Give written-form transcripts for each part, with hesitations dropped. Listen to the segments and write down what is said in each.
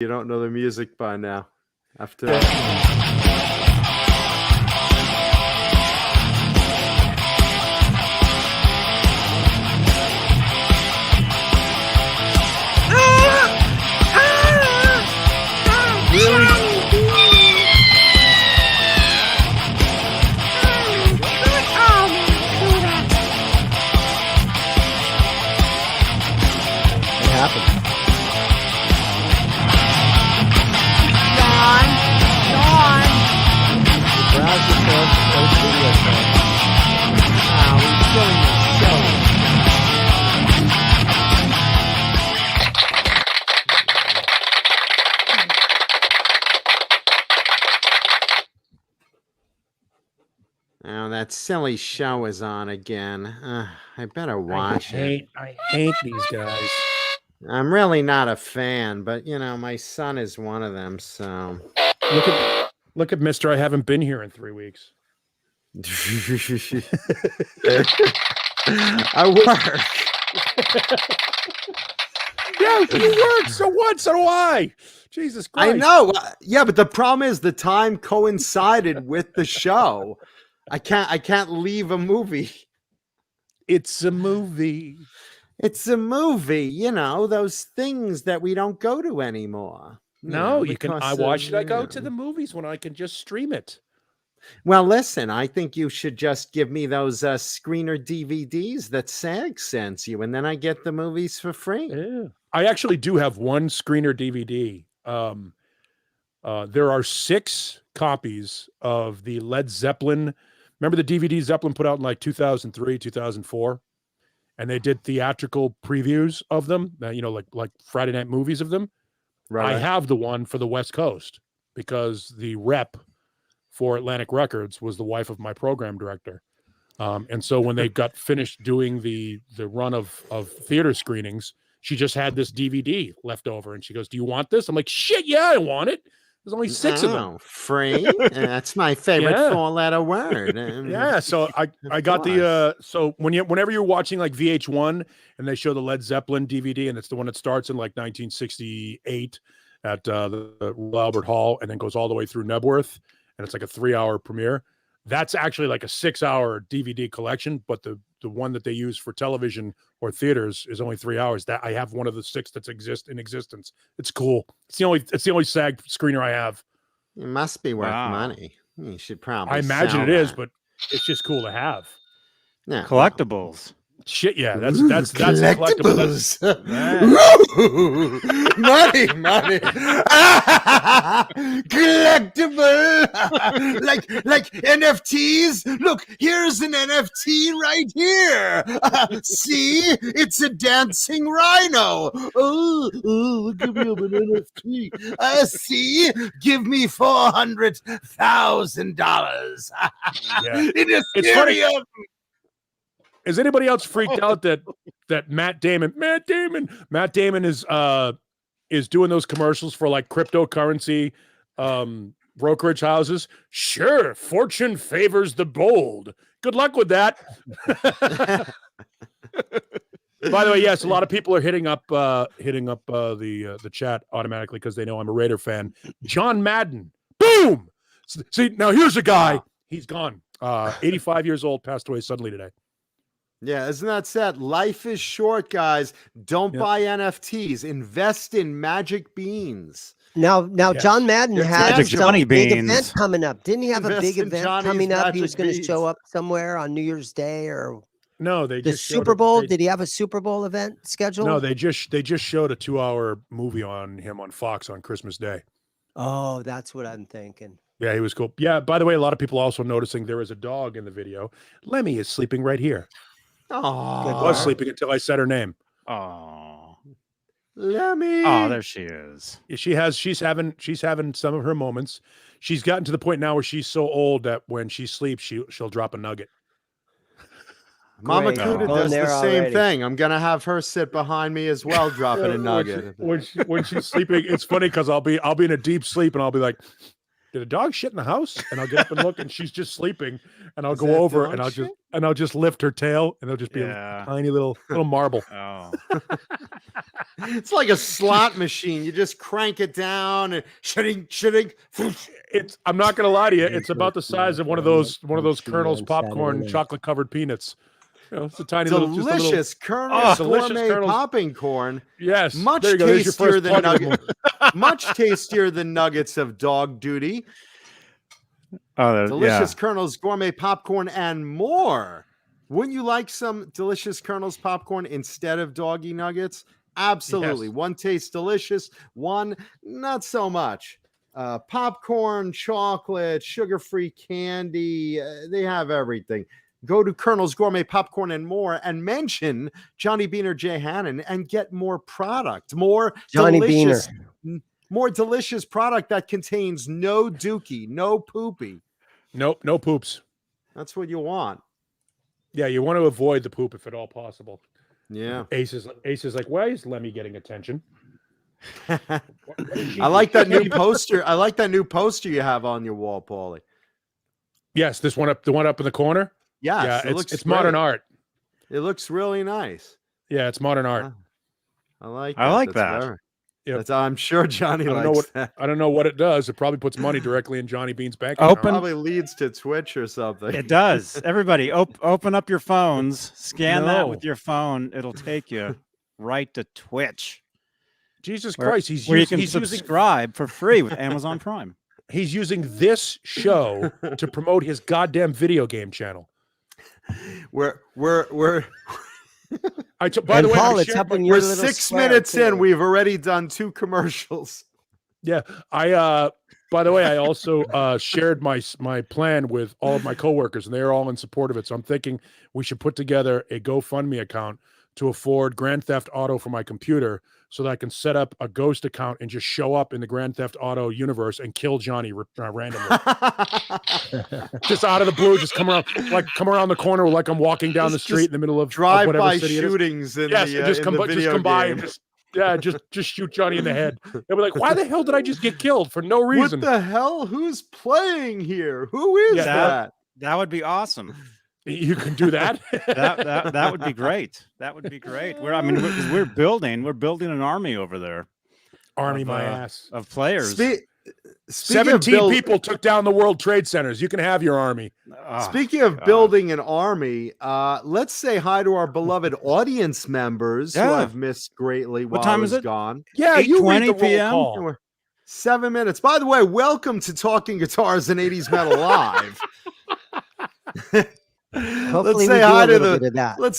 You don't know the music by now. After Oh, that silly show is on again. I better watch it. I hate these guys. I'm really not a fan, but you know, my son is one of them, so Look at Mr. I haven't been here in 3 weeks. I work. Yeah, you work. So what? So do I. Jesus Christ. I know. Yeah, but the problem is the time coincided with the show. I can't leave a movie. It's a movie. It's a movie, you know, those things that we don't go to anymore. No, you can. Why should I go to the movies when I can just stream it? Well, listen, I think you should just give me those screener DVDs that SAG sends you, and then I get the movies for free. Yeah. I actually do have one screener DVD. There are 6 copies of the Led Zeppelin. Remember the DVD Zeppelin put out in like 2003, 2004? And they did theatrical previews of them, you know, like Friday night movies of them. Right. I have the one for the West Coast because the rep for Atlantic Records was the wife of my program director. And so when they got finished doing the run of theater screenings, she just had this DVD left over. And she goes, "Do you want this?" I'm like, "Shit, yeah, I want it." There's only 6 of them. Free? That's my favorite 4-letter word. Yeah, so I got the so whenever you're watching like VH1 and they show the Led Zeppelin DVD, and it's the one that starts in like 1968 at the Royal Albert Hall and then goes all the way through Nebworth, and it's like a 3-hour premiere. That's actually like a 6-hour DVD collection, but the one that they use for television or theaters is only 3 hours. That I have one of the 6 that's in existence. It's cool. It's the only SAG screener I have. It must be worth money. You should probably. I imagine it is, but it's just cool to have. Yeah, collectibles. Shit, yeah, that's collectibles. Money. Collectible. like NFTs. Look, here's an NFT right here. See, it's a dancing rhino. Oh, give me an NFT. See, give me $400,000. In a stereo. Is anybody else freaked out that Matt Damon is doing those commercials for like cryptocurrency brokerage houses? Sure, fortune favors the bold. Good luck with that. By the way, yes, a lot of people are hitting up the chat automatically because they know I'm a Raider fan. John Madden, boom. See, now here's a guy. He's gone. 85 years old, passed away suddenly today. Yeah, isn't that sad? Life is short, guys. Don't buy NFTs. Invest in magic beans. Now, John Madden had some big event coming up. Didn't he have a big event coming up? He was going to show up somewhere on New Year's Day or no? They just Super Bowl. Did he have a Super Bowl event scheduled? No, they just showed a 2-hour movie on him on Fox on Christmas Day. Oh, that's what I'm thinking. Yeah, he was cool. Yeah, by the way, a lot of people also noticing there is a dog in the video. Lemmy is sleeping right here. Oh, was sleeping until I said her name. Oh, Lemmy. Oh, there she is. She's having some of her moments. She's gotten to the point now where she's so old that when she sleeps, she'll drop a nugget. Mama Cuda does the same thing. I'm gonna have her sit behind me as well, dropping a nugget. When she's sleeping, it's funny because I'll be in a deep sleep and I'll be like, "Did a dog shit in the house?" And I'll get up and look, and she's just sleeping, and I'll go over and I'll just. and I'll just lift her tail, and it'll just be a tiny little marble. Oh, It's like a slot machine. You just crank it down and shitting. I'm not gonna lie to you. It's about the size of one of those Colonel's popcorn chocolate covered peanuts. It's a tiny delicious Colonel's gourmet popping corn. Yes, much tastier than nuggets. Much tastier than nuggets of dog duty. Delicious Colonel's gourmet popcorn and more. Wouldn't you like some delicious Colonel's popcorn instead of doggy nuggets? Absolutely. Yes. One tastes delicious, one not so much. Popcorn, chocolate, sugar-free candy, they have everything. Go to Colonel's Gourmet Popcorn and more and mention Johnny Beane or Jay Hannon and get more product, more delicious product that contains no dookie, no poopy. Nope, no poops. That's what you want. Yeah, you want to avoid the poop if at all possible. Yeah. Ace is like, why is Lemmy getting attention? I like that new poster. I like that new poster you have on your wall, Paulie. Yes, the one up in the corner. Yes, yeah, it's modern art. It looks really nice. Yeah, it's modern art. I like that. Yep. I'm sure Johnny likes that. I don't know what it does. It probably puts money directly in Johnny Beane's bank account. Probably leads to Twitch or something. It does. Everybody, open up your phones. Scan that with your phone. It'll take you right to Twitch. Jesus Christ! You can subscribe for free with Amazon Prime. He's using this show to promote his goddamn video game channel. We're by the way, Paul, we're 6 minutes in. We've already done 2 commercials. Yeah, by the way, I also shared my plan with all of my coworkers, and they're all in support of it. So I'm thinking we should put together a GoFundMe account to afford Grand Theft Auto for my computer, so that I can set up a ghost account and just show up in the Grand Theft Auto universe and kill Johnny randomly. Just out of the blue, just come around the corner like I'm walking down the street in the middle of drive-by shootings. Just come by and just shoot Johnny in the head. They'll be like, "Why the hell did I just get killed for no reason? What the hell? Who's playing here? Who is that?" That would be awesome. You can do that. that would be great. That would be great. We're building an army over there. My ass of players. 17 people took down the World Trade Centers. You can have your army. Speaking of building an army, let's say hi to our beloved audience members who I've missed greatly while I was gone. Yeah, 8:20 p.m. 7 minutes. By the way, welcome to Talking Guitars and 80s Metal Live. Let's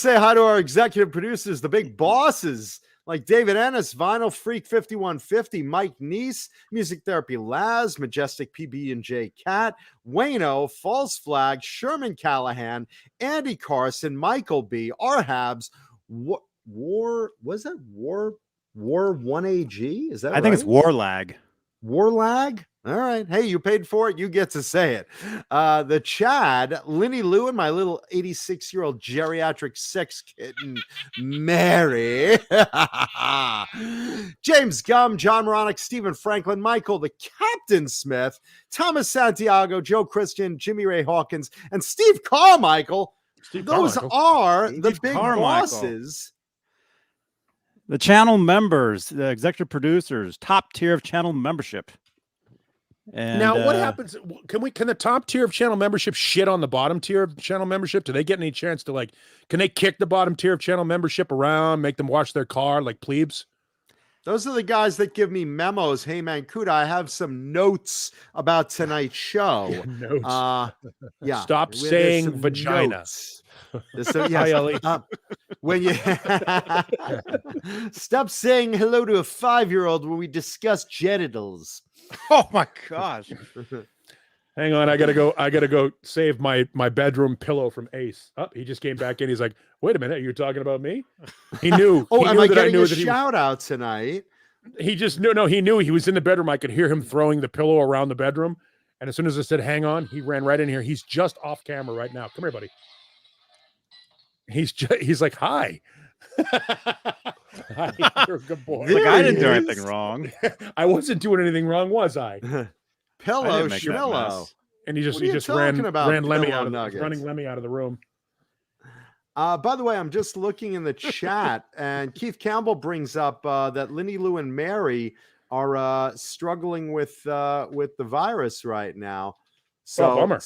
say hi to our executive producers, the big bosses like David Ennis, Vinyl Freak 5150, Mike Neese, Music Therapy Laz, Majestic PB&J Cat, Wayno, False Flag, Sherman Callahan, Andy Carson, Michael B, Arhabs, War 1AG? Is that I think it's Warlag. Warlag? All right. Hey, you paid for it. You get to say it. The Chad, Linny Lewin, my little 86-year-old geriatric sex kitten, Mary, James Gum, John Moronic, Stephen Franklin, Michael, the Captain Smith, Thomas Santiago, Joe Christian, Jimmy Ray Hawkins, and Steve Carmichael. Those are the big bosses. The channel members, the executive producers, top tier of channel membership. And, now, what happens? Can the top tier of channel membership shit on the bottom tier of channel membership? Do they get any chance to can they kick the bottom tier of channel membership around, make them wash their car like plebes? Those are the guys that give me memos. Hey, man, Kuda, I have some notes about tonight's show. Notes. Yeah. Stop saying vagina. When you stop saying hello to a 5-year-old when we discuss genitals. Oh my gosh. Hang on, I gotta go save my bedroom pillow from Ace. Oh, he just came back in. He's like, wait a minute, you're talking about me? He knew. Am I getting a shout out tonight? He just he knew he was in the bedroom. I could hear him throwing the pillow around the bedroom. And as soon as I said, hang on, he ran right in here. He's just off camera right now. Come here, buddy. He's like, hi. Hi, you're a good boy. Like I didn't do anything wrong. I wasn't doing anything wrong, was I? Pillow, schmillow. And he just ran Lemmy out of running Lemmy out of the room. By the way, I'm just looking in the chat, and Keith Campbell brings up that Lindy Lou and Mary are struggling with the virus right now. So bummer.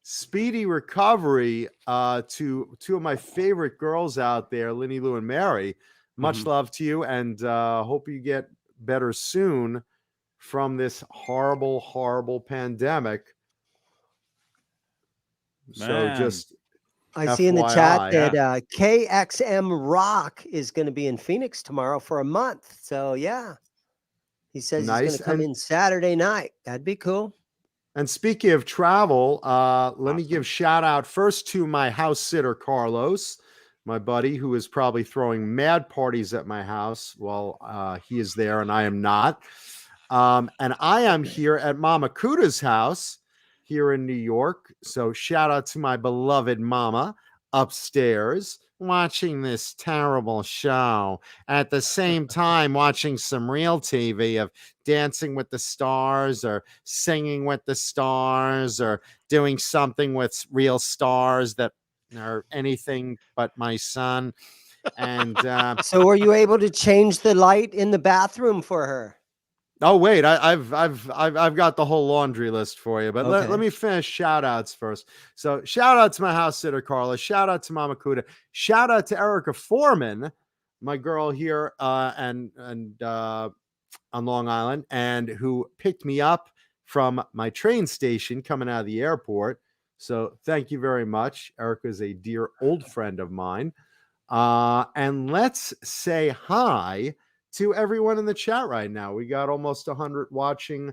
Speedy recovery to two of my favorite girls out there, Lindy Lou and Mary. Much love to you, and hope you get better soon from this horrible, horrible pandemic. Man. So just I see in the chat that KXM Rock is going to be in Phoenix tomorrow for a month. So yeah, he says he's going to come in Saturday night. That'd be cool. And speaking of travel, let me give shout out first to my house sitter, Carlos, my buddy, who is probably throwing mad parties at my house while he is there and I am not. And I am here at Mama Kuda's house here in New York. So shout out to my beloved mama upstairs watching this terrible show. At the same time, watching some real TV of Dancing with the Stars or Singing with the Stars or doing something with real stars that are anything but my son. And so were you able to change the light in the bathroom for her? Oh wait, I've got the whole laundry list for you, but let me finish shout outs first. So shout out to my house sitter Carla, shout out to Mama Kuda, shout out to Erica Foreman, my girl here and on Long Island, and who picked me up from my train station coming out of the airport. So thank you very much. Erica is a dear old friend of mine. And let's say hi to everyone in the chat right now. We got almost 100 watching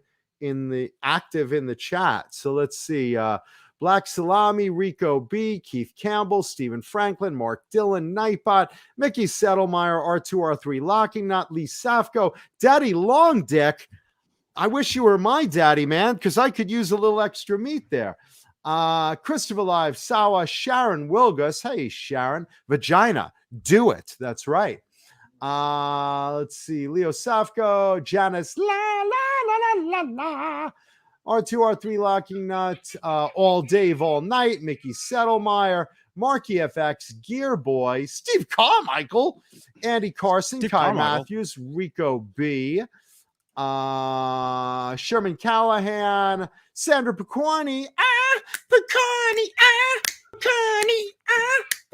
active in the chat. So let's see. Black Salami, Rico B, Keith Campbell, Stephen Franklin, Mark Dillon, Nightbot, Mickey Settlemeyer, R2R3 Locking Nut, Lee Safko, Daddy Long Dick. I wish you were my daddy, man, because I could use a little extra meat there. Christopher Live, Sawa, Sharon Wilgus. Hey, Sharon. Vagina. Do it. That's right. Let's see. Leo Safko, Janice, la la la la la. R2R3 Locking Nut, All Dave, All Night, Mickey Settlemeyer, Marky FX, Gear Boy, Steve Carmichael, Andy Carson, Kai Matthews, Rico B, Sherman Callahan, Sandra Picorni, Picorni, Picorni,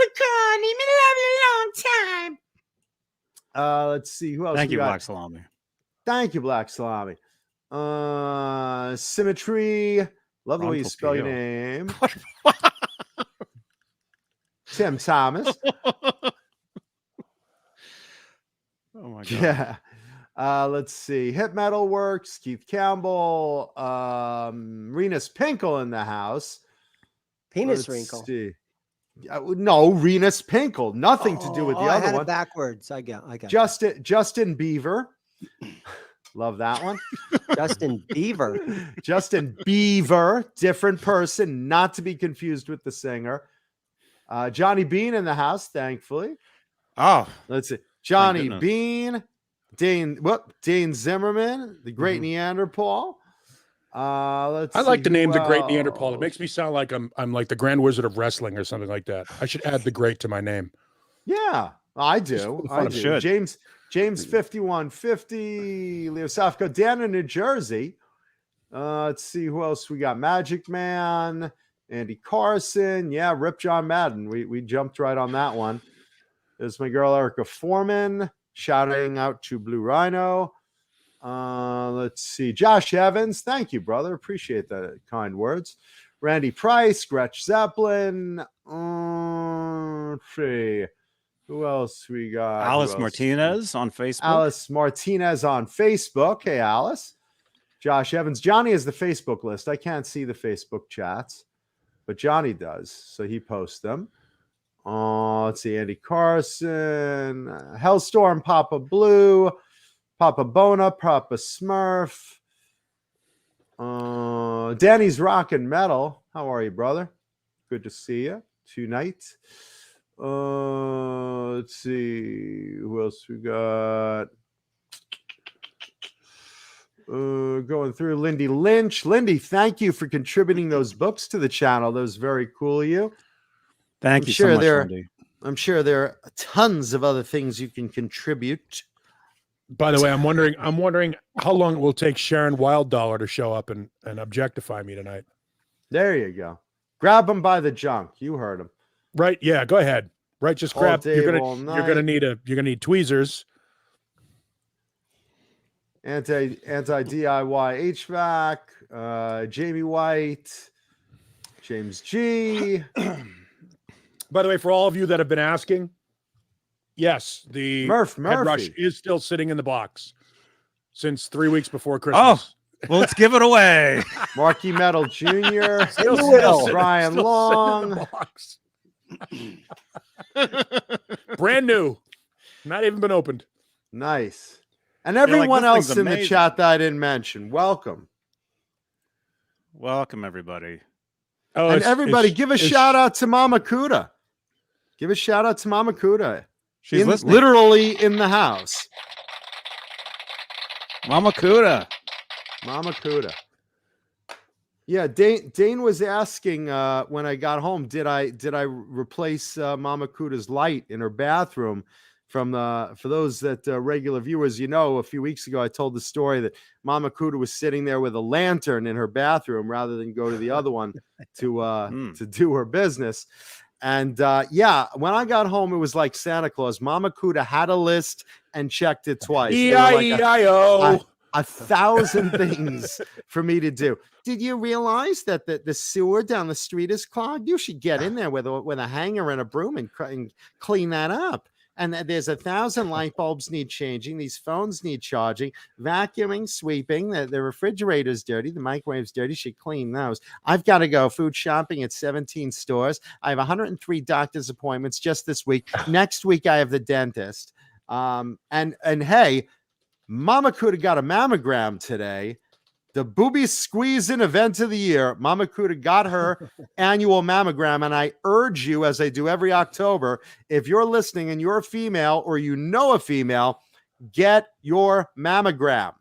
Picorni, me love you a long time. Let's see who else. Thank you, Black Salami. Thank you, Black Salami. Symmetry. Love the way you spell your name. Tim Thomas. Oh my god. Yeah. Let's see. Hip Metal Works. Keith Campbell. Renus Pinkle in the house. Penis Wrinkle. No, Renus Pinkle. Nothing to do with the other I had one. It backwards. I got Justin Beaver. Love that one. Justin Beaver. Justin Beaver. Different person, not to be confused with the singer. Johnny Beane in the house, thankfully. Oh, let's see. Johnny Beane. Dane Zimmerman, the Great Neanderthal. I like the name The Great Neanderthal. It makes me sound like I'm like the Grand Wizard of Wrestling or something like that. I should add the Great to my name. Yeah, I do. I do. James 5150, Leo Safko, Dan in New Jersey. Let's see who else we got. Magic Man, Andy Carson. Yeah, Rip John Madden. We jumped right on that one. There's my girl Erica Foreman. Shouting out to Blue Rhino. Let's see. Josh Evans. Thank you, brother. Appreciate the kind words. Randy Price. Gretch Zeppelin. See. Who else we got? Alice Martinez on Facebook. Alice Martinez on Facebook. Hey, Alice. Josh Evans. Johnny has the Facebook list. I can't see the Facebook chats, but Johnny does. So he posts them. Let's see. Andy Carson. Hellstorm. Papa Blue. Papa Bona. Papa Smurf. Danny's Rockin' Metal. How are you, brother? Good to see you tonight. Let's see who else we got. Going through Lindy Lynch. Lindy, thank you for contributing those books to the channel. That was very cool of you. Thank you so much, Lindy. I'm sure there are tons of other things you can contribute. By the way, I'm wondering how long it will take Sharon Wilddollar to show up and objectify me tonight. There you go. Grab him by the junk. You heard him. Right? Yeah, go ahead. Right, just grab. You're gonna need tweezers. Anti DIY HVAC. Jamie White. James G. By the way, for all of you that have been asking, yes, the Murphy headbrush is still sitting in the box since 3 weeks before Christmas. Well, let's give it away. Marky Metal Jr. Brian Long. Brand new. Not even been opened. Nice. And everyone this else thing's in the amazing. chat that I didn't mention, welcome. Welcome, everybody. Oh, And everybody, give a shout out to Mama Kuda. Give a shout out to Mama Kuda. She's listening. Literally in the house. Mama Kuda. Mama Kuda. Yeah, Dane was asking when I got home, did I replace Mama Kuda's light in her bathroom? For those that regular viewers, a few weeks ago I told the story that Mama Kuda was sitting there with a lantern in her bathroom rather than go to the other one to do her business. And when I got home, it was like Santa Claus. Mama Kuda had a list and checked it twice. E-I-E-I-O. 1,000 things for me to do. Did you realize that the sewer down the street is clogged? You should get in there with a hanger and a broom and clean that up. And there's 1,000 light bulbs need changing. These phones need charging, vacuuming, sweeping. The refrigerator's dirty. The microwave's dirty. Should clean those. I've got to go food shopping at 17 stores. I have 103 doctor's appointments just this week. Next week, I have the dentist. And hey, Mama Kuda got a mammogram today. The booby squeezing event of the year. Mama Kuda got her annual mammogram. And I urge you, as I do every October, if you're listening and you're a female or you know a female, get your mammogram.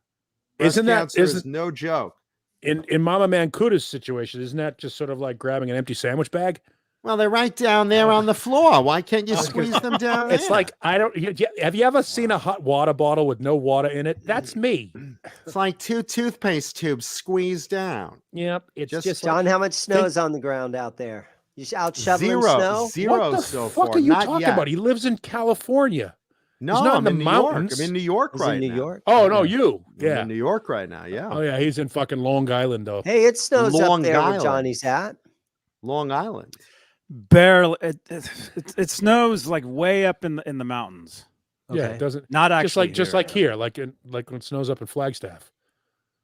Breast cancer is no joke. In Mama Mancuda's situation, isn't that just sort of like grabbing an empty sandwich bag? Well, they're right down there on the floor. Why can't you squeeze them down there? It's like, have you ever seen a hot water bottle with no water in it? That's me. It's like 2 toothpaste tubes squeezed down. Yep. It's just John, how much snow is on the ground out there? You out shoveling snow? Zero what the so fuck far. are you Not talking yet. about? He lives in California. No, he's not I'm in the mountains. York. I'm in New York He's right in New now. York. Oh, no, you. I'm Yeah. in New York right now, yeah. Oh, yeah, he's in fucking Long Island, though. Hey, it snows Long up there Island. where Johnny's at. Long Island. Barely. It snows like way up in the mountains. Yeah, Okay. it doesn't. Not actually. Just like here, like when it snows up in Flagstaff.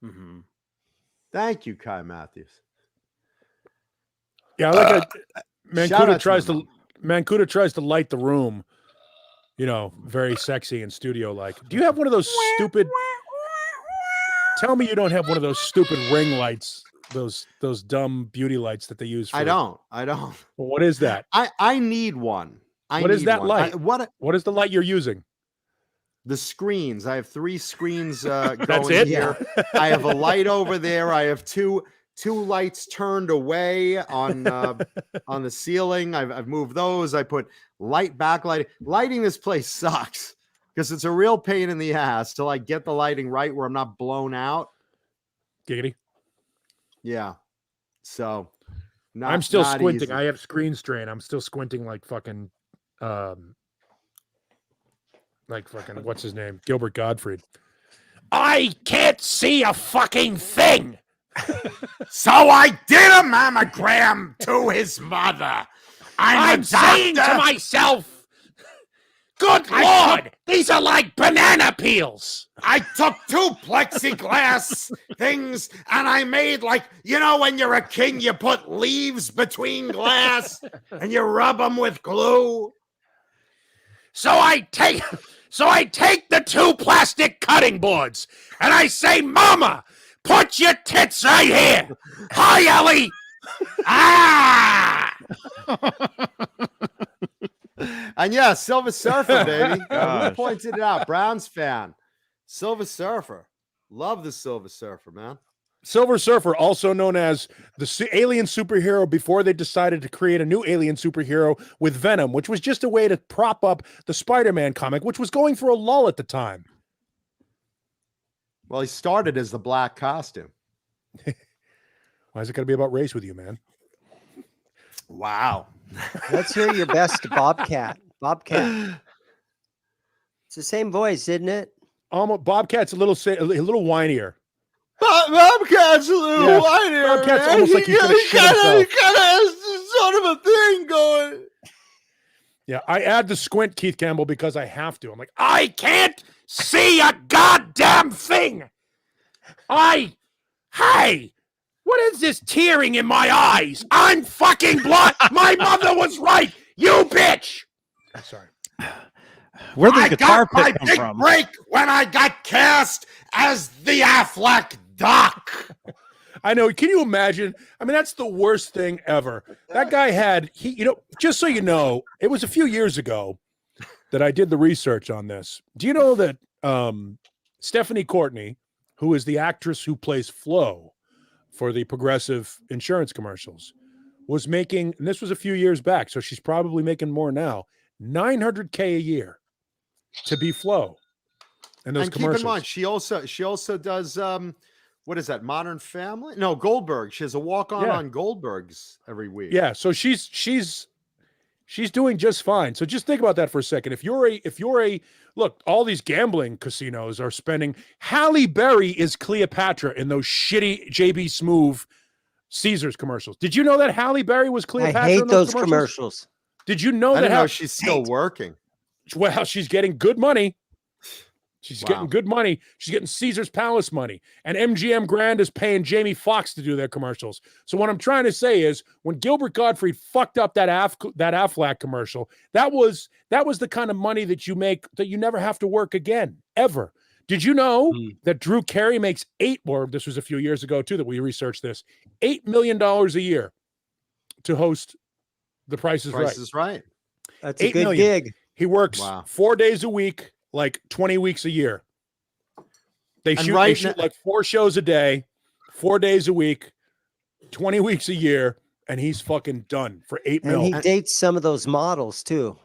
Mm-hmm. Thank you, Kai Matthews. Yeah, I like shout out Mancuda tries to light the room, very sexy and studio like. Do you have one of those stupid? Tell me you don't have one of those stupid ring lights, those dumb beauty lights that they use. For, I don't. Well, what is that? I need one. What is that light? What is the light you're using? The screens. I have 3 screens going That's it? here. I have a light over there. I have two lights turned away on the ceiling. I've moved those. I put backlighting. Lighting this place sucks because it's a real pain in the ass to get the lighting right where I'm not blown out. Giggity. Yeah. So I'm still not squinting. easy. I have screen strain. I'm still squinting like fucking what's his name? Gilbert Gottfried. I can't see a fucking thing. So I did a mammogram to his mother. I'm saying to myself, good Lord, these are like banana peels. I took 2 plexiglass things and I made when you're a king, you put leaves between glass and you rub them with glue. So I take the 2 plastic cutting boards and I say, Mama, put your tits right here. Hi, Ellie. Ah! And yeah, Silver Surfer, baby. Who pointed it out? Browns fan. Silver Surfer. Love the Silver Surfer, man. Silver Surfer, also known as the alien superhero before they decided to create a new alien superhero with Venom, which was just a way to prop up the Spider-Man comic, which was going through a lull at the time. Well, he started as the black costume. Why is it going to be about race with you, man? Wow. Let's hear your best Bobcat. Bobcat. It's the same voice, isn't it? Bobcat's a little whinier. Bobcat's a little whinier. Bobcat's man. almost like he's gonna shit himself. He kind of has sort of a thing going. Yeah, I add the squint, Keith Campbell, because I have to. I'm like, I can't see a goddamn thing. Hey, what is this tearing in my eyes? I'm fucking blind. My mother was right. You bitch. Sorry. Where'd this I guitar got my pick come big from? break when I got cast as the Affleck Doc. I know. Can you imagine? I mean, that's the worst thing ever. That guy had, just so you know, it was a few years ago that I did the research on this. Do you know that Stephanie Courtney, who is the actress who plays Flo for the Progressive insurance commercials, was making, and this was a few years back, so she's probably making more now, $900K a year to be Flo in those commercials. Keep in mind, she also does what is that? Modern Family? No, Goldberg. She has a walk-on on Goldberg's every week. Yeah, so she's doing just fine. So just think about that for a second. If you're a look, all these gambling casinos are spending. Halle Berry is Cleopatra in those shitty JB Smoove Caesars commercials. Did you know that Halle Berry was Cleopatra? I hate in those commercials. Did you know I that? don't know. She's still working. Well, she's getting good money. She's getting good money. She's getting Caesar's Palace money. And MGM Grand is paying Jamie Foxx to do their commercials. So what I'm trying to say is when Gilbert Gottfried fucked up that Affleck commercial, that was the kind of money that you make that you never have to work again, ever. Did you know that Drew Carey makes this was a few years ago too that we researched this, $8 million a year to host The Price is Right. That's a good gig. He works 4 days a week, like 20 weeks a year. They shoot like 4 shows a day, 4 days a week, 20 weeks a year, and he's fucking done for $8 million. And he dates some of those models too.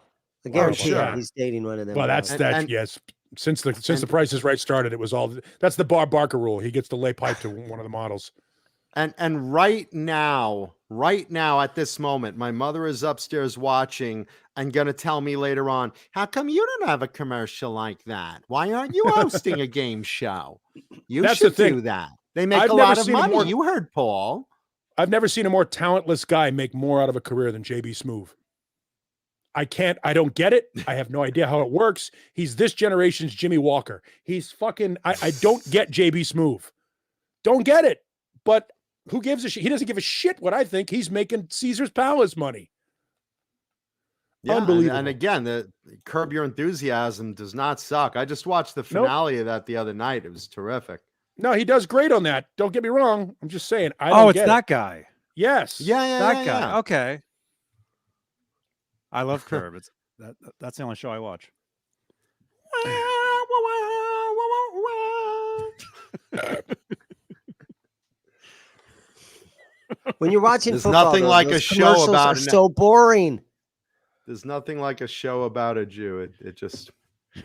I guarantee he's dating one of them. Well, yes. Since the Price is Right started, it was all that's the Bob Barker rule. He gets to lay pipe to one of the models. And right now at this moment, my mother is upstairs watching and going to tell me later on, how come you don't have a commercial like that? Why aren't you hosting a game show? That's should do that. They make a lot of money. You heard Paul. I've never seen a more talentless guy make more out of a career than JB Smoove. I don't get it. I have no idea how it works. He's this generation's Jimmy Walker. He's fucking, I don't get JB Smoove. Don't get it. But who gives a shit? He doesn't give a shit what I think. He's making Caesar's Palace money. Yeah, unbelievable. And again, the Curb Your Enthusiasm does not suck. I just watched the finale of that the other night. It was terrific. No, he does great on that. Don't get me wrong. I'm just saying. It's that guy. Yes. Yeah, that guy. Yeah. Okay. I love Curb. That's the only show I watch. When you're watching There's football, nothing like a show about so boring. There's nothing like a show about a Jew. It just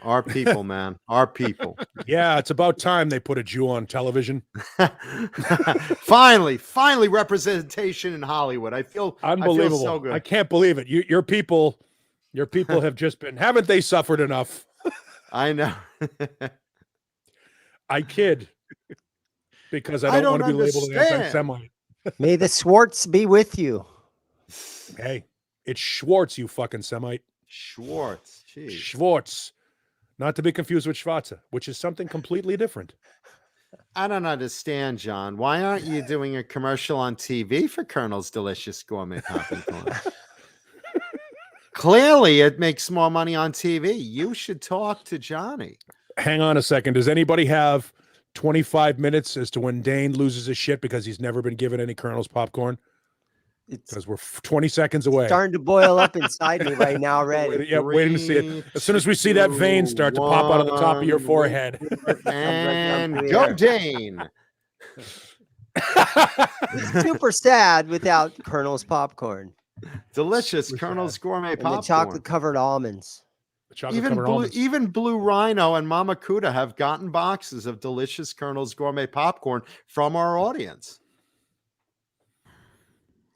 our people, man. Our people. Yeah, it's about time they put a Jew on television. finally representation in Hollywood. I feel unbelievable. I feel so good. I can't believe it. Your people have just been, haven't they suffered enough? I know. I kid. Because I don't want to be labeled an anti-Semite. May the Swartz be with you. Hey, it's Schwartz, you fucking Semite. Schwartz. Jeez. Schwartz. Not to be confused with Schwarze, which is something completely different. I don't understand, John. Why aren't you doing a commercial on TV for Colonel's Delicious Gourmet Popping Corn? Clearly, it makes more money on TV. You should talk to Johnny. Hang on a second. Does anybody have 25 minutes as to when Dane loses his shit because he's never been given any Colonel's popcorn? Because we're 20 seconds away. Starting to boil up inside me right now already. Waiting to see it. As soon as we see that vein start to pop out of the top of your forehead. And go Dane. It's super sad without Colonel's popcorn. Delicious Colonel's gourmet And popcorn. the chocolate-covered almonds. Even Blue Rhino and Mama Kuda have gotten boxes of delicious Colonel's gourmet popcorn from our audience.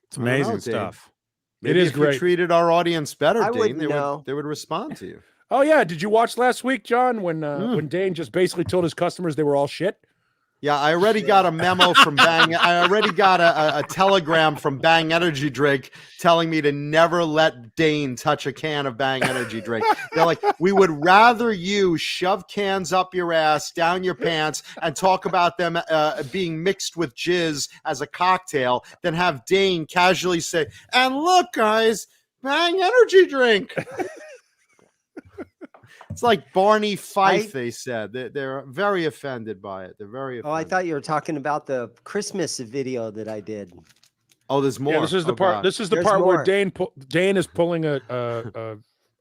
It's amazing stuff. Maybe it is if great. you treated our audience better, Dane, wouldn't they would respond to you. Oh yeah, did you watch last week, John, when Dane just basically told his customers they were all shit? Yeah, I already got a memo from Bang. I already got a telegram from Bang Energy Drink telling me to never let Dane touch a can of Bang Energy Drink. They're like, we would rather you shove cans up your ass, down your pants, and talk about them being mixed with jizz as a cocktail than have Dane casually say, and look, guys, Bang Energy Drink. It's like Barney Fife, they said. They're very offended by it. They're very offended. Oh, I thought you were talking about the Christmas video that I did. Oh, there's more. Yeah, this is the part. God. This is the There's part more. where Dane is pulling a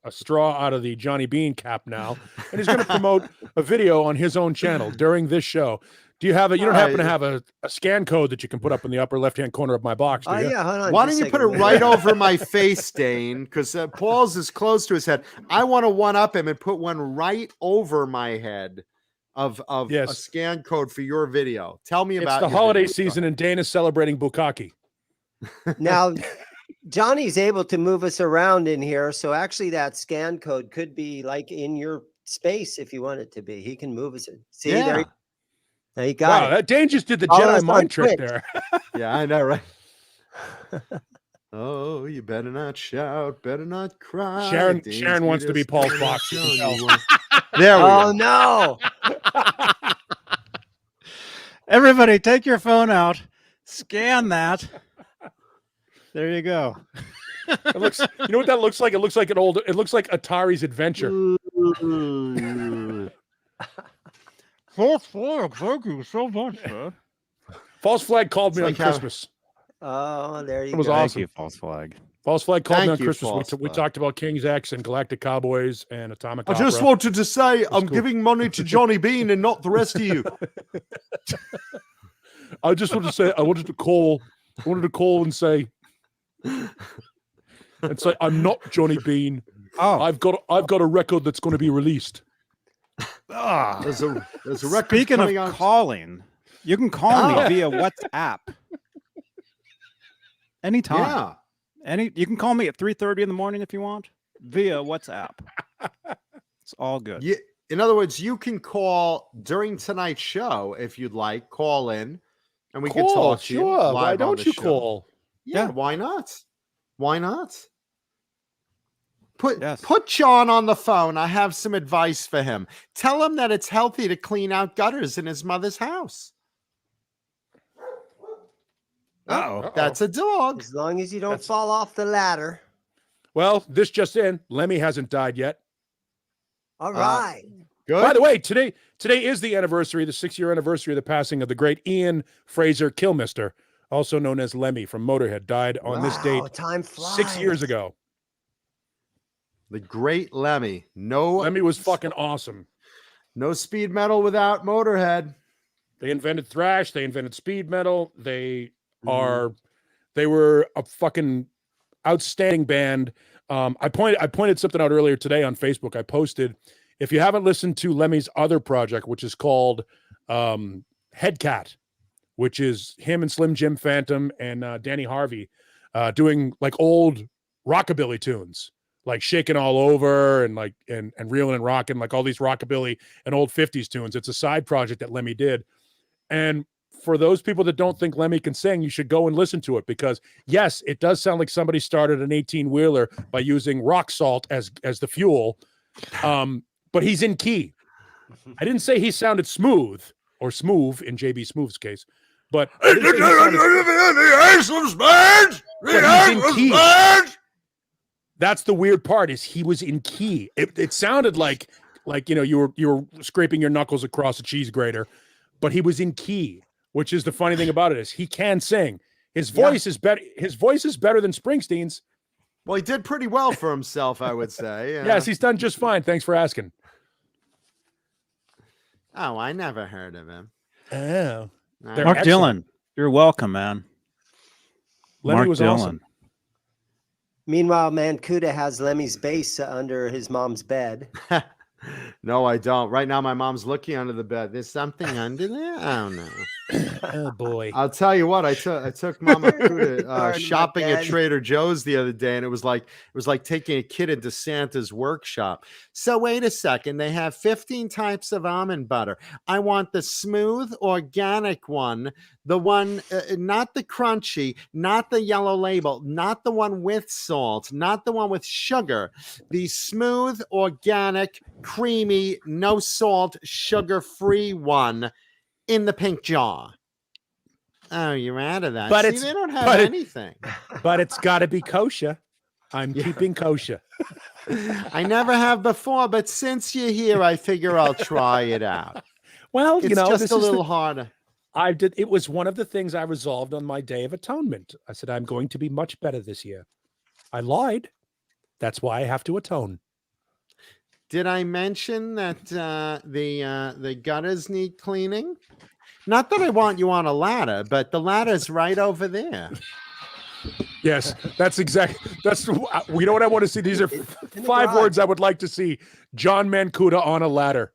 straw out of the Johnny Beane cap now, and he's going to promote a video on his own channel during this show. Do you have a? You don't happen to have a scan code that you can put up in the upper left-hand corner of my box? Do you? Yeah, hold on. Why don't you put it right over my face, Dane? Because Paul's is close to his head. I want to one-up him and put one right over my head of a scan code for your video. Tell me about it. It's the holiday season, and Dane is celebrating bukkake. Now, Johnny's able to move us around in here, so actually that scan code could be like in your space if you want it to be. He can move us. See, there you got it. Dane just did the Jedi mind trick there. Yeah, I know, right? Oh, you better not shout, better not cry. Sharon wants to be Paul's box. There we go. Oh, no. Everybody, take your phone out, scan that. There you go. It looks. You know what that looks like? It looks like an old. It looks like Atari's Adventure. False flag, thank you so much, man. False Flag called me on Christmas. Oh, there you go. It was awesome. Thank you, False Flag. False Flag called me on Christmas. We talked about King's X and Galactic Cowboys and Atomic I Opera. just wanted to say I'm giving money to Johnny Beane and not the rest of you. I just wanted to say I wanted to call and say I'm not Johnny Beane. Oh, I've got a record that's going to be released. There's a record. Speaking of calling, you can call me via WhatsApp anytime. Yeah, you can call me at 3:30 in the morning if you want via WhatsApp. It's all good. Yeah, in other words, you can call during tonight's show if you'd like. Call in, and we can talk to you. Sure. Why don't you call? Yeah, why not? Why not? Put John on the phone. I have some advice for him. Tell him that it's healthy to clean out gutters in his mother's house. Uh-oh. That's a dog. As long as you don't fall off the ladder. Well, this just in. Lemmy hasn't died yet. All right. Good. By the way, today is the 6-year anniversary of the passing of the great Ian Fraser Kilmister, also known as Lemmy from Motorhead, died on this date time flies. 6 years ago. The great Lemmy. Lemmy was fucking awesome. No speed metal without Motorhead. They invented thrash. They invented speed metal. They were a fucking outstanding band. I pointed something out earlier today on Facebook. I posted, if you haven't listened to Lemmy's other project, which is called Headcat, which is him and Slim Jim Phantom and Danny Harvey doing like old rockabilly tunes, like Shaking All Over and like and Reelin' and Rockin', like all these rockabilly and old 50s tunes. It's a side project that Lemmy did. And for those people that don't think Lemmy can sing, you should go and listen to it, because yes, it does sound like somebody started an 18-wheeler by using rock salt as the fuel. But he's in key. I didn't say he sounded smooth or smooth in JB Smooth's case, but he's in key. That's the weird part, is he was in key. It sounded like you were scraping your knuckles across a cheese grater, but he was in key, which is the funny thing about it, is he can sing. His voice is better. His voice is better than Springsteen's. Well, he did pretty well for himself, I would say. Yes, he's done just fine. Thanks for asking. Oh, I never heard of him. Oh, Mark Dillon. You're welcome, man. Lemmy Mark was Dillon. awesome. Meanwhile, Mancuda has Lemmy's bass under his mom's bed. No, I don't. Right now, my mom's looking under the bed. There's something under there. I don't know. Oh boy. I'll tell you what. I took Mama Kuda Under my shopping at bed. Trader Joe's the other day, and it was like taking a kid into Santa's workshop. So wait a second. They have 15 types of almond butter. I want the smooth, organic one. The one, not the crunchy, not the yellow label, not the one with salt, not the one with sugar. The smooth, organic, creamy, no salt, sugar-free one in the pink jar. Oh, you're out of that. But See, it's- they don't have but it- anything. But it's got to be kosher. I'm keeping kosher. I never have before, but since you're here, I figure I'll try it out. Well, It's you know, just this a is the- little harder. It was one of the things I resolved on my Day of Atonement. I said, I'm going to be much better this year. I lied. That's why I have to atone. Did I mention that the gutters need cleaning? Not that I want you on a ladder, but the ladder's right over there. Yes, that's you know what I want to see. These are In the 5 garage. words I would like to see. John Mancuda on a ladder.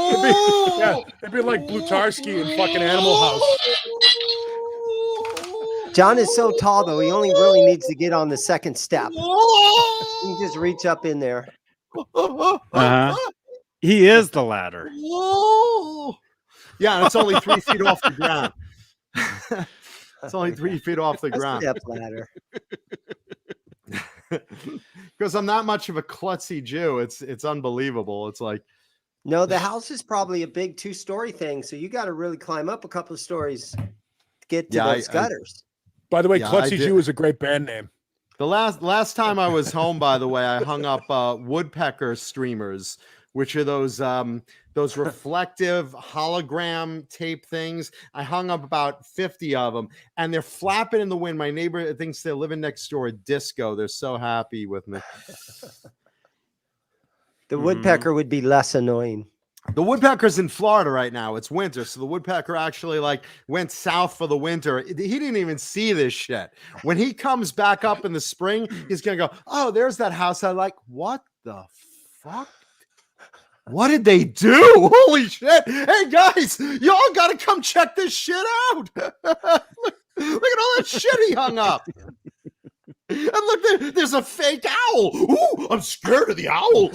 It'd be like Blutarsky in fucking Animal House. John is so tall, though, he only really needs to get on the second step. He can just reach up in there. Uh-huh. He is the ladder. Yeah, and it's only 3 feet off the ground. It's only 3 feet off the A ground. step ladder. Because I'm not much of a klutzy Jew. It's unbelievable. It's like, No, the house is probably a big 2-story thing, so you got to really climb up a couple of stories to get to Yeah, those gutters. By the way, Yeah, I Klutzy did- Jew is a great band name. the last time I was home, by the way, I hung up woodpecker streamers, which are those reflective hologram tape things. I hung up about 50 of them, and they're flapping in the wind. My neighbor thinks they're living next door at disco. They're so happy with me. The woodpecker would be less annoying. The woodpecker's in Florida right now. It's winter, so the woodpecker actually went south for the winter. He didn't even see this shit. When he comes back up in the spring, he's gonna go, "Oh, there's that house I like." What the fuck? What did they do? Holy shit! Hey guys, y'all gotta come check this shit out. look at all that shit he hung up. And look, there's a fake owl. Ooh, I'm scared of the owl.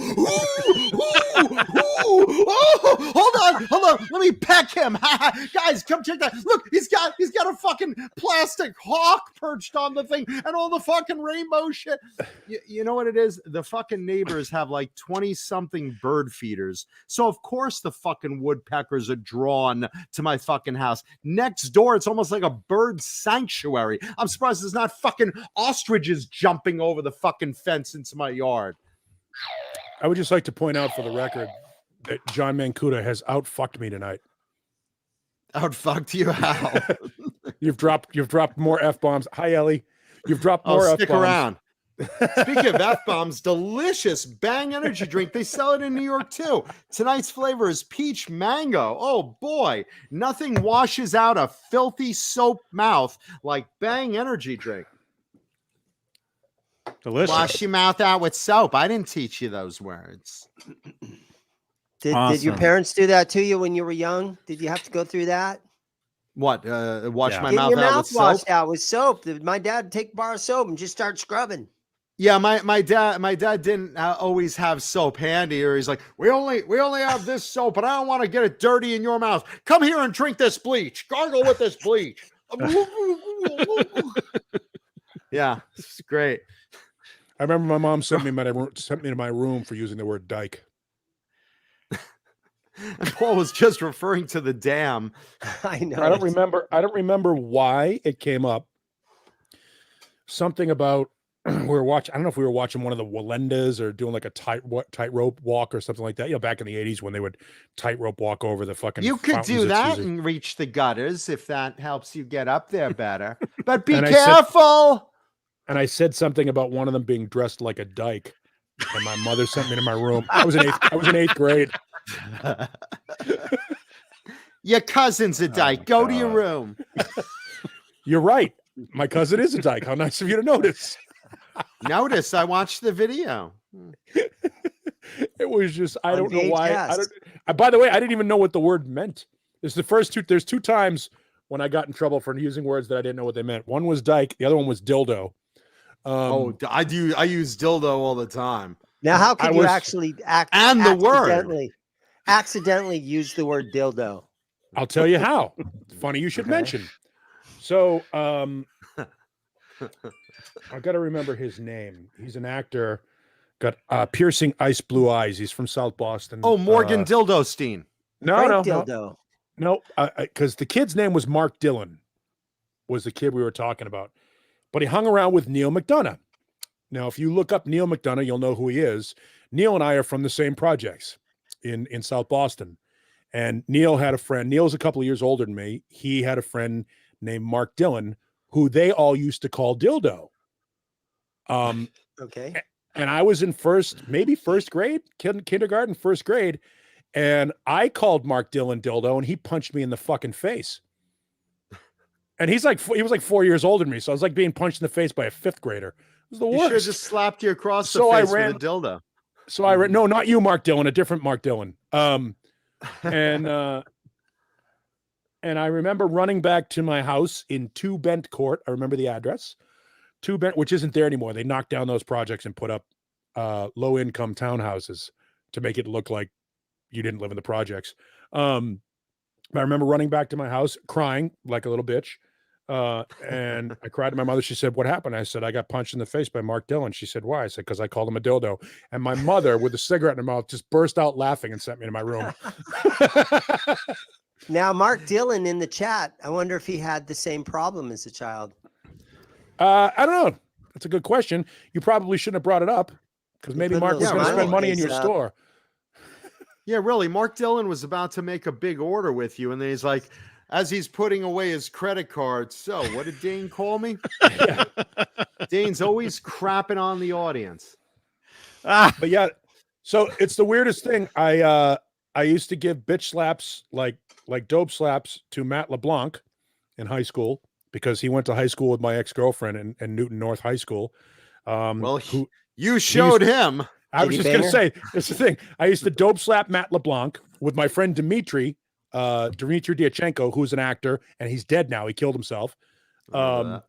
Oh, hold on. Let me peck him. Guys, come check that. Look, he's got a fucking plastic hawk perched on the thing and all the fucking rainbow shit. You know what it is? The fucking neighbors have like 20-something bird feeders. So of course the fucking woodpeckers are drawn to my fucking house. Next door, it's almost like a bird sanctuary. I'm surprised there's not fucking ostriches jumping over the fucking fence into my yard. I would just like to point out for the record that John Mancuda has outfucked me tonight. Outfucked you how? You've dropped more F-bombs. Hi, Ellie. You've dropped more F-bombs. Stick around. Speaking of F-bombs, delicious Bang energy drink. They sell it in New York too. Tonight's flavor is peach mango. Oh boy, nothing washes out a filthy soap mouth like Bang energy drink. Delicious. Wash your mouth out with soap. I didn't teach you those words. Did your Awesome. parents do that to you when you were young? Did you have to go through that? What? Wash Yeah. my Get mouth your out mouth with soap? washed out with soap. My dad would take a bar of soap and just start scrubbing. Yeah, my dad didn't always have soap handy, or he's like, we only have this soap, but I don't want to get it dirty in your mouth. Come here and drink this bleach. Gargle with this bleach. Yeah, it's great. I remember my mom sent me to my room for using the word dyke. And Paul was just referring to the dam. I know. I don't remember why it came up. Something about we were watching. I don't know if we were watching one of the Walendas or doing like a tightrope walk or something like that. You know, back in the 80s when they would tightrope walk over the fucking. You could fountains do at that Caesars. and reach the gutters if that helps you get up there better. But be And I said- careful. And I said something about one of them being dressed like a dyke, and my mother sent me to my room. I was in eighth grade. Your cousin's a dyke. Go to your room. You're right. My cousin is a dyke. How nice of you to notice. Notice, I watched the video. It was just, I On don't know why. VHS. By the way, I didn't even know what the word meant. There's two times when I got in trouble for using words that I didn't know what they meant. One was dyke. The other one was dildo. I use dildo all the time. Now, how could you was- actually And the word. accidentally use the word dildo? I'll tell you how. Funny you should Okay. mention. So, I got to remember his name. He's an actor, got piercing ice blue eyes. He's from South Boston. Oh, Morgan Dildostein. Frank No, dildo. because the kid's name was Mark Dillon, was the kid we were talking about. But he hung around with Neil McDonough. Now, if you look up Neil McDonough, you'll know who he is. Neil and I are from the same projects in South Boston. And Neil had a friend. Neil's a couple of years older than me. He had a friend named Mark Dillon, who they all used to call Dildo. Okay. And I was in first grade, kindergarten, first grade. And I called Mark Dillon Dildo, and he punched me in the fucking face. And he was like 4 years older than me. So I was like being punched in the face by a fifth grader. It was the You should have worst. just slapped you across the So I face ran- with a dildo. So I read, no, not you, Mark Dillon, a different Mark Dillon. And I remember running back to my house in 2 Bent Court. I remember the address. 2 Bent, which isn't there anymore. They knocked down those projects and put up low-income townhouses to make it look like you didn't live in the projects. But I remember running back to my house, crying like a little bitch. And I cried to my mother. She said, "What happened?" I said, "I got punched in the face by Mark Dillon." She said, "Why?" I said, "Because I called him a dildo." And my mother, with a cigarette in her mouth, just burst out laughing and sent me to my room. Now, Mark Dillon in the chat, I wonder if he had the same problem as a child. I don't know. That's a good question. You probably shouldn't have brought it up because maybe put a Mark was little going to smile spend money in face your up. store. Yeah, really. Mark Dillon was about to make a big order with you, and then he's like, as he's putting away his credit card, "So, what did Dane call me?" Dane's always crapping on the audience. But yeah, so it's the weirdest thing. I used to give bitch slaps like dope slaps to Matt LeBlanc in high school because he went to high school with my ex-girlfriend in Newton North High School. Well, who you showed him. I was Did he just going to bang say, it's the thing. I used to dope slap Matt LeBlanc with my friend Dimitri Diachenko, who's an actor, and he's dead now. He killed himself. And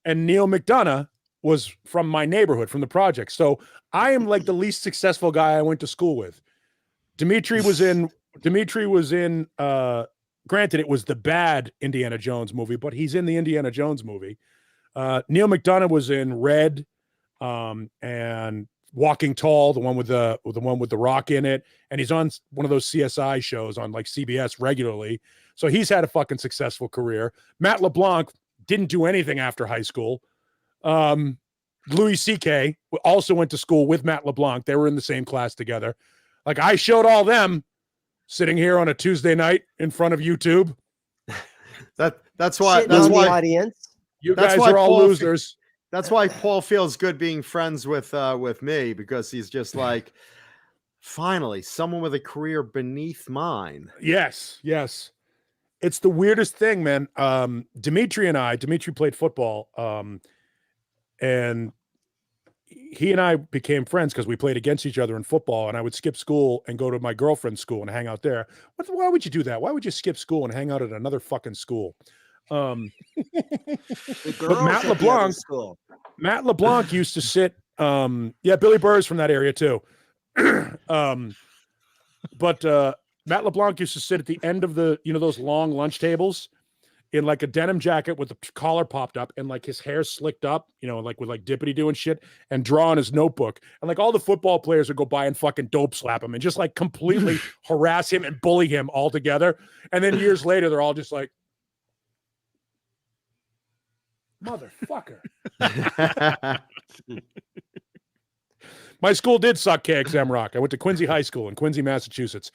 Neil McDonough was from my neighborhood, from the project. So I am like the least successful guy I went to school with. Dimitri was in granted, it was the bad Indiana Jones movie, but he's in the Indiana Jones movie. Neil McDonough was in Red, and Walking Tall, the one with the Rock in it, and he's on one of those CSI shows on like CBS regularly. So he's had a fucking successful career. Matt LeBlanc didn't do anything after high school. Louis C.K. also went to school with Matt LeBlanc. They were in the same class together. Like I showed all them sitting here on a Tuesday night in front of YouTube. That's why. Sitting That's on the why. audience. You That's guys why are all Paul- losers. That's why Paul feels good being friends with me, because he's just like, finally, someone with a career beneath mine. Yes. It's the weirdest thing, man. Dimitri played football, and he and I became friends because we played against each other in football, and I would skip school and go to my girlfriend's school and hang out there. Why would you do that? Why would you skip school and hang out at another fucking school? The But girls Matt at the other LeBlanc- school. Matt LeBlanc used to sit, Billy Burr's from that area too. But Matt LeBlanc used to sit at the end of those long lunch tables in like a denim jacket with the collar popped up and like his hair slicked up, like with like dippity doing shit, and draw on his notebook. And like all the football players would go by and fucking dope slap him and just like completely harass him and bully him all together. And then years later, they're all just like, motherfucker. My school did suck KXM rock. I went to Quincy High School in Quincy, Massachusetts.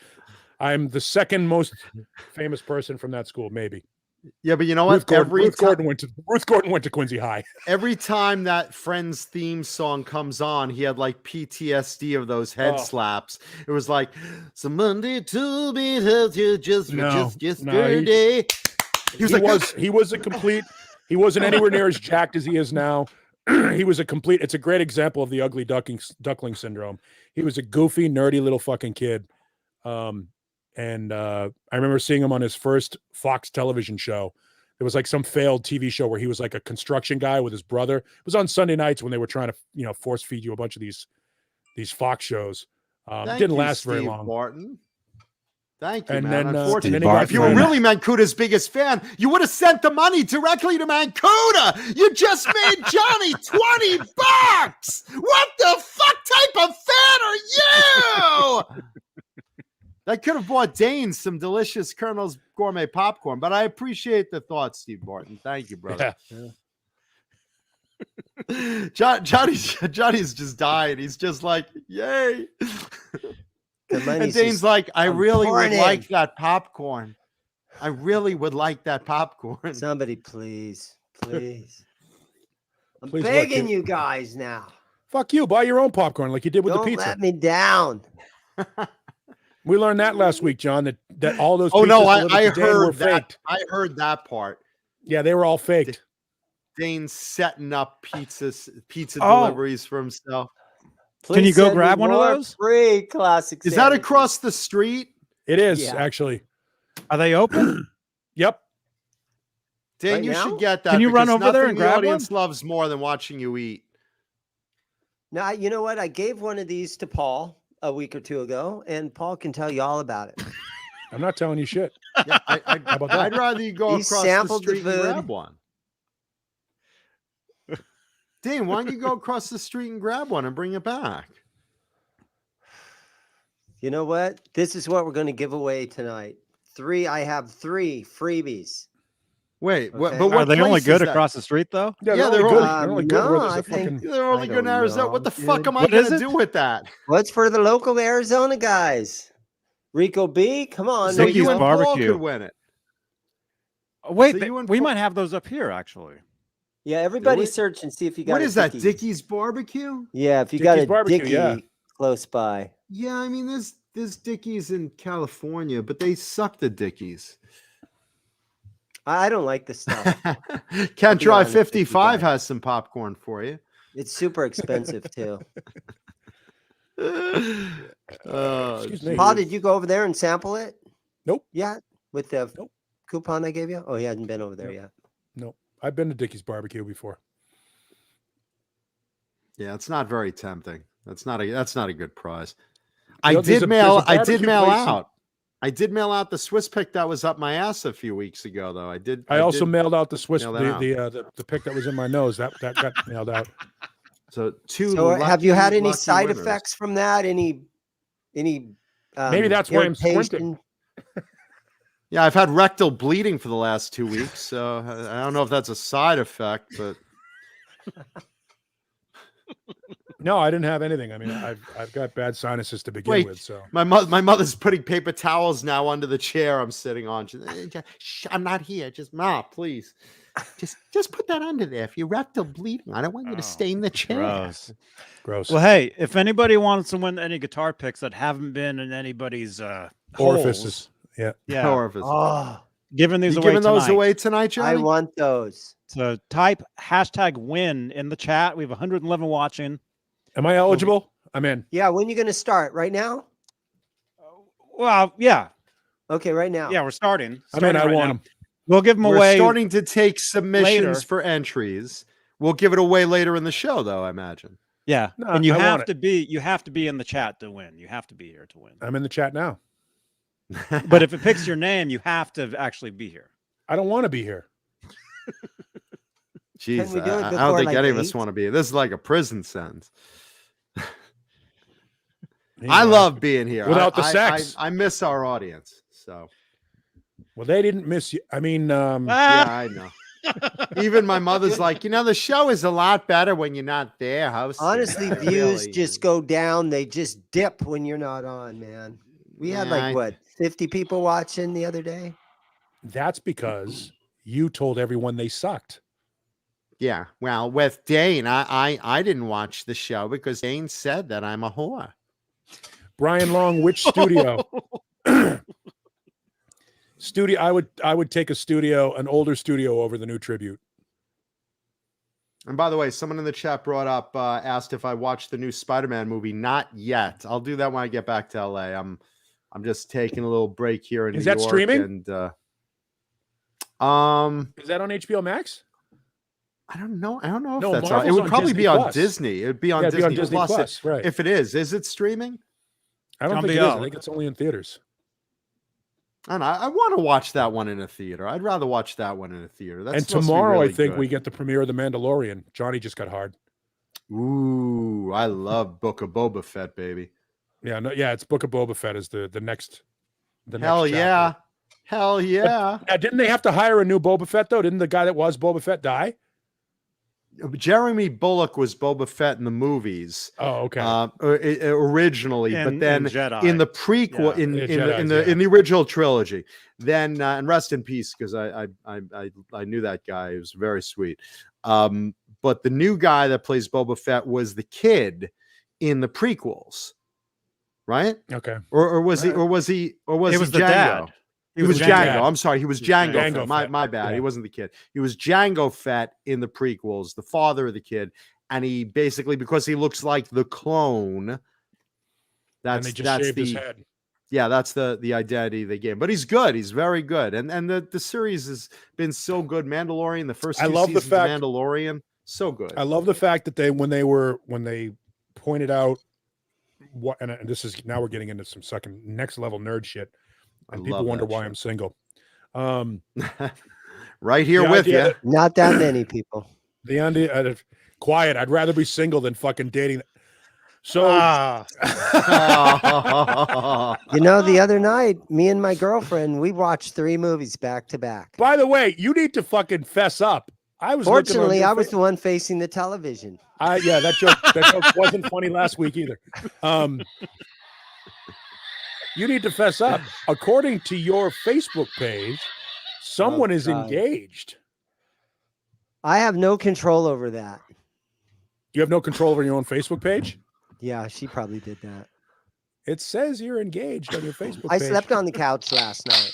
I'm the second most famous person from that school, maybe. Yeah, but you know what? Ruth Gordon went to Quincy High. Every time that Friends theme song comes on, he had like PTSD of those head slaps. It was like somebody to be just yesterday. He wasn't anywhere near as jacked as he is now. It's a great example of the ugly duckling syndrome. He was a goofy, nerdy little fucking kid. And I remember seeing him on his first Fox television show. It was like some failed TV show where he was like a construction guy with his brother. It was on Sunday nights when they were trying to, force feed you a bunch of these Fox shows. Didn't last very long. Martin. Thank you, and man. then, Unfortunately, if you were really Mancuda's biggest fan, you would have sent the money directly to Mancuda. You just made Johnny $20. What the fuck type of fan are you? I could have bought Dane some delicious Colonel's gourmet popcorn, but I appreciate the thought, Steve Martin. Thank you, brother. Yeah. Johnny's just dying. He's just like, yay. And Dane's like, I really would like that popcorn. I really would like that popcorn. Somebody, please. I'm begging you guys now. Fuck you. Buy your own popcorn like you did with the pizza. Don't let me down. We learned that last week, John, that all those I heard that. Faked. I heard that part. Yeah, they were all faked. Dane's setting up pizza deliveries for himself. Please can you go grab one of those? Free classic. Is that across the street? It is, actually. Are they open? Yep. Dan, right you now? should get that. Can you run over there and grab one? The audience loves more than watching you eat. Now, you know what? I gave one of these to Paul a week or two ago, and Paul can tell you all about it. I'm not telling you shit. Yeah, I'd rather you go across the street and grab one. Dane, why don't you go across the street and grab one and bring it back? You know what? This is what we're going to give away tonight. I have 3 freebies. Wait, okay. but are they only good across the street though? Yeah, they're only good. No, I think they're only good in Arizona. What the fuck am I going to do with that? What's for the local Arizona guys? Rico B, come on. So you and barbecue Paul could win it. Wait, we might have those up here actually. Yeah, everybody search and see if you got. What is that? Dickie's Barbecue? Yeah, if you got a Dickie close by. Yeah, I mean, there's Dickies in California, but they suck the Dickies. I don't like this stuff. Can't Drive 55 has some popcorn for you. It's super expensive too. Paul, did you go over there and sample it? Nope. Yeah, with the coupon I gave you? Oh, he hasn't been over there yet. Nope. I've been to Dickie's Barbecue before. Yeah, it's not very tempting. That's not a good prize. I did mail out the Swiss pick that was up my ass a few weeks ago, though. I also mailed out the Swiss the pick that was in my nose. That got mailed out. So have you had any side effects from that? Any maybe that's why I'm squinting. Yeah, I've had rectal bleeding for the last 2 weeks, so I don't know if that's a side effect, but no, I didn't have anything. I mean, I've got bad sinuses to begin with. So my mother's putting paper towels now under the chair I'm sitting on. Shh, I'm not here. Just please, just put that under there. If you're rectal bleeding, I don't want you to stay in the chair. Gross. Well, hey, if anybody wants to win any guitar picks that haven't been in anybody's orifices. Yeah. Orifice. Oh, giving these away tonight, Johnny? I want those. So type #win in the chat. We have 111 watching. Am I eligible? I'm in. Yeah. When are you going to start? Right now? Well, yeah. Okay, right now. Yeah, we're starting. I want them. We'll give them away. We're starting to take submissions for entries. We'll give it away later in the show, though, I imagine. Yeah, no, and you have to be in the chat to win. You have to be here to win. I'm in the chat now. But if it picks your name, you have to actually be here. I don't want to be here. Jeez, I don't think any of us want to be here. This is like a prison sentence. I love being here. Without the sex. I miss our audience. So, well, they didn't miss you. I mean, yeah, I know. Even my mother's like, the show is a lot better when you're not there. Honestly, views just go down. They just dip when you're not on, man. We had 50 people watching the other day. That's because you told everyone they sucked. Yeah. Well, with Dane, I didn't watch the show because Dane said that I'm a whore. Brian Long, which studio? Studio. I would take an older studio over the new Tribute. And by the way, someone in the chat brought up, asked if I watched the new Spider-Man movie. Not yet. I'll do that when I get back to LA. I'm just taking a little break here in New York. Is that streaming? And is that on HBO Max? I don't know. I don't know if No, that's Marvel's on. It would on probably Disney be on Plus. Disney. It would be on Yeah, it'd Disney, be on Disney Plus, right? If it is it streaming? I don't Gonna think be it is. I out. think it's only in theaters. I don't know. I want to watch that one in a theater. I'd rather watch that one in a theater. That's And supposed to be tomorrow, really I think good. we get the premiere of The Mandalorian. Johnny just got hard. Ooh, I love Book of Boba Fett, baby. Yeah, no, yeah, it's Book of Boba Fett is the next. Hell next yeah. chapter. Hell yeah. Now, didn't they have to hire a new Boba Fett though? Didn't the guy that was Boba Fett die? Jeremy Bullock was Boba Fett in the movies. Oh, okay. Originally, but then Jedi. in the prequel, Yeah. in the original trilogy, then and rest in peace because I knew that guy. He was very sweet. But the new guy that plays Boba Fett was the kid in the prequels, right? Okay. Or was he It was he the Django? dad. He was Django. Django. I'm sorry. He was Django. Django Fett. My Fett. bad. Yeah. He wasn't the kid. He was Django Fett in the prequels, the father of the kid. And he basically, because he looks like the clone, And that's they just shaved his the head. yeah, that's the identity they gave him. But he's good. He's very good. And the series has been so good. Mandalorian, the first I two love the seasons fact- of Mandalorian, so good. I love the fact that when they pointed out what, and this is now we're getting into some second next level nerd shit, and I people love wonder that why shit. I'm single. Right here The with idea you. that- Not that many people. The idea, quiet. I'd rather be single than fucking dating. So You know, the other night, me and my girlfriend, we watched 3 movies back to back. by the way, you need to fucking fess up. I was looking on Fortunately, your I was fa- the one facing the television. yeah, that joke wasn't funny last week either. You need to fess up. According to your Facebook page, someone is God. engaged. I have no control over that. You have no control over your own Facebook page? Yeah, she probably did that. It says you're engaged on your Facebook I page. slept on the couch last night.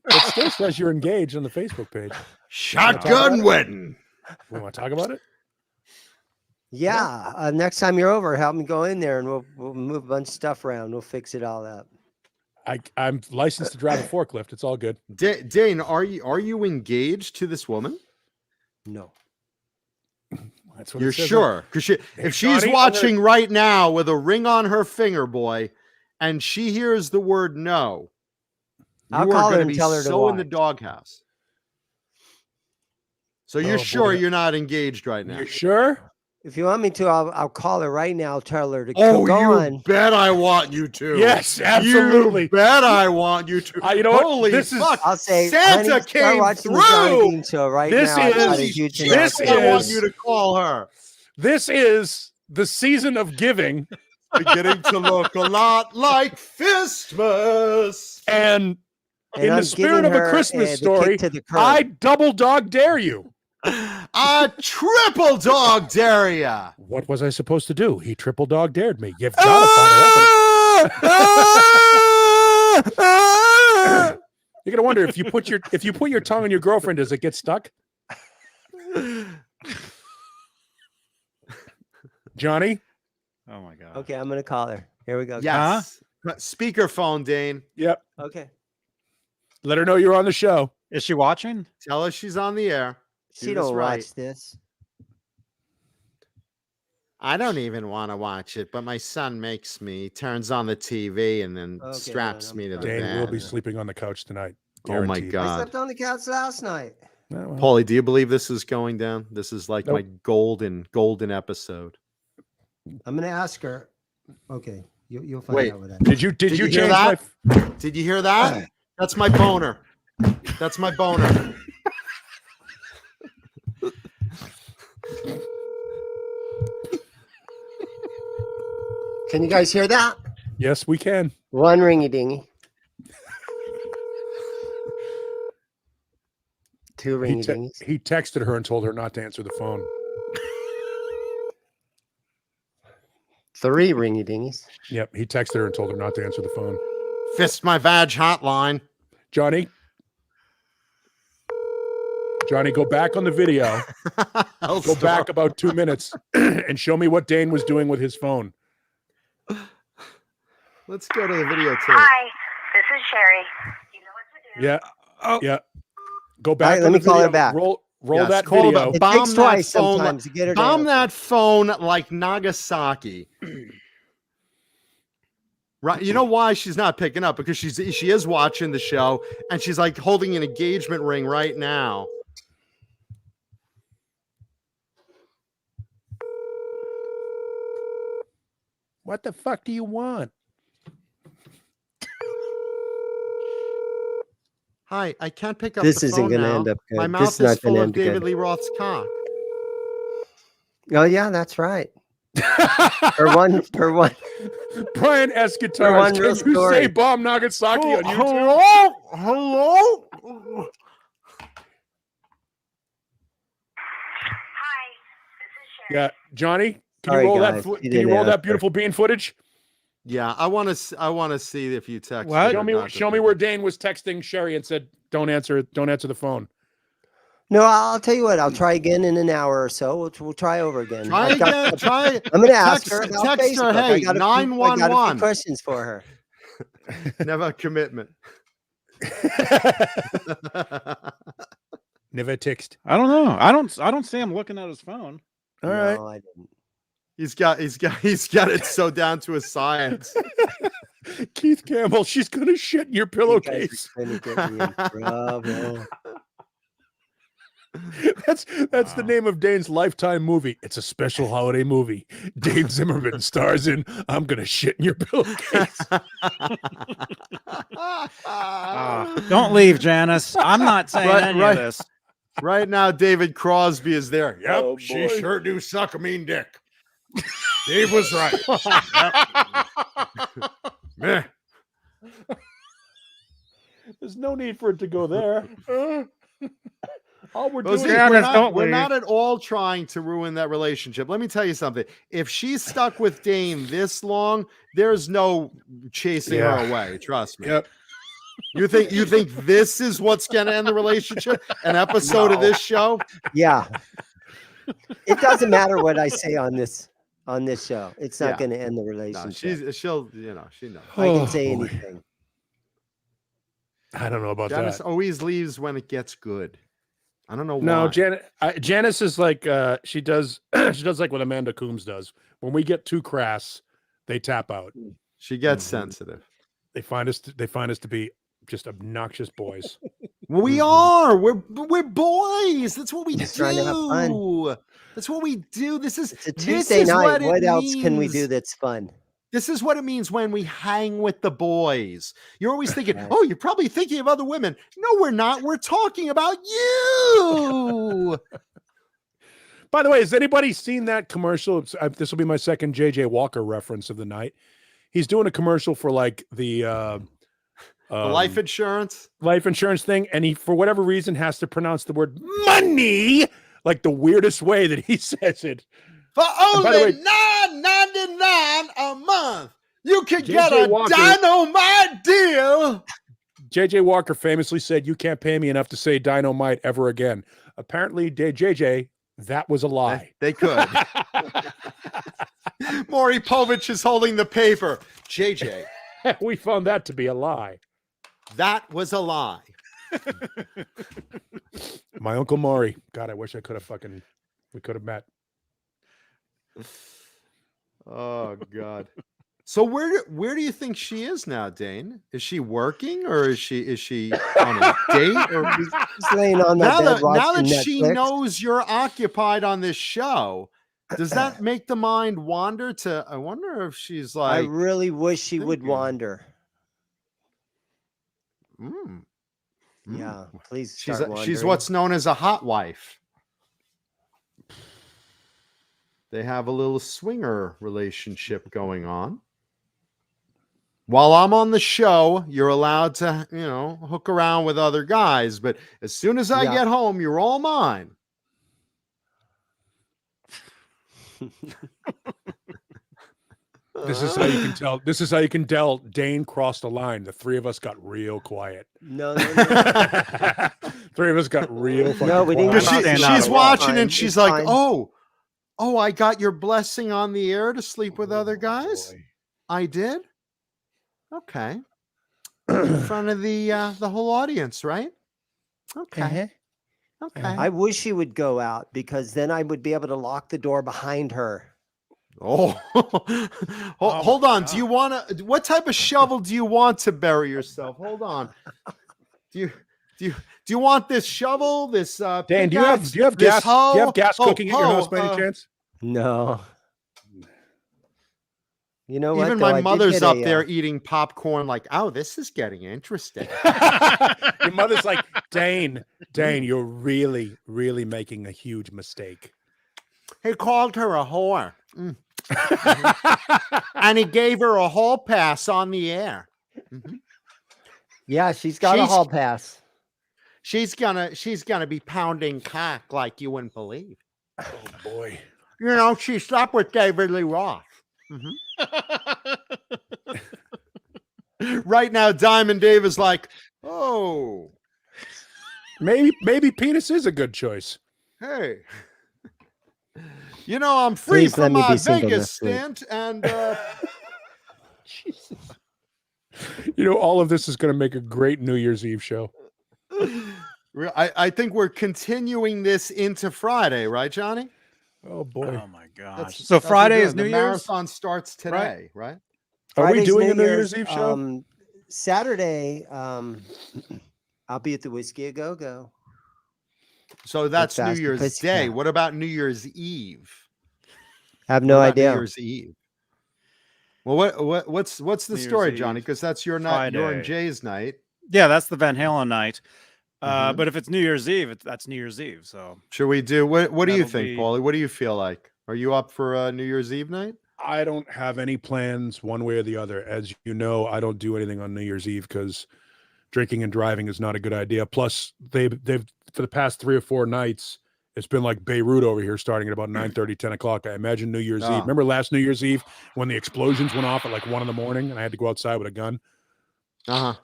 It still says you're engaged on the Facebook page. Shotgun wedding. We want to talk about it? Yeah, next time you're over, help me go in there and we'll move a bunch of stuff around. We'll fix it all up. I'm licensed to drive a forklift. It's all good. Dane, are you engaged to this woman? No. That's what You're it says. sure? Because if she's Johnny, I'm watching right now with a ring on her finger, boy, and she hears the word no, I'll you call are her going and to be tell her to so in the watch. doghouse. So you're Oh, boy. sure you're not engaged right now? You're sure? If you want me to, I'll call her right now. Tell her to Oh, go you on. bet I want you to. Yes, absolutely. You bet I want you to. You know what? Holy This is- fuck! I'll say, Santa honey, start came watching the Johnny through. Bean show right This now. I've got a is- huge this announcement. I want is- you to call her. This is the season of giving, Beginning to look a lot like Fistmas. and And in I'm the spirit giving of a her, Christmas the kick story, to the curb. I double dog dare you. A triple dog dare ya. What was I supposed to do? He triple dog dared me. You've got to follow up. You're gonna wonder if you put your tongue on your girlfriend, does it get stuck? Johnny? Oh my god. Okay, I'm gonna call her. Here we go. Yes. Speakerphone, Dane. Yep. Okay. Let her know you're on the show. Is she watching? Tell her she's on the air. She Do this don't right. watch this. I don't even want to watch it, but my son makes me. He turns on the TV and then Okay, straps then me to I'm the fine. Dane will be bed. sleeping on the couch tonight. Oh my Guaranteed. God. I slept on the couch last night. Oh, well. Paulie, do you believe this is going down? This is like Nope. my golden episode. I'm gonna ask her. Okay, you'll find Wait. out what that. Did you Did you change hear my that? Did you hear that? That's my boner. That's my boner. Can you guys hear that? Yes, we can. One ringy dingy. 2 ringy dingies. He texted her and told her not to answer the phone. 3 ringy dingies. Yep, he texted her and told her not to answer the phone. Fist my vag hotline. Johnny, go back on the video. Go back about 2 minutes and show me what Dane was doing with his phone. Let's go to the videotape. Hi, this is Sherry. You know what to do. Yeah. Oh. Yeah. Go back. Let me call her back. Roll Yes, that call video. it It Bomb takes that twice phone sometimes to get her. Bomb that phone like Nagasaki. Right, you know why she's not picking up? Because she is watching the show and she's like holding an engagement ring right now. What the fuck do you want? Hi, I can't pick up This the isn't phone gonna now. end up good. My This mouth is not is full gonna of end good. David Lee Roth's cock. Oh yeah, that's right. For one. Brian For Escatars, one can real you story. say Bomb Nagasaki on YouTube? Hello? Hi, this is Sherry. Yeah, Johnny, can Sorry, you roll guys. that? You Can you didn't roll ask that her. beautiful Beane footage? Yeah, I want to see if you text. What? Show me where Dane was texting Sherry and said, "Don't answer the phone." No, I'll tell you what. I'll try again in an hour or so. We'll try over again. Try I've got- again. Try. I'm going to ask Text- her about text her, Facebook. hey, I got a few 911. questions for her. Never a commitment. Never text. I don't know. I don't see him looking at his phone. All right. No, I didn't. He's got it so down to a science. Keith Campbell, she's gonna shit in your You pillowcase. guys are gonna get me in trouble. That's the name of Dane's lifetime movie. It's a special holiday movie. Dane Zimmerman stars in I'm gonna shit in your pillowcase. Don't leave, Janice. I'm not saying Right, any right. of this. Right now, David Crosby is there. Yep, Oh, she boy. sure do suck a mean dick. Dave was right. Meh. There's no need for it to go there. All we're Rosie, doing Janice, we're don't we're leave. not at all trying to ruin that relationship. Let me tell you something. If she's stuck with Dane this long, there's no chasing Yeah. her away. Trust me. Yep. You think this is what's gonna end the relationship? An episode of this show? Yeah. It doesn't matter what I say on this show. It's not Yeah. going to end the No, relationship. she'll she knows. I Oh, can say boy. anything. I don't know about Janice that. always leaves when it gets good. I don't know why. No, Janice is like she does like what Amanda Coombs does. When we get too crass, they tap out. She gets Mhm. sensitive. They find us to be just obnoxious boys. We are. We're boys. That's what we Just trying to have fun. do. That's what we do. This is It's a this Tuesday is night. it What else can we do means. that's fun? This is what it means when we hang with the boys. You're always thinking, Right. oh, you're probably thinking of other women. No, we're not. We're talking about you. By the way, has anybody seen that commercial? This will be my second JJ Walker reference of the night. He's doing a commercial for like the Life insurance. life insurance thing, and he, for whatever reason, has to pronounce the word money like the weirdest way that he says it. For And by the only way- $9.99 a month, you can get JJ a Walker- dynamite deal. JJ Walker famously said, "You can't pay me enough to say dynamite ever again." Apparently, JJ, that was a lie. They could. Maury Povich is holding the paper. JJ, We found that to be a lie. that was a lie. My Uncle Maury. God, I wish we could have met. Oh God. So where do you think she is now, Dane? Is she working or is she on a date? Or Just laying on that bed now watching that she Netflix. knows you're occupied on this show, does that make the mind wander to? I wonder if she's I like, really wish she would thinking. wander. mm, Yeah, please. she's start she's wandering. what's known as a hot wife. They have a little swinger relationship going on. While I'm on the show, you're allowed to, hook around with other guys. But as soon as I get home, you're all mine. This is how you can tell. This is how you can tell Dane crossed the line. The three of us got real quiet. No. Three of us got real fucking No, we didn't quiet. She's watching and she's like, fine. oh, I got your blessing on the air to sleep with other guys. Boy. I did. Okay. In front of the whole audience, right? Okay. Okay. I wish she would go out because then I would be able to lock the door behind her. Oh, hold on. Do you want to? What type of shovel do you want to bury yourself? Hold on. Do you want this shovel? This Dan, do you have gas? Do you have gas cooking at your house by any chance? No. You know what? Even though? my I did mother's get up there eating popcorn, like, oh, this is getting interesting. Your mother's like, Dane, you're really, really making a huge mistake. He called her a whore. And he gave her a hall pass on the air. Mm-hmm. Yeah, she's got a hall pass. She's gonna be pounding cock like you wouldn't believe. Oh boy. She slept with David Lee Roth. Mm-hmm. Right now, Diamond Dave is like, oh, maybe penis is a good choice. hey. I'm free Please let from me my be single Vegas next week. stint, and Jesus. All of this is going to make a great New Year's Eve show. I think we're continuing this into Friday, right, Johnny? Oh boy. Oh my gosh. So Friday is New the Year's? marathon starts today, right? Are we Friday's doing a New Year's Eve show? Saturday, I'll be at the Whiskey A Go Go. So that's New Fast and Year's Pussycat. Day. What about New Year's Eve? I have no What about idea. New Year's Eve. Well, what's the New story, Year's Johnny? Eve. Because that's your night, your and Friday. Jay's night. Yeah, that's the Van Halen night. Mhm. But if it's New Year's Eve, that's New Year's Eve. So Should we do what do you That'll think, be- Paulie? What do you feel like? Are you up for New Year's Eve night? I don't have any plans one way or the other. As you know, I don't do anything on New Year's Eve because drinking and driving is not a good idea. Plus, they've for the past 3 or 4 nights, it's been like Beirut over here starting at about 9:30, 10 o'clock. I imagine New Year's Eve. Remember last New Year's Eve when the explosions went off at like 1 in the morning and I had to go outside with a gun? Uh-huh.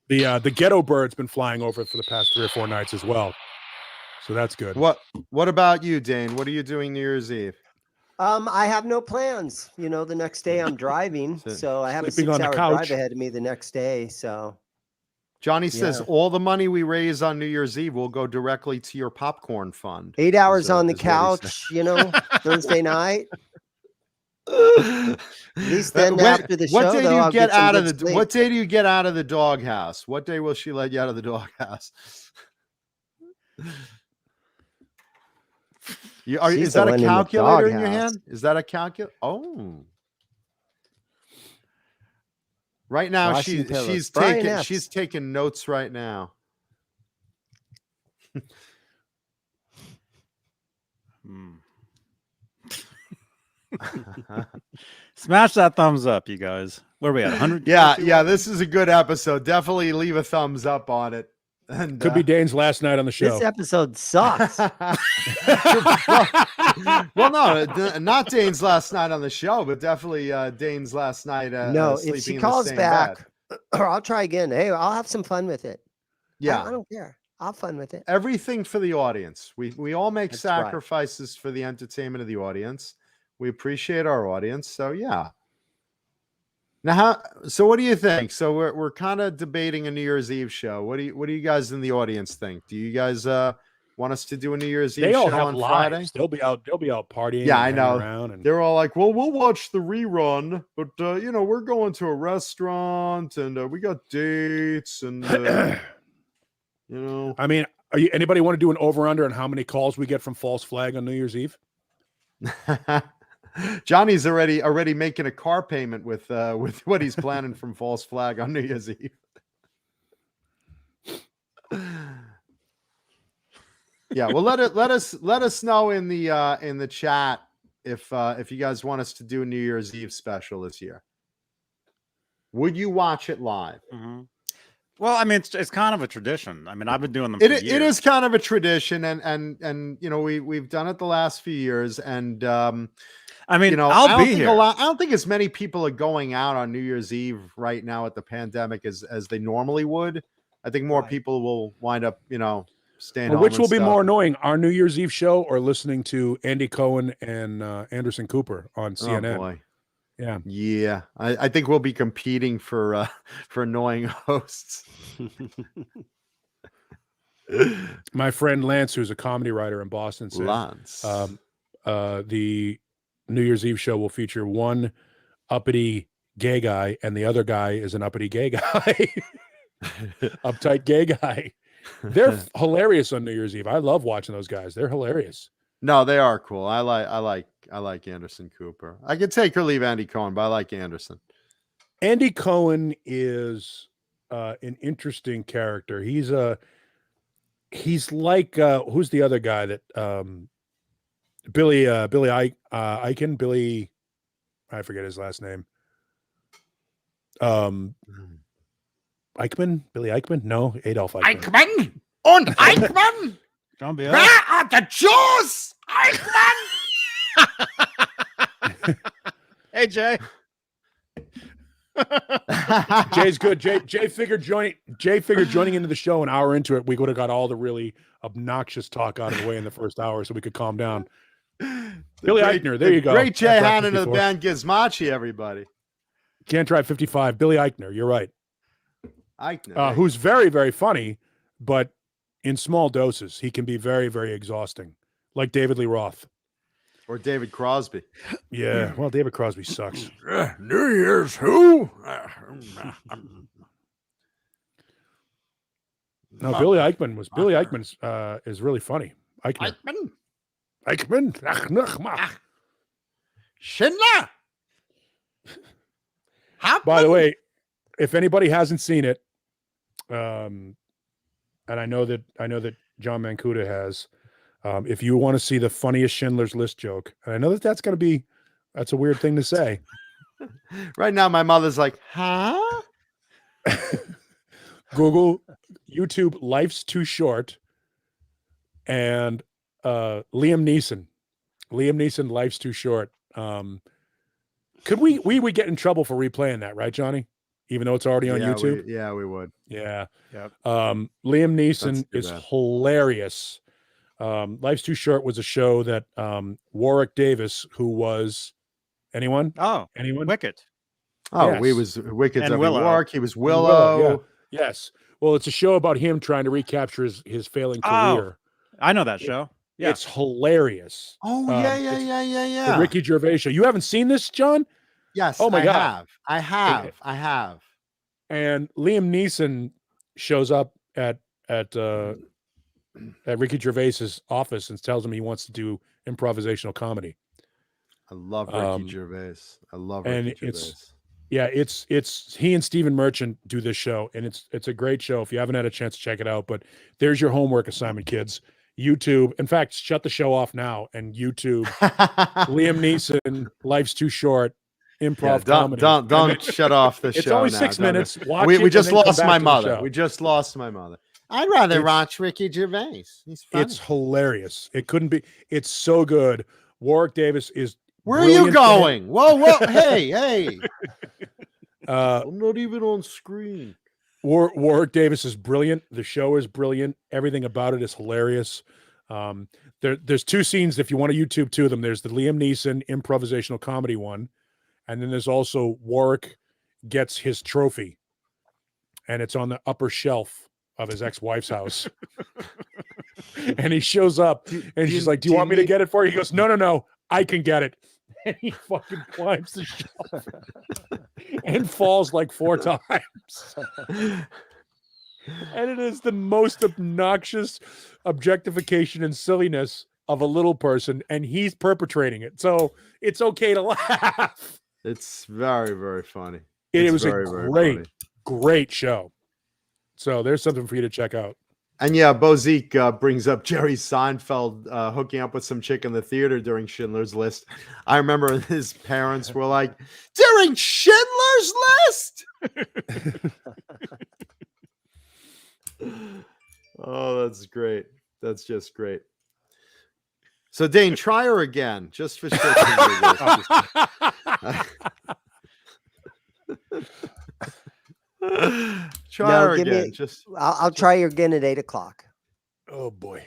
The ghetto bird's been flying over for the past 3 or 4 nights as well. So that's good. What about you, Dane? What are you doing New Year's Eve? I have no plans. The next day I'm driving, so I have a Sleeping on the 6-hour couch. drive ahead of me the next day. So Johnny says Yeah. all the money we raise on New Year's Eve will go directly to your popcorn fund. 8 hours So, on the is what he said. couch, Thursday night. At least then after the what show, day do though, you I'll get get some out of good the sleep. what day do you get out of the doghouse? What day will she let you out of the doghouse? She's Is that the a one in the calculator in your doghouse. hand? Is that a calculator? Oh. Right now Washing pillows. Brian Epps. she's taking notes right now. Smash that thumbs up, you guys. Where are we at? 100? Yeah, this is a good episode. Definitely leave a thumbs up on it. And Could be Dane's last night on the show. This episode sucks. well, no, not Dane's last night on the show, but definitely Dane's last night. No, sleeping if she in the calls same back, bed. or I'll try again. Hey, I'll have some fun with it. Yeah, I don't care. I'll have fun with it. everything for the audience. We all make That's right. sacrifices for the entertainment of the audience. We appreciate our audience. So yeah. Now, so what do you think? So we're kind of debating a New Year's Eve show. What do you guys in the audience think? Do you guys want us to do a New Year's Eve They all show have on lives. Friday? They'll be out partying. Yeah, and I know. hanging around and They're all like, well, we'll watch the rerun, but we're going to a restaurant and we got dates and I mean, anybody want to do an over-under on how many calls we get from false flag on New Year's Eve? Johnny's already making a car payment with what he's planning from false flag on New Year's Eve. Yeah, well, let us know in the chat if you guys want us to do a New Year's Eve special this year. would you watch it live? Mhm. Well, I mean, it's kind of a tradition. I mean, I've been doing them. It for it years. is kind of a tradition, and you know we've done it the last few years, and I mean, you know I'll I don't be think here. I don't think as many people are going out on New Year's Eve right now with the pandemic as they normally would. I think more Right. people will wind up, you know, staying Well, home. which and will be stuff. more annoying, our New Year's Eve show or listening to Andy Cohen and Anderson Cooper on Oh CNN? boy. Yeah. Yeah, I think we'll be competing for annoying hosts. My friend Lance, who's a comedy writer in Boston, said Lance. the New Year's Eve show will feature one uppity gay guy, and the other guy is an uppity gay guy, uptight gay guy. They're hilarious on New Year's Eve. I love watching those guys. They're hilarious. No, they are cool. I like Anderson Cooper. I could take or leave Andy Cohen, but I like Anderson. Andy Cohen is an interesting character. He's like who's the other guy that Billy Eichen, Billy, I forget his last name. Eichmann, Billy Eichmann? No, Adolf Eichmann. Eichmann und Eichmann. Don't be Where are the Jews? Eichmann. Hey, Jay. Jay's good. Jay figured joining into the show an hour into it, we would have got all the really obnoxious talk out of the way in the first hour, so we could calm down. Billy Eichner, there you go. Great Jay Can't Drive Hannon of the 54. band Gizmachi, everybody. Can't Drive 55. Billy Eichner, you're right. Eichner, Who's very, very funny, but in small doses, he can be very, very exhausting, like David Lee Roth. or David Crosby. Yeah, well, David Crosby sucks. New Year's who? No, Billy Eichmann is really funny. Eichmann. Schindler. By the way, if anybody hasn't seen it, and I know that John Mancuda has, if you want to see the funniest Schindler's List joke, and I know that's a weird thing to say. Right now, my mother's like, huh? Google YouTube Life's Too Short and Liam Neeson Life's Too Short. Could we would get in trouble for replaying that, right, Johnny? Even though it's already on YouTube? We would. Yeah. Yep. Liam Neeson is bad. hilarious. Life's Too Short was a show that Warwick Davis, who was anyone? Wicket. Oh, Yes. we was Wicked And of Willow. York. He was Willow. Yeah. Yes. Well, it's a show about him trying to recapture his failing career. I know that show. Yeah. It's hilarious. Oh, it's yeah. The Ricky Gervais show. You haven't seen this, John? Yes. Oh my God. I have. And Liam Neeson shows up at Ricky Gervais's office and tells him he wants to do improvisational comedy. I love Ricky Gervais. I love and Ricky Gervais. It's he and Stephen Merchant do this show, and it's a great show. If you haven't had a chance to check it out, but there's your homework assignment, kids. YouTube. In fact, shut the show off now and YouTube Liam Neeson, Life's Too Short, improv comedy. Don't shut off the show. It's only now. 6 Don't- minutes. Watch We it and just then come lost back my to the mother. show. We just lost my mother. I'd rather watch Ricky Gervais. He's funny. It's hilarious. It couldn't be. It's so good. Warwick Davis is. Where are you brilliant. going? Whoa. Hey. Uh, I'm not even on screen. Warwick Davis is brilliant. The show is brilliant. Everything about it is hilarious. There's two scenes. If you want to YouTube two of them, there's the Liam Neeson improvisational comedy one, and then there's also Warwick gets his trophy, and it's on the upper shelf of his ex-wife's house. And he shows up, and she's like, "Do you want me to get it for you?" He goes, "No, I can get it." And he fucking climbs the shelf and falls like 4 times. And it is the most obnoxious objectification and silliness of a little person, and he's perpetrating it. So it's okay to laugh. It's very, very funny. It It's was very, a very funny. great show. So there's something for you to check out. And yeah, Bozique brings up Jerry Seinfeld hooking up with some chick in the theater during Schindler's List. I remember his parents were like, during Schindler's List? Oh, that's great. That's just great. So, Dane, try her again, just for shits and try her again. I'll try her again at 8:00. Oh boy.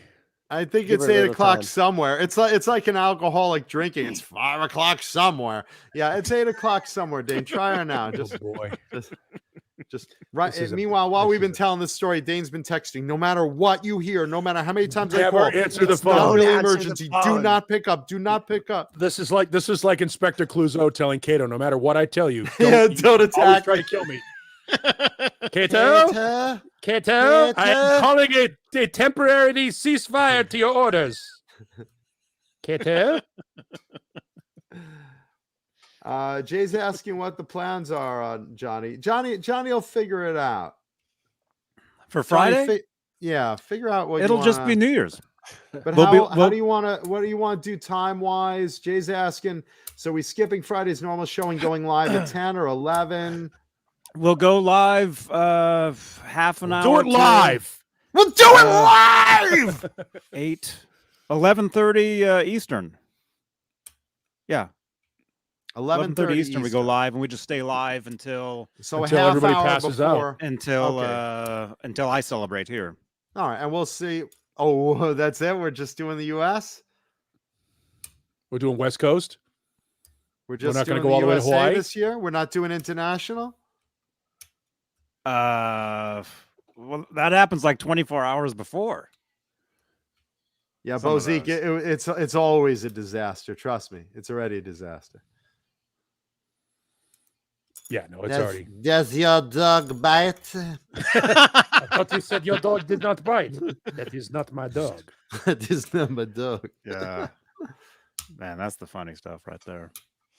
I think Give it's her a 8 little o'clock time. somewhere. It's like an alcoholic drinking. It's 5 o'clock somewhere. Yeah, it's 8 o'clock somewhere, Dane. Try her now. Oh boy. Just right. Meanwhile, while we've been telling this story, Dane's been texting. No matter what you hear, no matter how many times I call, answer the it's not phone. an Don't answer the emergency. Do phone. not pick up. Do not pick up. This is like Inspector Clouseau telling Kato, no matter what I tell you, Don't always attack. try to kill me. Kato, I am calling a temporary ceasefire to your orders. Kato. Jay's asking what the plans are on Johnny. Johnny will figure it out For Friday. Figure out what It'll you just wanna, be New Year's. But We'll how do you want to? What do you want to do time wise? Jay's asking. So we skipping Friday's normal show and going live at 10 or 11. We'll go live half an hour. Do it live. We'll do it live. 11:30 Eastern. Yeah. 11:30 Eastern. We go live and we just stay live until a half everybody hour passes before. out. Until I celebrate here. All right, and we'll see. Oh, that's it. We're just doing the U.S. We're doing West Coast. We're just not going to go all the way to Hawaii this year. We're not doing international. Well, that happens like 24 hours before. Yeah, Some of Bozique, it's always a disaster. Trust me, it's already a disaster. Yeah, no, it's already. Does your dog bite? I thought you said your dog did not bite. That is not my dog. That is not my dog. Yeah. Man, that's the funny stuff right there.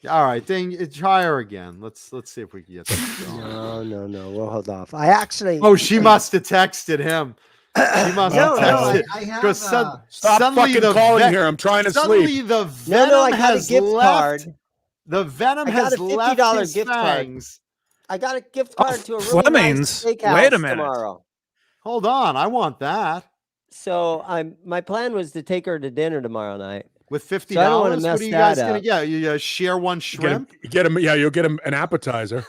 All right, try her again. Let's see if we can get this going. No. We'll hold off. I actually. Oh, she must have texted him. She must have texted. I have. Stop suddenly fucking calling here. I'm trying to suddenly sleep. the venom No, I got a has gift left. card. The venom I got has a $50 left his gift card. fangs. I got a gift card to a really Fleming's? nice steakhouse Wait a minute. tomorrow. Hold on, I want that. So my plan was to take her to dinner tomorrow night. With $50, So I don't wanna what mess are you guys that gonna up. get? You share one shrimp. Get him. Yeah, you'll get him an appetizer.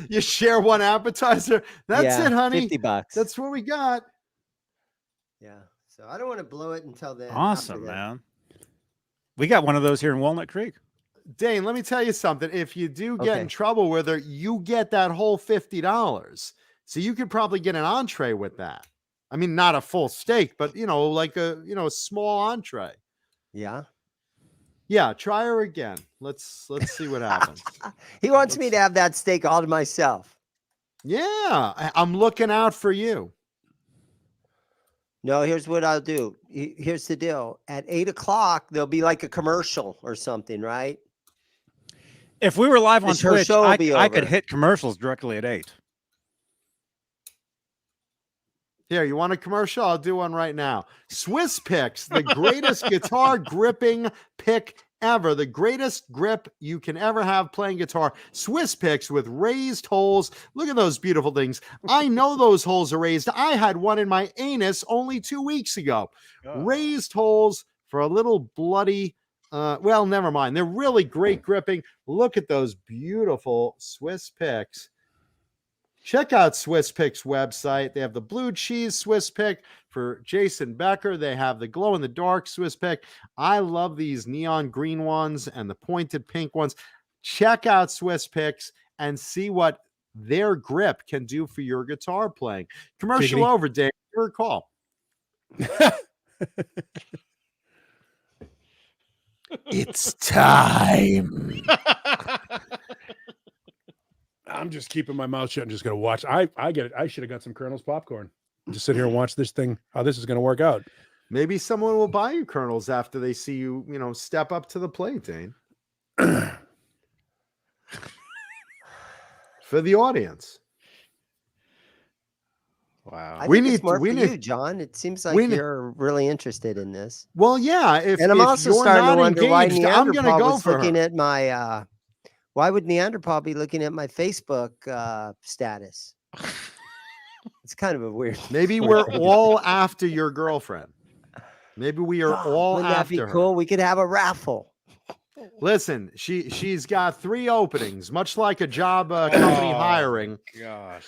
You share one appetizer. That's it, honey. $50. That's what we got. Yeah. So I don't want to blow it until then. Awesome, man. We got one of those here in Walnut Creek. Dane, let me tell you something. If you do get in Okay. trouble with her, you get that whole $50. So you could probably get an entree with that. I mean, not a full steak, but like a small entree. Yeah. Yeah, try her again. Let's see what happens. He wants me to have that steak all to myself. Yeah, I'm looking out for you. No, here's what I'll do. Here's the deal. At 8:00, there'll be like a commercial or something, right? If we were live on Her Twitch, show will be I could over. hit commercials directly at 8. Here, you want a commercial? I'll do one right now. Swiss Picks, the greatest guitar gripping pick ever. The greatest grip you can ever have playing guitar. Swiss Picks with raised holes. Look at those beautiful things. I know those holes are raised. I had one in my anus only 2 weeks ago. Raised holes for a little bloody... well, never mind. They're really great gripping. Look at those beautiful Swiss Picks. Check out Swiss Pick's website. They have the blue cheese Swiss Pick for Jason Becker. They have the glow in the dark Swiss Pick. I love these neon green ones and the pointed pink ones. Check out Swiss Picks and see what their grip can do for your guitar playing. Commercial Giggity. over, Dave. Your call. It's time. I'm just keeping my mouth shut and just going to watch. I get it. I should have got some Colonel's popcorn. Just sit here and watch this thing, how this is going to work out. Maybe someone will buy you Colonels after they see you, step up to the plate, Dane. For the audience. Wow. I We think it's need- more we for need- you, John. It seems like we need- you're really interested in this. Well, yeah. If And I'm if also you're starting to not wonder why engaged, I'm Neanderthal gonna go was for looking her. at my. Why would Neanderthal be looking at my Facebook status? It's kind of a weird. Maybe we're all after your girlfriend. Maybe we are God, all wouldn't that after be her. cool? We could have a raffle. Listen, she's got 3 openings, much like a job company hiring. Gosh.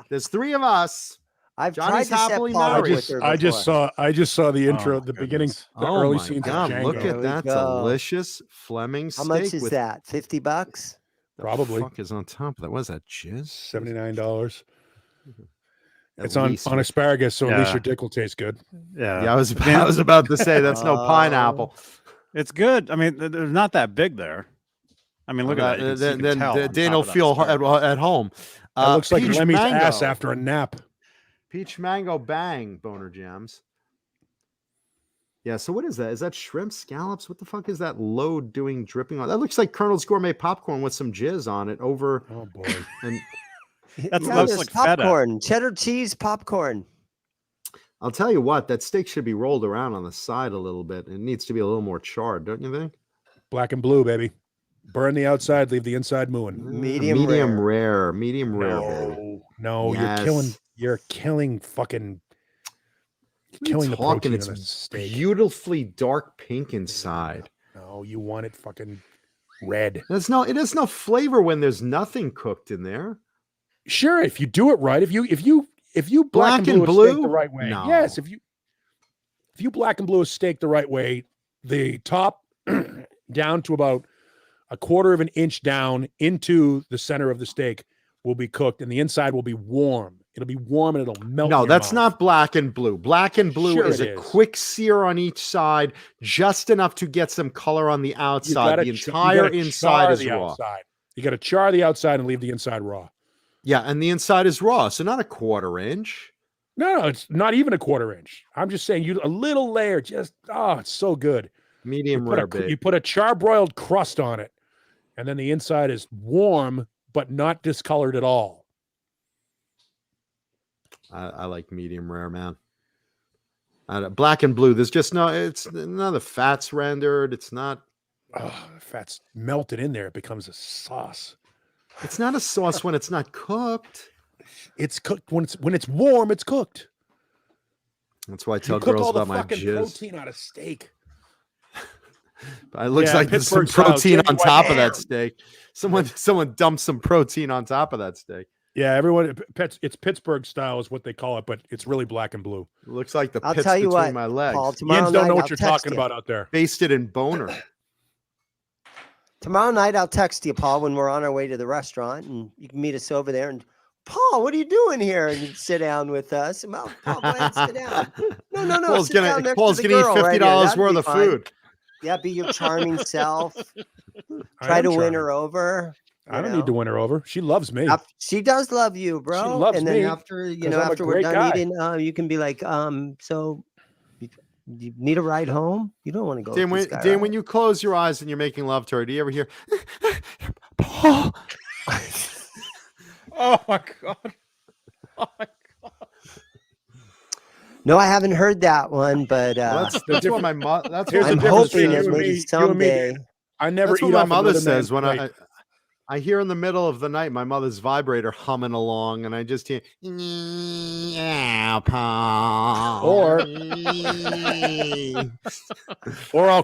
There's 3 of us. I've Johnny's tried to set happily Paul up married. with her I just before. saw the Oh intro, my the beginning, goodness. the Oh early my scenes God! of Django. Look There at we that go. delicious Fleming How steak. much is with that? $50? the Probably. fuck is on top of that? What is that? Jizz? $79. At It's on least. asparagus, so at least Yeah. your dick will taste good. Yeah. Yeah, I was about to say that's no Oh. pineapple. It's good. I mean, they're not that big there. I mean, look at that. You can, you can tell on Dan top will of that feel asparagus. at home. That looks like peach Lemmy's mango. ass after a nap. Peach mango bang boner jams. Yeah, so what is that? Is that shrimp scallops? What the fuck is that load doing dripping on? That looks like Colonel's gourmet popcorn with some jizz on it over Oh boy. and That's Yeah, looks there's like feta. popcorn, cheddar cheese popcorn. I'll tell you what, that steak should be rolled around on the side a little bit. It needs to be a little more charred, don't you think? Black and blue, baby. Burn the outside, leave the inside mooing. Medium rare, medium rare, baby. No, Yes. you're killing fucking What are you killing the talking? protein It's in the steak. beautifully dark pink inside. No, you want it fucking red. It has no flavor when there's nothing cooked in there. Sure, if you do it right, if you Black black and and blue a steak blue? the right way. No. Yes, if you black and blue a steak the right way, the top down to about a quarter of an inch down into the center of the steak will be cooked, and the inside will be warm. It'll be warm and it'll melt. No, in your that's mouth. not black and blue. Black and blue Sure is it a is. quick sear on each side, just enough to get some color on the You outside. gotta The ch- you entire gotta inside char is the raw. outside. You got to char the outside and leave the inside raw. Yeah, and the inside is raw, so not a quarter inch. No, it's not even a quarter inch. I'm just saying, a little layer. Just it's so good. Medium You put, rare, a, babe. you put a charbroiled crust on it, and then the inside is warm but not discolored at all. I like medium rare, man. Black and blue. There's just it's none of the fat's rendered. It's not. Oh, the fat's melted in there. It becomes a sauce. It's not a sauce when it's not cooked. It's cooked when it's warm. It's cooked. That's why I You tell cook girls all the about my fucking jizz. protein out of steak. It looks Yeah, like there's some Pittsburgh style, protein Jimmy on White top of ham. that steak. Someone dumped some protein on top of that steak. Yeah, everyone. It's Pittsburgh style is what they call it, but it's really black and blue. It looks like the I'll pits tell you between what, my legs. Paul, tomorrow Yins don't know night what I'll you're text talking you. about out there. Basted in boner. Tomorrow night I'll text you, Paul, when we're on our way to the restaurant, and you can meet us over there. And Paul, what are you doing here? And you sit down with us. Well, Paul, go ahead and sit down. No. Paul's sit down gonna next Paul's to the gonna eat girl right here. $50 That'd worth be of fun. food. Yeah, be your charming self. I Try am to win charming. her over. I don't need to win her over. She loves me. She does love you, bro. loves and then me after 'cause I'm a after we're great done guy. eating, you can be like, so you need a ride home? You don't want to go. Dan, with this guy, Dan, right? when you close your eyes and you're making love to her, do you ever hear Paul? Oh my god. Oh my god. No, I haven't heard that one, but That's what my mother. That's Here's what the I'm my difference mother hoping between says. that you and maybe me. You and me, someday. I never That's eat what my off mother another says man's when plate. I hear in the middle of the night my mother's vibrator humming along, and I just hear, yeah, Paul. Or I'll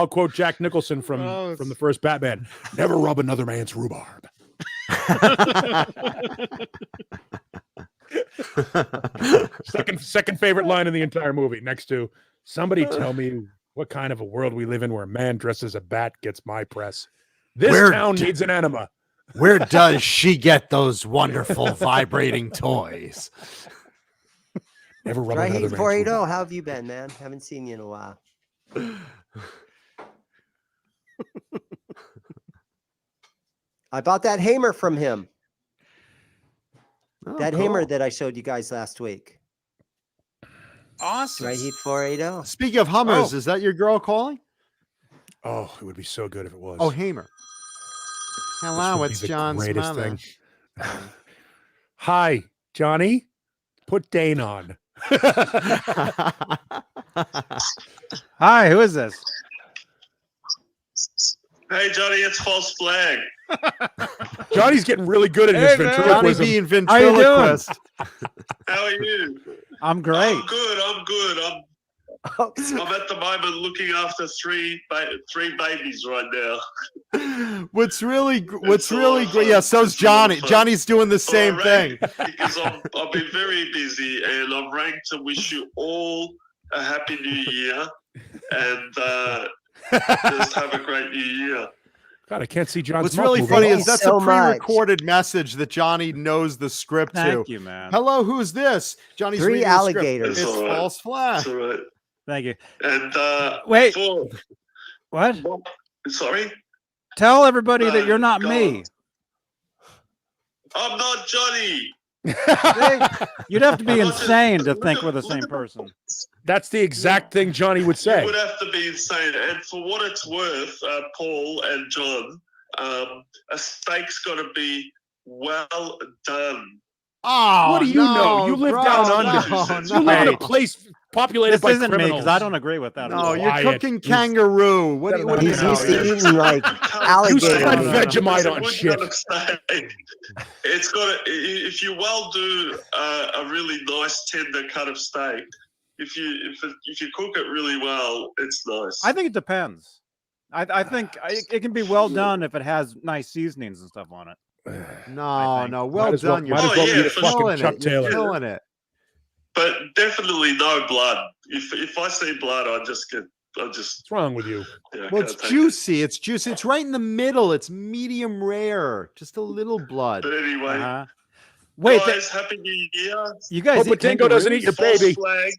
quote Jack Nicholson from Oh, the first Batman. Never rub another man's rhubarb. Second favorite line in the entire movie, next to somebody tell me what kind of a world we live in where a man dressed as a bat gets my press. This Where town d- needs an enema. Where does she get those wonderful vibrating toys? Never rub Dry another Heat man's 480, rhubarb. how have you been, man? Haven't seen you in a while. I bought that hammer from him. Oh, That cool. hammer that I showed you guys last week. Awesome. Dry Heat 480. Speaking of hummers, Oh. is that your girl calling? Oh, it would be so good if it was. Oh, Hamer. This Hello, would be it's the John's greatest mother. thing. Hi, Johnny. Put Dane on. Hi, who is this? Hey, Johnny, it's False Flag. Johnny's getting really good at Hey, his man. Johnny ventriloquism. being How you doing? ventriloquist. How are you? I'm great. I'm good. Oh, I'm at the moment looking after three babies right now. What's really It's a lot of great? fun. Yeah, so's It's a lot of Johnny. fun. Johnny's doing the same Well, thing. Because I've been very busy, and I've rang to wish you all a happy new year, and just have a great new year. God, I can't see John's What's mouth really moving. funny Thank is you that's so a pre-recorded message that Johnny knows the script to. Thank you, man. Hello, who's this? Johnny's Three reading the script. alligators. It's It's all right. False Flag. That's all right. Thank you. And Wait. for, What? sorry, Tell everybody that No, you're not go me. on. I'm not Johnny. You'd have to be Look at- insane to look think at- we're the look same at- person. That's the exact thing Johnny would You say. would have to be insane. And for what it's worth, Paul and John, a steak's got to be well done. Oh, What do you know? You live bro, down under. no, You live in a Hey. place populated This by isn't me criminals. because I don't agree with that. at No, all. you're Quiet. cooking kangaroo. What do you? What do you He's know? used to eating like alligator. You spread meat. Vegemite It's a on good shit. kind of steak. It's got to, if you well do a really nice tender cut of steak, if you cook it really well, it's nice. I think it depends. I think it can be well done if it has nice seasonings and stuff on it. No, think. no. Well Might as well- done. You're might as well eat a killing fucking it. Chuck You're Taylor. killing it. But definitely no blood. If I see blood, I just What's wrong with you? yeah, I Well, can't it's take juicy. It's juicy. It's right in the middle. It's medium rare. Just a little it. blood. But anyway, Uh-huh. Wait, guys, happy New Year. you guys Hope eat a dingo doesn't eat your False baby. flag.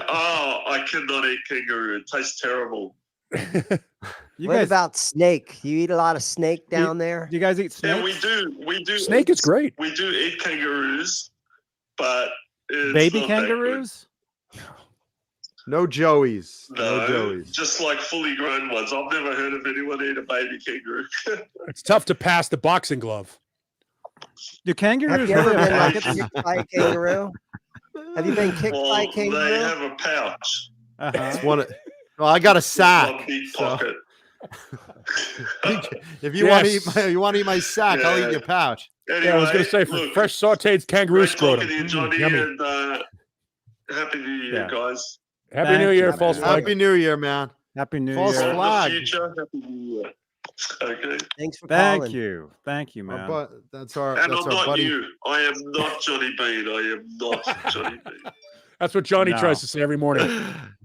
Oh, I cannot eat kangaroo. It tastes terrible. You What guys, about snake? You eat a lot of snake down there? do you guys eat Yeah, snakes? we do. Snake is great. We do eat kangaroos, but it's Baby not that good. kangaroos? No Joeys. No No, Joeys. just like fully grown ones. I've never heard of anyone eat a baby kangaroo. It's tough to pass the boxing glove. Do Have kangaroos you ever really been have like pockets? kicked by a kangaroo? Have you been kicked by Well, a they kangaroo? have a pouch, Uh-huh. It's one. Well, I got a one sack. big so- pocket. If you want to Yes. eat my sack, I'll Yeah. eat your pouch. Anyway, Yeah, I was going to say, for look, fresh sauteed kangaroo great talking scrotum. to you, Johnny, Yummy. and happy New Year, Yeah. guys. Happy Thank New you, Year, man. false flag. Happy New Year, man. Happy New False Year. For flag. the future, happy New Year. Okay. Thanks for Thank calling. you. Thank you, man. But that's our And that's I'm our not buddy. you. I am not Johnny Beane. I am not Johnny Beane. That's what Johnny No. tries to say every morning.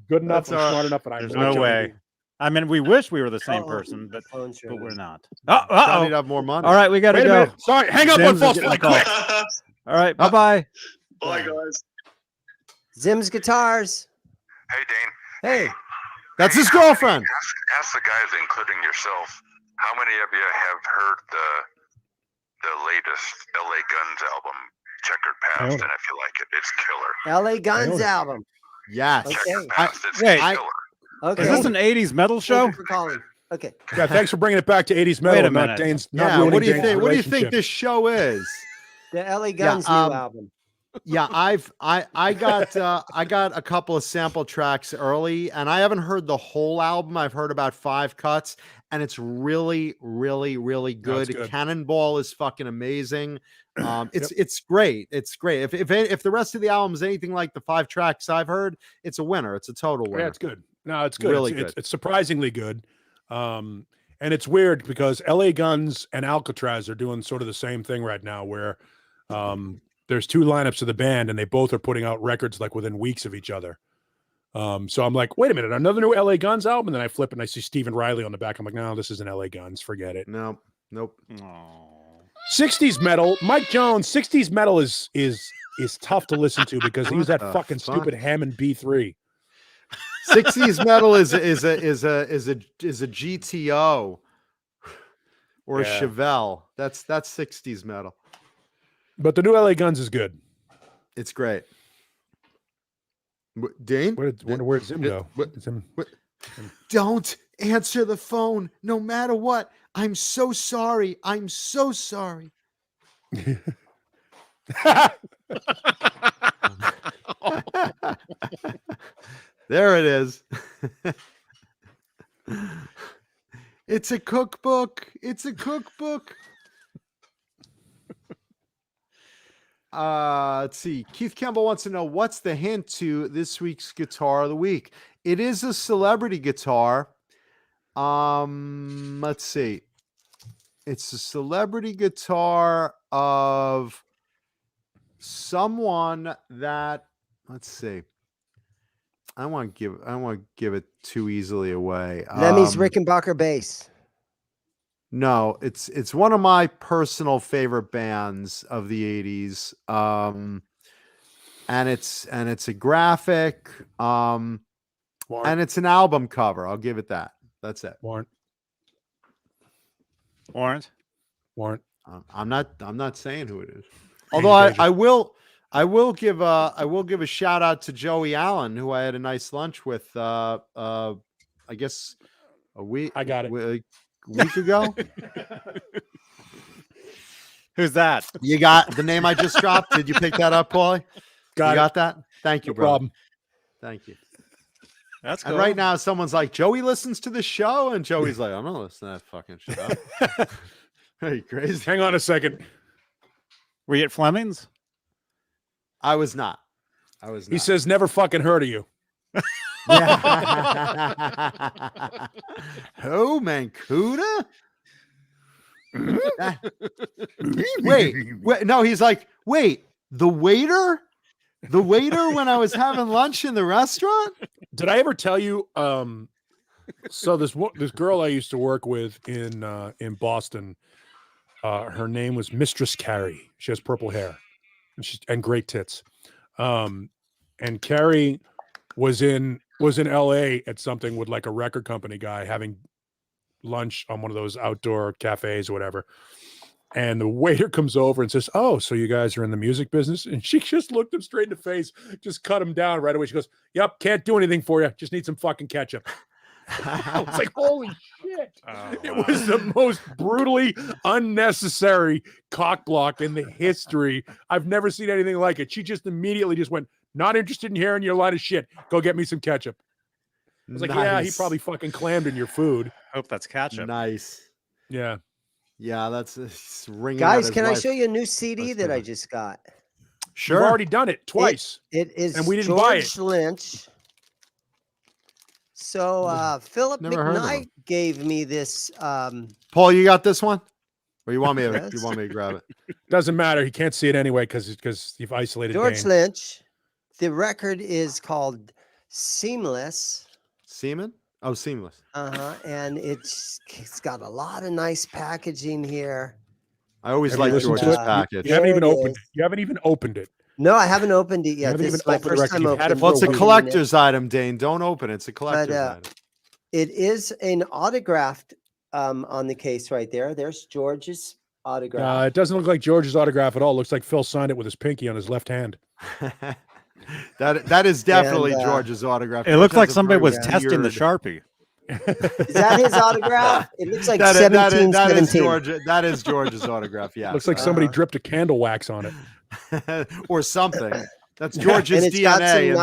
Good enough, That's I'm our- smart enough, and I'm There's not no Johnny way. Bean. I mean, we wish we were the same Oh, person, but phone service. we're not. Johnny'd Oh, have more money. all right, we got to Wait a go. minute. Sorry, hang up Zim's on is false getting flag a call. quick. All right, bye-bye. Bye, guys. Zim's Guitars. Hey, Dane. Hey, That's his girlfriend. Ask the guys, including yourself, how many of you have heard the latest LA Guns album, Checkered Past, own and it. if you like it, it's killer. LA Guns album. Yes. Okay. Checkered Past, it's wait, killer. Okay. Is this an 80s metal show? Thank you for calling. Okay. Yeah, thanks for bringing it back to 80s metal. Wait a and not minute. Dane's, not Yeah. ruining What do you Dane's think? What do you think relationship. this show is? The LA Guns new um, album. Yeah, I got a couple of sample tracks early, and I haven't heard the whole album. I've heard about 5 cuts, and it's really, really, really good. good. Cannonball is fucking amazing. It's great. It's great. If the rest of the album is anything like the 5 tracks I've heard, it's a winner. It's a total winner. Yeah, it's good. No, it's good. Really It's- good. It's surprisingly good. And it's weird because LA Guns and Alcatraz are doing sort of the same thing right now where there's 2 lineups of the band and they both are putting out records like within weeks of each other. So I'm like, wait a minute, another new LA Guns album? And then I flip and I see Stephen Riley on the back. I'm like, no, this isn't LA Guns. Forget it. Nope. 60s metal, Mike Jones, 60s metal is tough to listen to because he was that What the fucking fuck? stupid Hammond B3. 60s metal is a GTO or a Yeah. Chevelle. That's 60s metal. But the new LA Guns is good. It's great. Dane? Where'd Zim go? What- Zim- Don't answer the phone no matter what. I'm so sorry. I'm so sorry. There it is. It's a cookbook. It's a cookbook. Let's see. Keith Campbell wants to know what's the hint to this week's guitar of the week. It is a celebrity guitar. Let's see. It's a celebrity guitar of someone that, let's see. I don't want to give it too easily away. Lemmy's Rickenbacker bass. No, it's one of my personal favorite bands of the 80s. And it's a graphic, and it's an album cover. I'll give it that. That's it. Warrant. I'm not saying who it is. Although I will give a shout out to Joey Allen, who I had a nice lunch with. I guess a week. I got it. A week ago. Who's that? You got the name I just dropped. Did you pick that up, Paulie? Got that? Thank you, No bro. problem. Thank you. That's cool. And right now, someone's like, Joey listens to the show, and Joey's like, I'm not listening to that fucking show. Are you crazy? Hang on a second. Were you at Fleming's? I was not. He says, never fucking heard of you. Yeah. Oh, Mancuda? wait, no, he's like, wait, the waiter when I was having lunch in the restaurant? Did I ever tell you? So this girl I used to work with in Boston, her name was Mistress Carrie. She has purple hair and great tits. And Carrie was in LA at something with like a record company guy having lunch on one of those outdoor cafes or whatever. And the waiter comes over and says, "Oh, so you guys are in the music business?" And she just looked him straight in the face, just cut him down right away. She goes, "Yep, can't do anything for you. Just need some fucking ketchup." I was like, holy shit. It was the most brutally unnecessary cock block in the history. I've never seen anything like it. She just immediately just went, "Not interested in hearing your line of shit. Go get me some ketchup." I was like, yeah, he probably fucking clammed in your food. Hope that's ketchup. Nice. Yeah. Yeah, that's ringing. Guys, can I show you a new CD that I just got? Sure. You've already done it twice. It is and we didn't buy it. George Lynch. So Philip McKnight gave me this. Paul, you got this one? Or you want me to grab it? Doesn't matter. He can't see it anyway because you've isolated George Beane. Lynch. The record is called Seamless. Seaman? Oh, Seamless. And it's got a lot of nice packaging here. I always like George's package. You haven't even opened it. You haven't even opened it. No, I haven't opened it yet. This is my first time opening. Well, it's a collector's item, Dane. Don't open it. It's a collector's item. It is an autographed on the case right there. There's George's autograph. It doesn't look like George's autograph at all. It looks like Phil signed it with his pinky on his left hand. That is definitely George's autograph. It looks like somebody was testing the Sharpie. Is that his autograph? It looks like 1717. That is George's autograph. Yeah. Looks like somebody dripped a candle wax on it. Or something. That's George's DNA.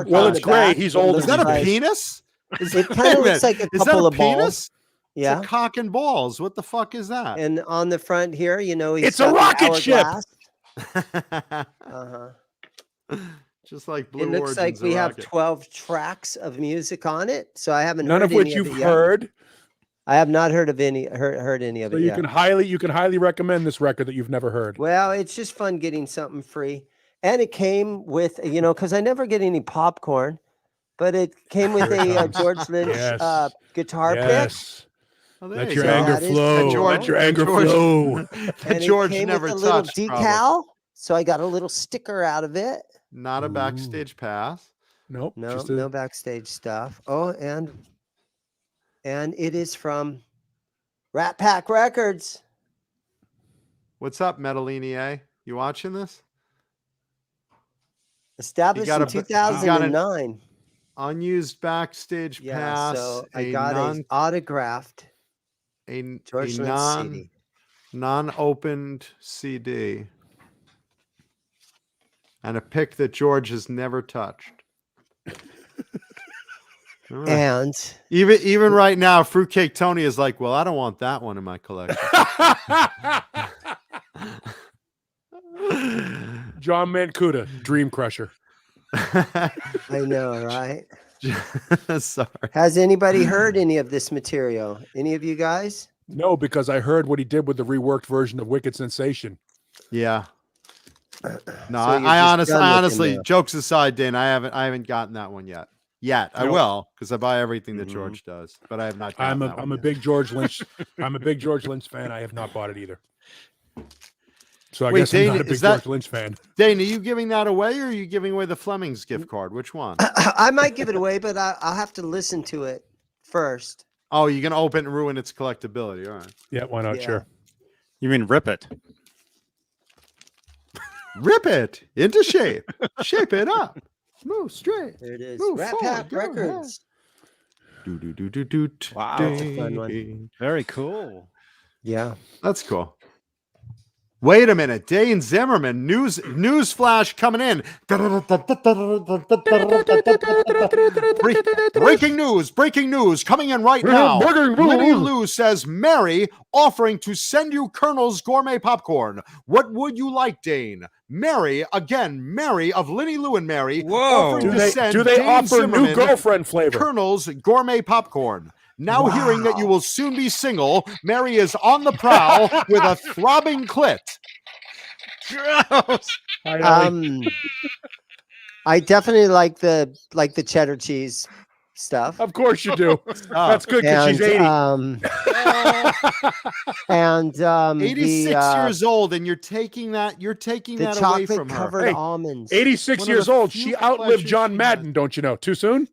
Well, it's great. He's old. Is that a penis? It kind of looks like a couple of balls. Yeah. It's a cock and balls. What the fuck is that? And on the front here, it's a rocket ship. Just like Blue It looks Origins, like we have 12 tracks of music on it. So I haven't none heard of which any you've of it heard. Yet. I have not heard of any heard any of so it you yet. can highly recommend this record that you've never heard. Well, it's just fun getting something free. And it came with, because I never get any popcorn, but it came with a George Lynch guitar pick. Oh, let your anger flow. Let your anger flow. And George it came never with a little touched, decal, probably. so I got a little sticker out of it. Not a backstage pass. Nope. No backstage stuff. Oh, and it is from Rat Pack Records. What's up, Metalini? You watching this? Established in 2009. Unused backstage pass. So I got an autographed George Lynch CD. Non-opened CD. And a pick that George has never touched. All right. And Even right now, Fruitcake Tony is like, well, I don't want that one in my collection. John Mancuda, Dream Crusher. I know, right? Sorry. Has anybody heard any of this material? Any of you guys? No, because I heard what he did with the reworked version of Wicked Sensation. Yeah. No, So you're I just done with him honestly, now. jokes aside, Dan, I haven't gotten that one yet. I Nope. will, because I buy everything that Mhm. George does, but I have not gotten that one I'm a yet. big George Lynch. I'm a big George Lynch fan. I have not bought it either. So I Wait, guess I'm Dane, not a big is that- George Lynch fan. Dane, are you giving that away, or are you giving away the Fleming's gift card? Which one? I might give it away, but I'll have to listen to it first. Oh, you're gonna open and ruin its collectability. All right. Yeah, why not? Yeah. Sure. You mean rip it? Rip it into shape. Shape it up. Move straight. There it is. Move Rat forward, Pack go Records. Do do do do do. Wow. That's a fun one. Dane. Very cool. Yeah. That's cool. Wait a minute, Dane Zimmerman, news flash coming in. Breaking news coming in right now. Winnie Lou says, Mary offering to send you Colonel's gourmet popcorn. What would you like, Dane? Mary, again, Mary of Lenny Lou and Mary, offering to send Do they Dane offer Zimmerman new girlfriend flavor? Colonel's gourmet popcorn. Now hearing that you will soon be single, Mary is on the prowl with a throbbing clit. Gross. I definitely like the cheddar cheese stuff. Of course you do. That's good because she's 80. And 86 years old, and you're taking that away chocolate from her. covered Hey, almonds. 86 One of years the old. few She outlived pleasures John she Madden, has. don't you know? Too soon?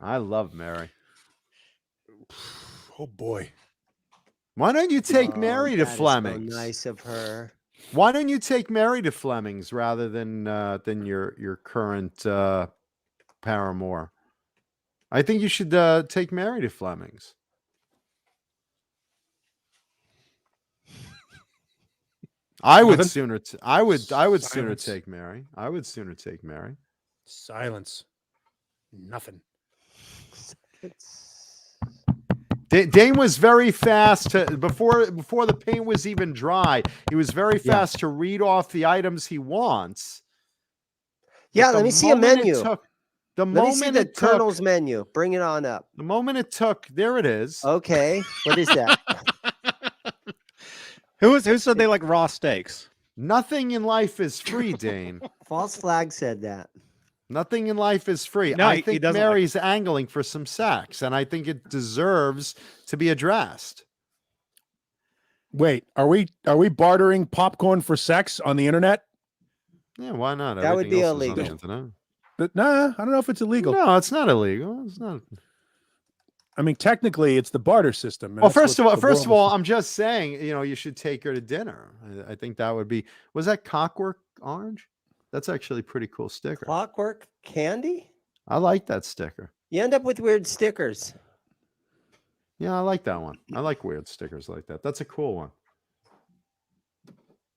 I love Mary. Oh boy. Why don't you take Mary to that is so Fleming's? nice of her. Why don't you take Mary to Fleming's rather than your current paramour? I think you should take Mary to Fleming's. I would Nothing? sooner. I would sooner Silence. take Mary. I would sooner take Mary. Silence. Nothing. Dane was very fast to, before the paint was even dry. He was very fast to read off the items he wants. Yeah, But let the me see a moment it menu. took- the Let me see moment the it took, Colonel's menu. Bring it on up. the moment it took, there it is. Okay, what is that? Who said they like raw steaks? Nothing in life is free, Dane. False flag said that. Nothing in life is free. No, I he think doesn't like- Mary's angling for some sex, and I think it deserves to be addressed. Wait, are we bartering popcorn for sex on the internet? Yeah, why not? That would Everything be else is on the illegal. internet. But nah, I don't know if it's illegal. No, it's not illegal. It's not. I mean, technically, it's the barter system. and Well, that's first what of the all, world is- I'm just saying, you should take her to dinner. I think that would be. Was that Clockwork Orange? That's actually a pretty cool sticker. Clockwork candy? I like that sticker. You end up with weird stickers. Yeah, I like that one. I like weird stickers like that. That's a cool one.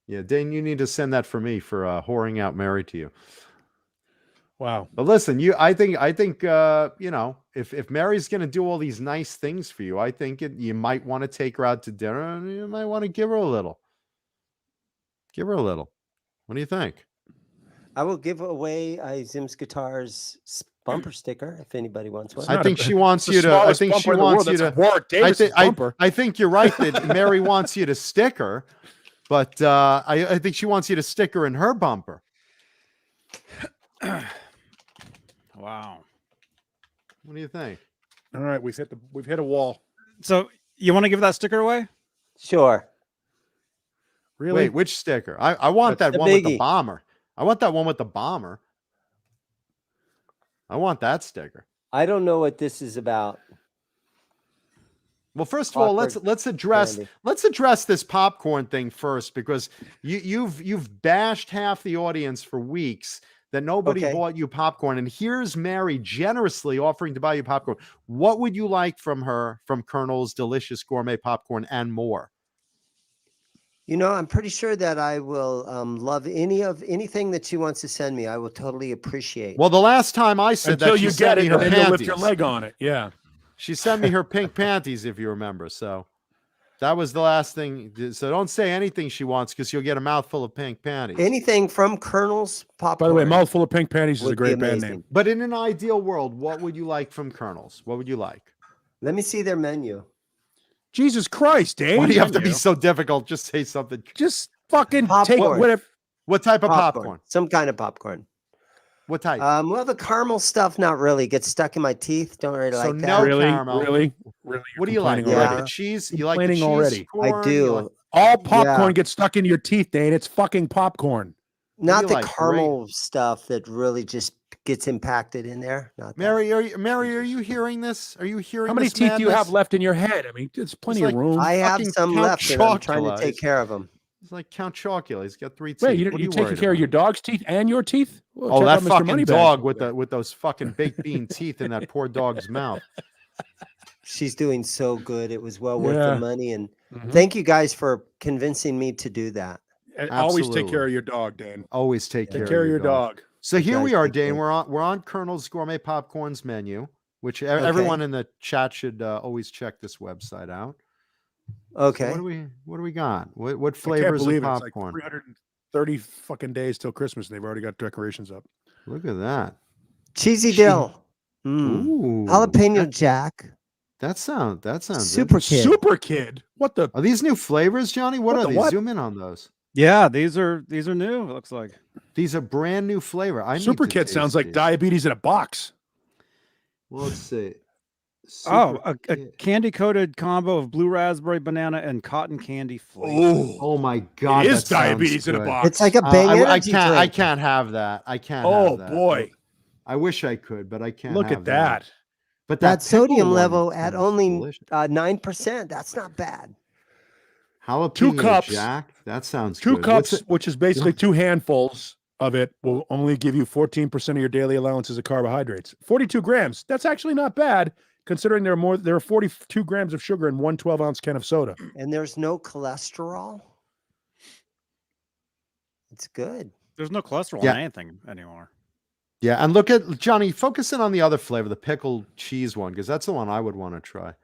Yeah, Dane, you need to send that for me for whoring out Mary to you. Wow. But listen, I think if Mary's gonna do all these nice things for you, I think you might want to take her out to dinner, and you might want to give her a little. Give her a little. What do you think? I will give away Zim's Guitars bumper sticker if anybody wants one. It's I not think a- she wants the you to. I smallest think she bumper in the world. wants you That's to. Warwick Davis's bumper. I think you're right that Mary wants you to stick her, but I think she wants you to stick her in her bumper. Wow. What do you think? All right, we've hit a wall. So you want to give that sticker away? Sure. Really? Wait, which sticker? I want that the one with the biggie. bomber. I want that one with the bomber. I want that sticker. I don't know what this is about. Well, first of all, Clockwork let's address candy. this popcorn thing first, because you've bashed half the audience for weeks that nobody Okay. bought you popcorn, and here's Mary generously offering to buy you popcorn. What would you like from her, from Colonel's delicious gourmet popcorn and more? You know, I'm pretty sure that I will love anything that she wants to send me. I will totally appreciate. Well, the last time I said Until that, she you sent get me it, her and then you'll lift your panties. leg on it. Yeah. She sent me her pink panties, if you remember. So that was the last thing. So don't say anything she wants because you'll get a mouthful of pink panties. Anything from Colonel's Popcorn. By the way, Mouthful of Pink Panties is a would be great band amazing. name. But in an ideal world, what would you like from Colonel's? What would you like? Let me see their menu. Jesus Christ, Dave. Why do you have to be so difficult? Just say something. Just fucking take Popcorn. whatever. What type of popcorn? Some kind of popcorn. What type? Well, the caramel stuff, not really. Gets stuck in my teeth. Don't really So like that. no Really? caramel. Really? What do you like? complaining You like already. the cheese? You like the Complaining cheese already. corn? I You do. like- All popcorn Yeah. gets stuck into your teeth, Dane. It's fucking popcorn. Not you the like? caramel stuff that really just gets impacted in there. Not that. Mary, are you hearing this? Are you hearing How many this teeth do you have madness? left in your head? I mean, there's plenty like of room. I have fucking some Count left, and I'm trying to Chocula. take care of them. It's like Count Chocula. He's got 3 teeth. Wait, What are you taking worried care of about? your dog's teeth and your teeth? Well, Oh, check that out Mr. fucking Moneybags dog over there. with those fucking baked bean teeth in that poor dog's mouth. She's doing so good. It was well worth Yeah. the money. And Mhm. thank you guys for convincing me to do that. And always take Absolutely. care of your dog, Dan. Always take Take care of your dog. So here guys we are, take Dane. care. We're on Colonel's Gourmet Popcorn's menu, which Okay. everyone in the chat should always check this website out. So Okay. what do we got? What I can't flavors of believe it. It's like popcorn? 330 fucking days till Christmas, and they've already got decorations up. Look at that. Cheesy Che- dill. Ooh, Jalapeno jack. that sounds Super interesting. kid. Super Kid. What the? Are these new flavors, Johnny? What What are the these? what? Zoom in on those. Yeah, these are new. It looks like. These are brand new flavor. I need Super to Kid sounds taste like these. diabetes in a box. Well, let's see. Oh, Super a Kid. candy coated combo of blue raspberry, banana, and cotton candy flavor. Oh my God! it is that sounds diabetes in a good. box. It's like a Bang I Energy can't. I drink. can't have that. I can't. Oh have that. boy, I wish I could, but I can't. look have at that. But That pickle sodium one level at sounds only delicious. 9%. That's not bad. Jalapeno 2 cups. Jack. That sounds 2 good. What's cups, it? which is basically 2 handfuls of it, will only give you 14% of your daily allowances of carbohydrates. 42 grams. That's actually not bad, considering there are 42 grams of sugar in 1 12-ounce can of soda. And there's no cholesterol. It's good. There's no cholesterol Yeah. in anything anymore. Yeah, and look at Johnny. Focus in on the other flavor, the pickled cheese one, because that's the one I would want to try. Let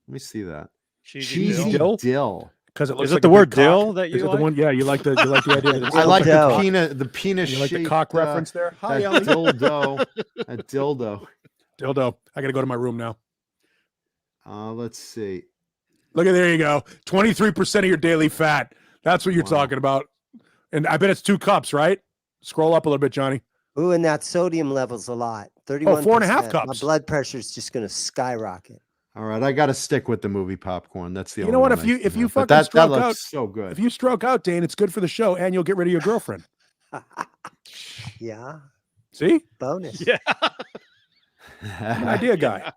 me see that. Cheesy dill? dill. Because it looks Is it like the a word big cock. dill that Is you it the like? one? Yeah, you like the idea. That it's I like Dill. the penis You like the shaped, cock reference there? That dildo. That dildo. Dildo. I got to go to my room now. Let's see. Look at there you go. 23% of your daily fat. That's what you're Wow. talking about. And I bet it's 2 cups, right? Scroll up a little bit, Johnny. Ooh, and that sodium level's a lot. 31%. 4.5 My cups. blood pressure's just going to skyrocket. All right, I got to stick with the movie popcorn. That's the You only know what? one If I you can if you have. But fucking that stroke looks out, so good. if you stroke out, Dane, it's good for the show, and you'll get rid of your girlfriend. Yeah. See, Bonus. Yeah. an idea guy.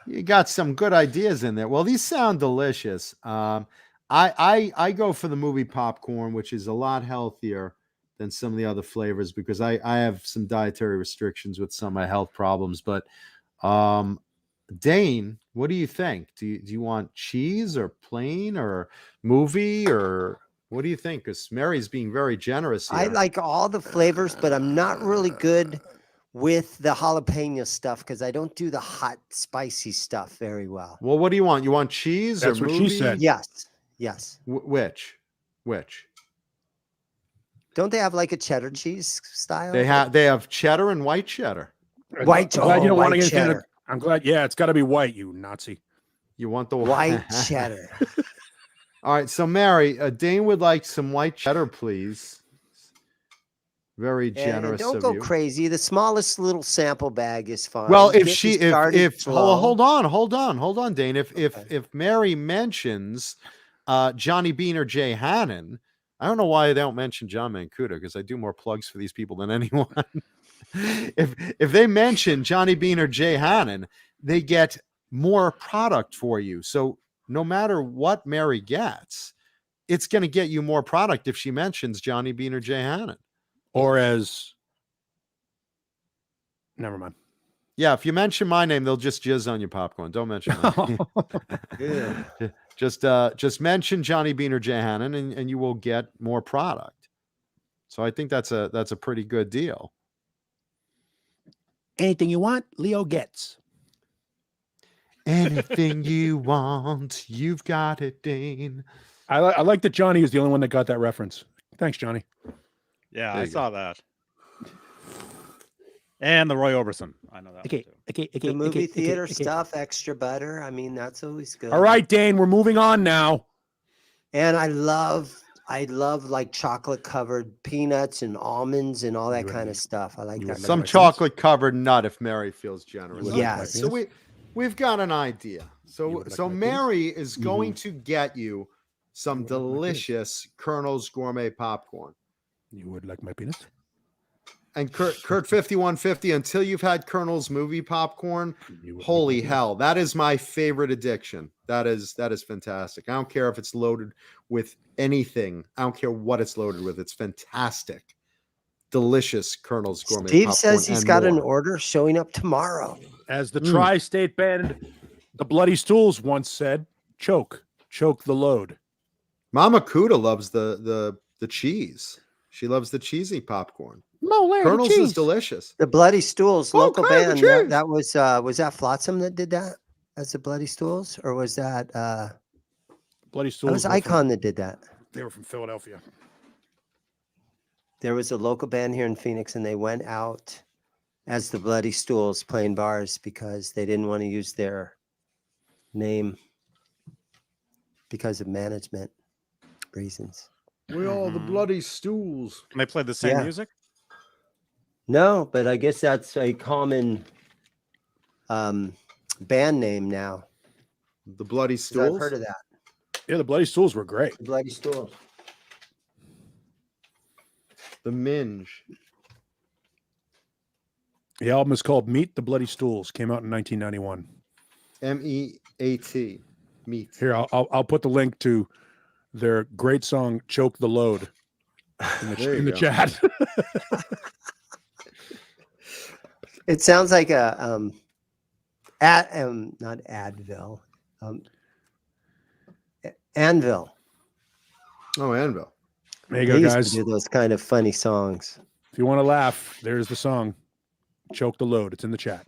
You got some good ideas in there. Well, these sound delicious. I go for the movie popcorn, which is a lot healthier than some of the other flavors because I have some dietary restrictions with some of my health problems. But Dane, what do you think? Do you want cheese or plain or movie or what do you think? Because Mary's being very generous here. I like all the flavors, but I'm not really good with the jalapeno stuff because I don't do the hot, spicy stuff very well. Well, what do you want? You want cheese That's or what movie? she said. Yes. Yes. Which? Don't they have like a cheddar cheese style? They have cheddar and white cheddar. White- I'm glad you don't want white to get anything. cheddar. I'm glad. Yeah, it's got to be white, you Nazi. You want the white cheddar. All right, so Mary, Dane would like some white cheddar, please. Very And generous don't of go you. crazy. The smallest little sample bag is fine. Well, if Get she, me started if slow. hold on, Dane. If Mary mentions Johnny Beane or Jay Hannon, I don't know why they don't mention John Mancuda because I do more plugs for these people than anyone. if they mention Johnny Beane or Jay Hannon, they get more product for you. So no matter what Mary gets, it's going to get you more product if she mentions Johnny Beane or Jay Hannon. Or as, never mind. Yeah, if you mention my name, they'll just jizz on your popcorn. Don't mention my name. Just mention Johnny Beane or Jay Hannon, and you will get more product. So I think that's a pretty good deal. Anything you want, Leo gets. Anything you want, you've got it, Dane. I like that Johnny is the only one that got that reference. Thanks, Johnny. Yeah, There I you saw that. And the Roy Orbison. I know that. Okay. The movie theater stuff, extra butter. I mean, that's always good. All right, Dane, we're moving on now. And I love like chocolate covered peanuts and almonds and all that kind of stuff. I like that. Some chocolate covered nut if Mary feels generous. Yes. So we've got an idea. So Mary is going to get you some delicious Colonel's Gourmet popcorn. You would like my penis? And Kurt 5150, until you've had Colonel's movie popcorn, holy hell, that is my favorite addiction. That is fantastic. I don't care if it's loaded with anything. I don't care what it's loaded with. It's fantastic. Delicious Colonel's Gourmet Steve popcorn. says he's got an order showing up tomorrow. As the tri-state band, the Bloody Stools once said, choke the load. Mama Kuda loves the cheese. She loves the cheesy popcorn. Colonel's is delicious. The Bloody Stools, local band. That was that Flotsam that did that as the Bloody Stools, or was that Bloody Stools? That was Icon that did that. They were from Philadelphia. There was a local band here in Phoenix, and they went out as the Bloody Stools playing bars because they didn't want to use their name because of management reasons. We are the Bloody Stools. And they played the same music? No, but I guess that's a common band name now. The Bloody Stools? I've heard of that. Yeah, the Bloody Stools were great. The Bloody Stools. The Minge. The album is called Meet the Bloody Stools. Came out in 1991. MEAT. Meet. Here, I'll put the link to their great song "Choke the Load" in the chat. It sounds like a not Advil, Anvil. Oh, Anvil. There you go, used guys. to do those kind of funny songs. If you want to laugh, there's the song "Choke the Load." It's in the chat.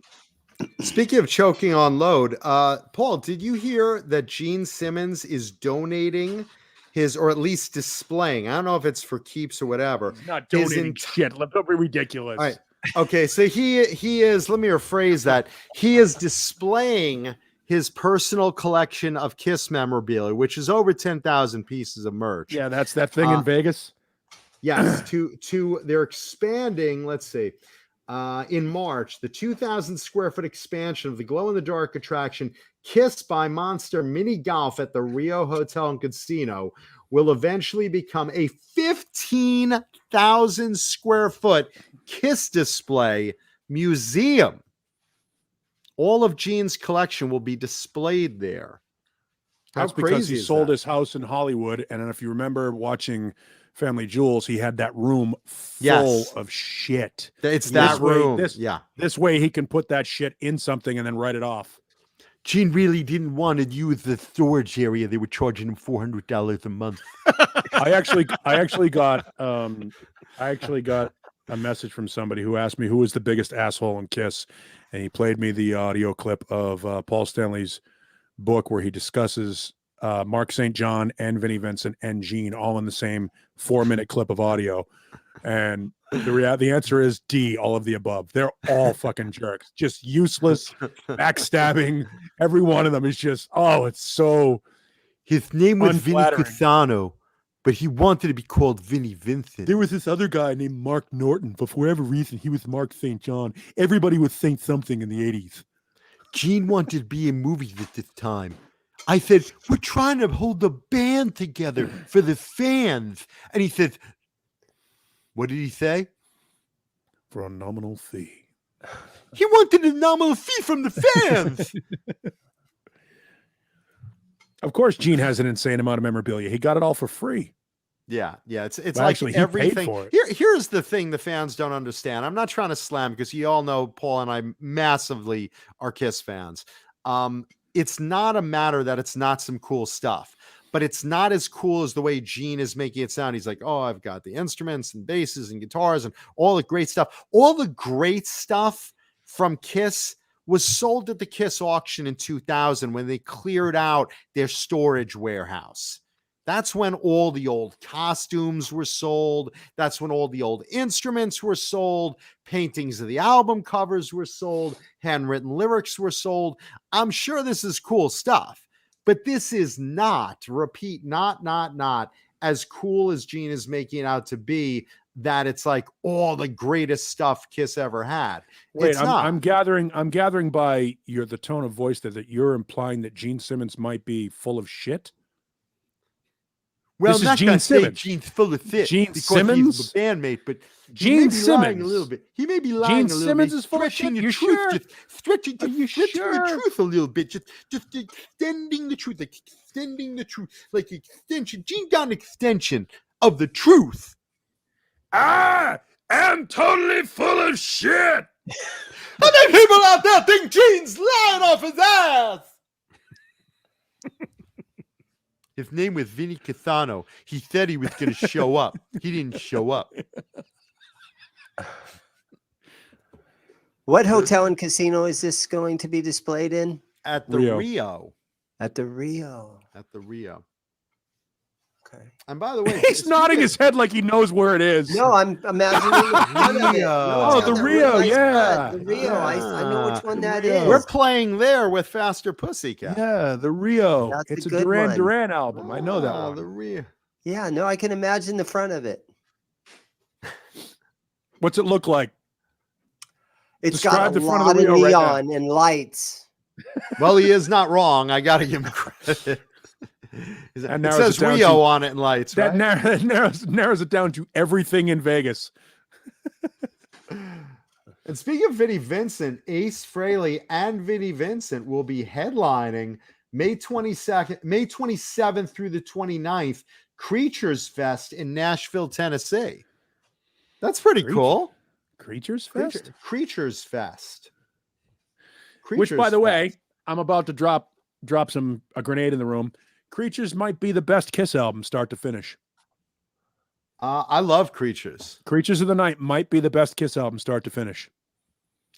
Speaking of choking on load, Paul, did you hear that Gene Simmons is donating his, or at least displaying? I don't know if it's for keeps or whatever. He's not donating shit. Don't be ridiculous. All right. Okay, so he is. Let me rephrase that. He is displaying his personal collection of Kiss memorabilia, which is over 10,000 pieces of merch. Yeah, that's that thing in Vegas. Yes, they're expanding. Let's see. In March, the 2,000 square foot expansion of the glow in the dark attraction Kiss by Monster Mini Golf at the Rio Hotel and Casino will eventually become a 15,000 square foot Kiss display museum. All of Gene's collection will be displayed there. That's because he sold his house in Hollywood, and if you remember watching Family Jewels, he had that room full of shit. It's that room. This way he can put that shit in something and then write it off. Gene really didn't want to use the storage area. They were charging him $400 a month. I actually got a message from somebody who asked me who was the biggest asshole in Kiss, and he played me the audio clip of Paul Stanley's book where he discusses Mark St. John and Vinnie Vincent and Gene all in the same 4-minute clip of audio. And the answer is D, all of the above. They're all fucking jerks, just useless, backstabbing. Every one of them is just, it's so. His name was Vinnie Cusano, but he wanted to be called Vinnie Vincent. There was this other guy named Mark Norton, but for whatever reason, he was Mark St. John. Everybody was Saint something in the 80s. Gene wanted to be in movies at this time. I said, we're trying to hold the band together for the fans. And he said, what did he say? For a nominal fee. He wanted a nominal fee from the fans. Of course, Gene has an insane amount of memorabilia. He got it all for free. Yeah, it's But like actually, he paid everything. for it. Here's the thing the fans don't understand. I'm not trying to slam because you all know Paul and I massively are Kiss fans. It's not a matter that it's not some cool stuff, but it's not as cool as the way Gene is making it sound. He's like, oh, I've got the instruments and basses and guitars and all the great stuff. All the great stuff from Kiss was sold at the Kiss auction in 2000 when they cleared out their storage warehouse. That's when all the old costumes were sold. That's when all the old instruments were sold. Paintings of the album covers were sold. Handwritten lyrics were sold. I'm sure this is cool stuff, but this is not, repeat, not as cool as Gene is making it out to be, that it's like all the greatest stuff Kiss ever had. Wait, I'm gathering by the tone of voice that you're implying that Gene Simmons might be full of shit. Well, this is not Gene gonna say Simmons. Gene's full of shit. Gene because Simmons, he's a bandmate, but Gene he may be lying Simmons, a little bit. He may be lying Gene a little Simmons bit. is full of Stretching shit. the You truth, sure? just stretching the sure? truth a little bit, just extending the truth, like extending the truth, like extension. Gene got an extension of the truth. I am totally full of shit. How many people out there think Gene's lying off his ass? His name was Vinny Cassano. He said he was going to show up. He didn't show up. What hotel and casino is this going to be displayed in? At the Rio. At the Rio. At the Rio. Okay. And by the way, he's nodding his head like he knows where it is. No, I'm imagining the front of it. Oh, the Rio, yeah. The Rio. I know which one that is. We're playing there with Faster Pussycat. Yeah, the Rio. That's It's a a good Duran one. Duran album. I know that Ah, one. The Rio. Yeah, no, I can imagine the front of it. What's it look like? It's Describe got a the front of lot the of Rio right neon and lights. Well, he is not wrong. I got to give him credit. It says Rio on it in lights, that right? narrows it down to everything in Vegas. And speaking of Vinnie Vincent, Ace Frehley and Vinnie Vincent will be headlining May 27th through the 29th, Creatures Fest in Nashville, Tennessee. That's pretty cool. Creatures Fest? Creatures Fest. Which, by the way, I'm about to drop a grenade in the room. Creatures might be the best Kiss album, start to finish. I love Creatures. Creatures of the Night might be the best Kiss album, start to finish.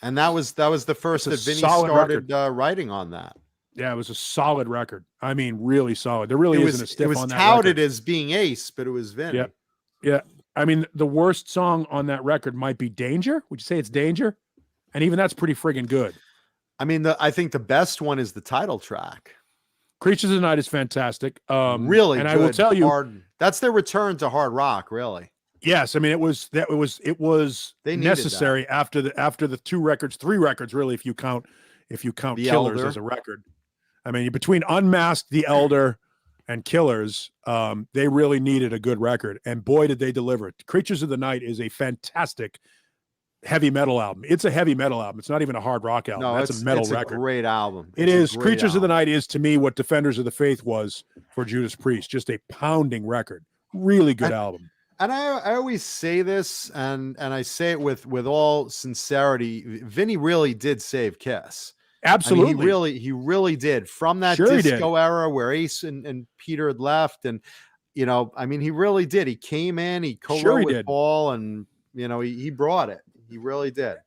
And that was the first that Vinny started writing on that. Yeah, it was a solid record. I mean, really solid. There really isn't a stiff on that record. It was touted as being Ace, but it was Vinny. Yeah. Yeah. I mean, the worst song on that record might be Danger. Would you say it's Danger? And even that's pretty friggin' good. I mean, I think the best one is the title track. Creatures of the Night is fantastic. Really, and good, I will tell you, that's their return to hard rock. Really, yes. I mean, it was necessary after the three records, really, if you count Killers Elder as a record. I mean, between Unmasked, The Elder, and Killers, they really needed a good record, and boy, did they deliver it. Creatures of the Night is a fantastic heavy metal album. It's a heavy metal album. It's not even a hard rock album. No, that's a metal record. It's a great album. It is. Creatures of the Night is, to me, what Defenders of the Faith was for Judas Priest. Just a pounding record. Really good album. And I always say this, and I say it with all sincerity. Vinny really did save Kiss. Absolutely. I mean, he really did. From that disco era where Ace and Peter had left, and I mean, he really did. He came in, he co-wrote with Paul, and he brought it. He really did.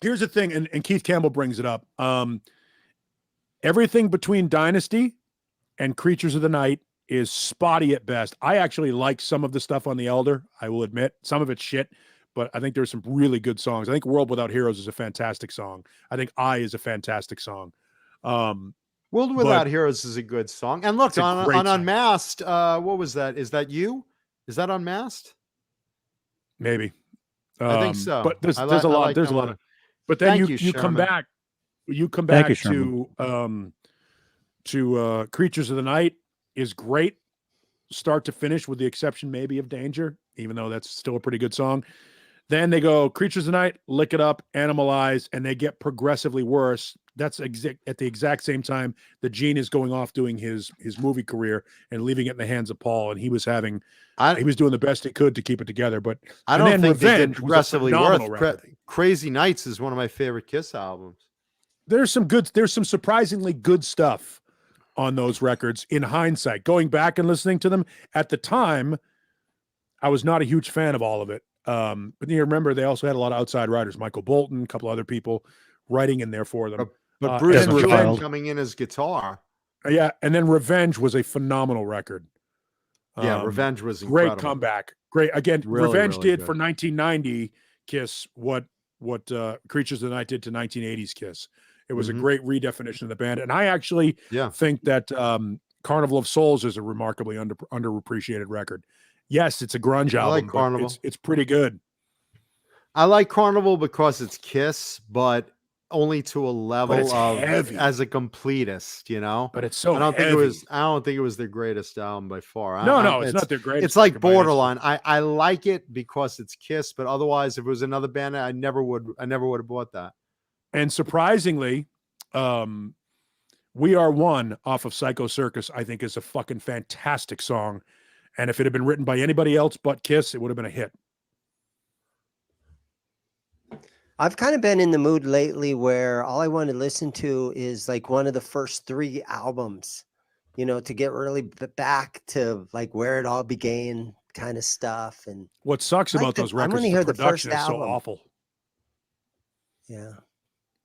Here's the thing, and Keith Campbell brings it up. Everything between Dynasty and Creatures of the Night is spotty at best. I actually like some of the stuff on The Elder, I will admit. Some of it's shit, but I think there's some really good songs. I think World Without Heroes is a fantastic song. I think I is a fantastic song. World Without Heroes is a good song. And look, on Unmasked, what was that? Is that you? Is that Unmasked? Maybe. I think so. But there's a lot. There's a lot of. But then you come back. You come back to Creatures of the Night is great, start to finish, with the exception maybe of Danger, even though that's still a pretty good song. Then they go Creatures of the Night, Lick It Up, Animalize, and they get progressively worse. at the exact same time that Gene is going off doing his movie career and leaving it in the hands of Paul, and he was doing the best he could to keep it together. But I don't think they did Revenge was a progressively phenomenal worth. record. Crazy Nights is one of my favorite Kiss albums. There's some surprisingly good stuff on those records in hindsight. Going back and listening to them at the time, I was not a huge fan of all of it. But you remember they also had a lot of outside writers, Michael Bolton, a couple other people writing in there for them. But Bruce and Gillen Revenge, coming in as guitar. yeah, and then Revenge was a phenomenal record. Yeah, Revenge was incredible. Great comeback. Great again. Really, Revenge really did good. for 1990 Kiss what Creatures of the Night did to 1980s Kiss. It was a great redefinition of the band, and I actually think that Carnival of Souls is a remarkably underappreciated record. Yes, it's a grunge album. like Carnival. But it's pretty good. I like Carnival because it's Kiss, but only to a level it's of heavy. as a completist, you know. But it's so I don't heavy. think it was their greatest album by far. No, it's not their greatest. It's like record by any borderline. I like it because it's Kiss, but otherwise, if it was another band, I never would have bought that. And surprisingly, We Are One off of Psycho Circus, I think, is a fucking fantastic song. And if it had been written by anybody else but Kiss, it would have been a hit. I've kind of been in the mood lately where all I want to listen to is like one of the first 3 albums, you know, to get really back to like where it all began kind of stuff. And what sucks about those records is the production is so awful. Yeah.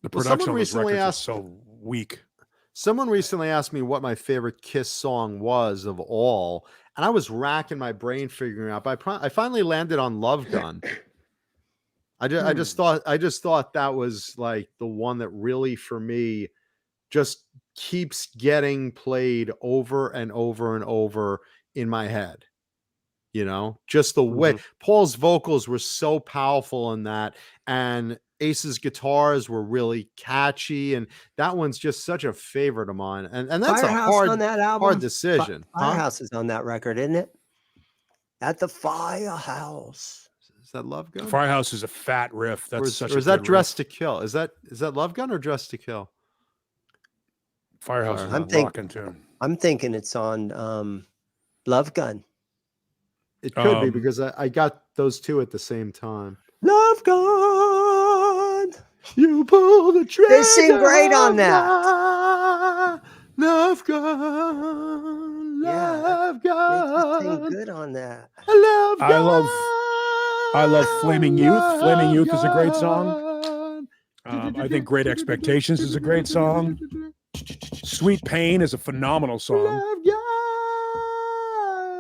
The production of those records is so weak. Someone recently asked me what my favorite Kiss song was of all, and I was racking my brain figuring out. But I finally landed on Love Gun. I just thought that was like the one that really, for me, just keeps getting played over and over and over in my head. You know, just the way Paul's vocals were so powerful in that, and Ace's guitars were really catchy, and that one's just such a favorite of mine. And that's Firehouse a hard on that album? hard decision. Firehouse is on that record, isn't it? At the Firehouse. Is that Love Gun? Firehouse is a fat riff. That's or is that Dress to Kill? Is that Love Gun or Dress to Kill? Firehouse is a rockin' tune. I'm thinking it's on Love Gun. It could be because I got those two at the same time. Love Gun. You pull the trigger. They sing great on that. Love Gun. Love They Gun. sing good on that. Love Gun. I love Flaming Youth. Flaming Youth is a great song. I think Great Expectations is a great song. Sweet Pain is a phenomenal song. Love Gun.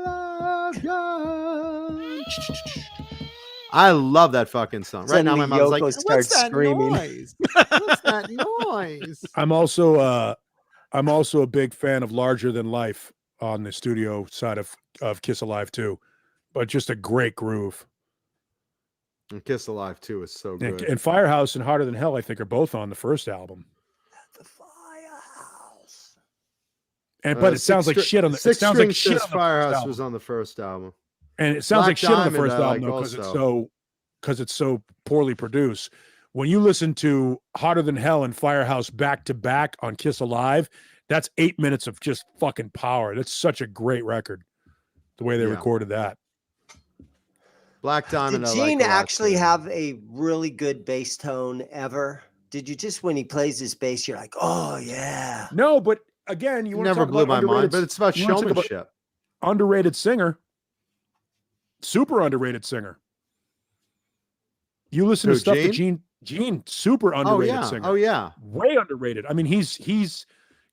Love Gun. I love that fucking song. Right now, my mom's like, "What's that screaming. noise? What's that noise?" I'm also a big fan of Larger Than Life on the studio side of Kiss Alive 2, but just a great groove. And Kiss Alive 2 is so good. And Firehouse and Harder Than Hell, I think, are both on the first album. The Firehouse. But it sounds like shit on the. It sounds like shit on the Firehouse was on the first album. And it sounds like shit on the first album though, because it's so poorly produced. When you listen to Hotter Than Hell and Firehouse back to back on Kiss Alive, that's 8 minutes of just fucking power. That's such a great record. The way they recorded that. Black Diamond. Did Gene actually have a really good bass tone ever? Did you just, when he plays his bass, you're like, oh yeah? No, but again, you never blew my mind. But it's about showmanship. Underrated singer. Super underrated singer. You listen to stuff that Gene, super underrated singer. Oh yeah. Way underrated. I mean, he's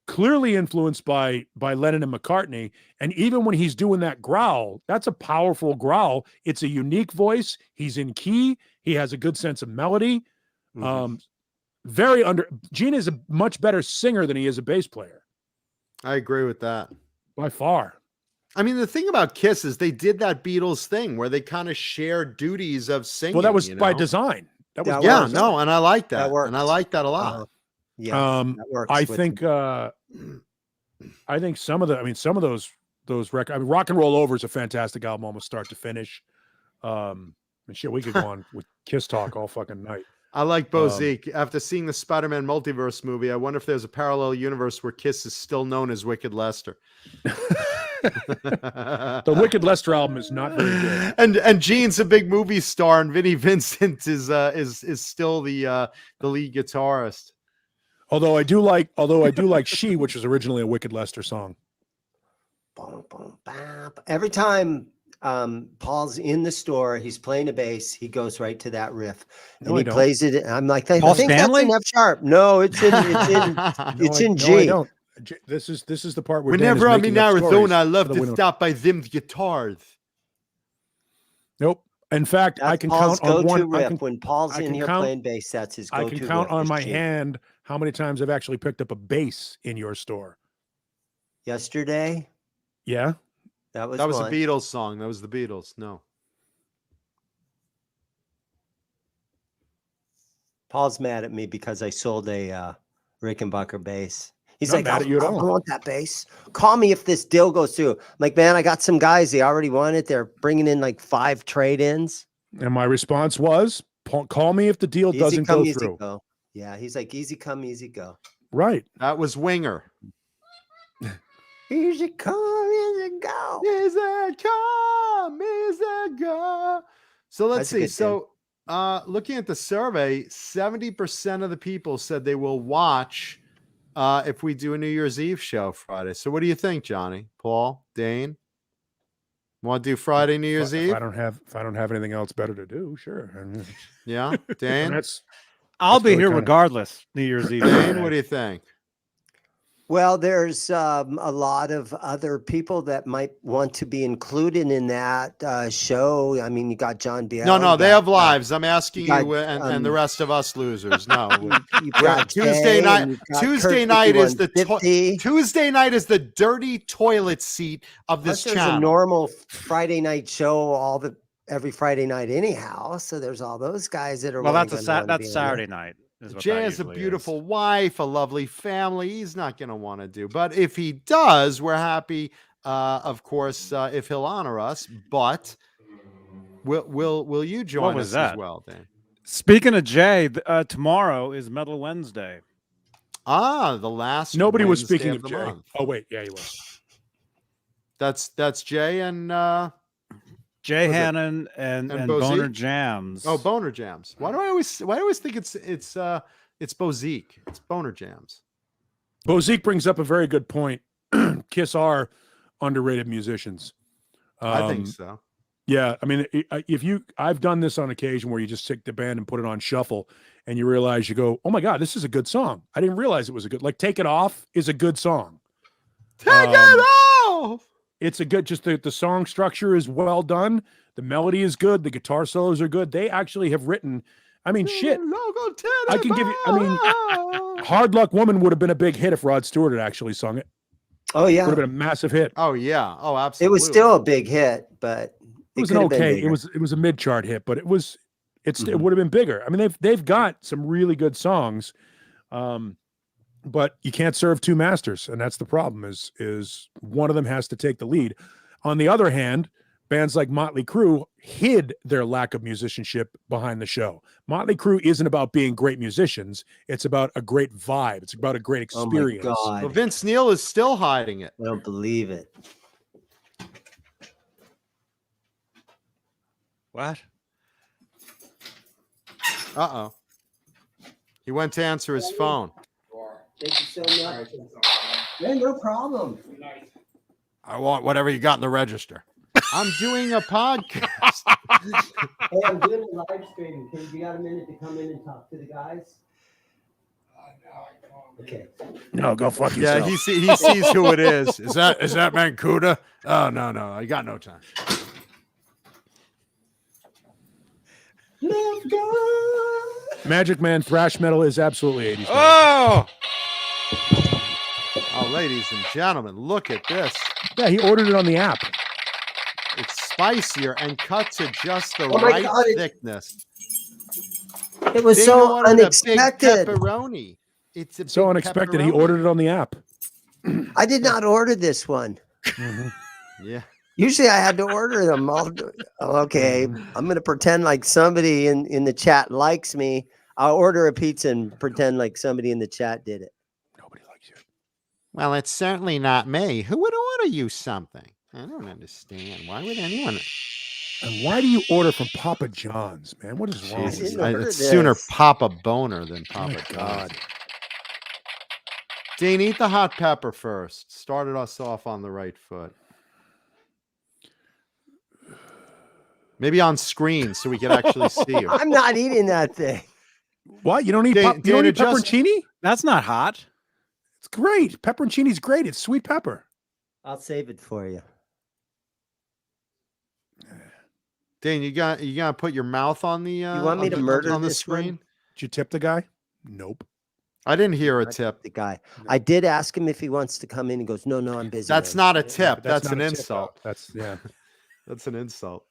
clearly influenced by Lennon and McCartney. And even when he's doing that growl, that's a powerful growl. It's a unique voice. He's in key. He has a good sense of melody. Gene is a much better singer than he is a bass player. I agree with that. By far. I mean, the thing about Kiss is they did that Beatles thing where they kind of shared duties of singing. Well, that was by design. That was and I like that. That and I like that a lot. That works. I think some of those records. I mean, Rock and Roll Over is a fantastic album, almost start to finish. And shit, we could go on with Kiss talk all fucking night. I like Bozique. After seeing the Spider-Man multiverse movie, I wonder if there's a parallel universe where Kiss is still known as Wicked Lester. The Wicked Lester album is not very good. And Gene's a big movie star, and Vinnie Vincent is still the lead guitarist. Although I do like She, which was originally a Wicked Lester song. Boom, boom, bam. Every time Paul's in the store, he's playing a bass, he goes right to that riff and he plays it. I'm like, I think Stanley? that's an F sharp. No, it's in G. No, I don't. This is the part where whenever I'm in Arizona, I love to stop by them guitars. Nope. In fact, That's I can Paul's count on one. riff. When Paul's in here playing bass, that's his go-to. I can count riff on my G. hand how many times I've actually picked up a bass in your store. Yesterday. Yeah. That was a Beatles song. That was the Beatles. No. Paul's mad at me because I sold a Rickenbacker bass. He's Not like, mad at you at all. I want that bass. Call me if this deal goes through. I'm like, man, I got some guys. They already want it. They're bringing in like 5 trade-ins. And my response was, call me if the deal doesn't go through. Go. Yeah, he's like, easy come, easy go. Right. That was Winger. Easy come, easy go. Easy come, easy go. So let's see. So looking at the survey, 70% of the people said they will watch if we do a New Year's Eve show Friday. So what do you think, Johnny, Paul, Dane? Want to do Friday, New Year's Eve? If I don't have anything else better to do, sure. Yeah, Dane. I'll be here regardless. New Year's Eve. Dane, what do you think? Well, there's a lot of other people that might want to be included in that show. I mean, you got John Biel. No, they have lives. I'm asking you and the rest of us losers. No, Tuesday night. Tuesday night is Tuesday night is the dirty toilet seat of this channel. There's a normal Friday night show every Friday night anyhow. So there's all those guys that are. Well, that's Saturday night. Jay has a beautiful wife, a lovely family. He's not going to want to do, but if he does, we're happy. Of course, if he'll honor us. But will you join us as well, Dan? Speaking of Jay, tomorrow is Metal Wednesday. The last. Nobody was Wednesday speaking of Jay. month. Oh wait, yeah, he was. That's Jay and. Jay Hannon and Boner Jams. Oh, Boner Jams. Why do I always think it's Bozique? It's Boner Jams. Bozique brings up a very good point. Kiss are underrated musicians. I think so. Yeah, I mean, I've done this on occasion where you just take the band and put it on shuffle, and you realize you go, oh my god, this is a good song. I didn't realize it was a good. Like Take It Off is a good song. Take it off. It's a good, just the song structure is well done. The melody is good. The guitar solos are good. They actually have written, I mean, shit. I can give you, Hard Luck Woman would have been a big hit if Rod Stewart had actually sung it. Oh, yeah. It would have been a massive hit. Oh, yeah. Oh, absolutely. It was still a big hit, but it was an okay. It was a mid-chart hit, but it would have been bigger. I mean, they've got some really good songs. But you can't serve two masters, and that's the problem. Is one of them has to take the lead. On the other hand, bands like Motley Crue hid their lack of musicianship behind the show. Motley Crue isn't about being great musicians; it's about a great vibe. It's about a great experience. Oh my God. Well, Vince Neil is still hiding it. I don't believe it. What? Uh-oh. He went to answer his phone. Thank you so much. Yeah, no problem. I want whatever you got in the register. I'm doing a podcast. Hey, I'm doing a live stream. You got a minute to come in and talk to the guys? Okay. No, go fuck yourself. Yeah, he sees who it is. Is that Mancuda? Oh, no. I got no time. Let's go. Magic Man thrash metal is absolutely 80s. Oh, ladies and gentlemen, look at this. Yeah, he ordered it on the app. It's spicier and cut to just the right thickness. It was so unexpected. Pepperoni. It's so unexpected. Pepperoni. He ordered it on the app. I did not order this one. Yeah. Usually I had to order them all. Okay, I'm going to pretend like somebody in the chat likes me. I'll order a pizza and pretend like somebody in the chat did it. Nobody likes you. Well, it's certainly not me. Who would order you something? I don't understand. Why would anyone? And why do you order from Papa John's, man? What is wrong with Jesus, you? order I'd sooner this. pop a boner than pop My a God. God. Dean, eat the hot pepper first. Started us off on the right foot. Maybe on screen so we could actually see you. I'm not eating that thing. What? You don't eat Dan- you don't Dana, eat just- pepperoncini? That's not hot. It's great. Pepperoncini's great. It's sweet pepper. I'll save it for you. Dan, you gotta put your mouth on the. You want me on to the- murder on the this one? screen? Did you tip the guy? Nope. I didn't hear a I tip. tipped the guy. No. I did ask him if he wants to come in. He goes, no, I'm busy. That's man." not a Yeah, tip. but That's not an a tip, insult. though. That's yeah. That's an insult.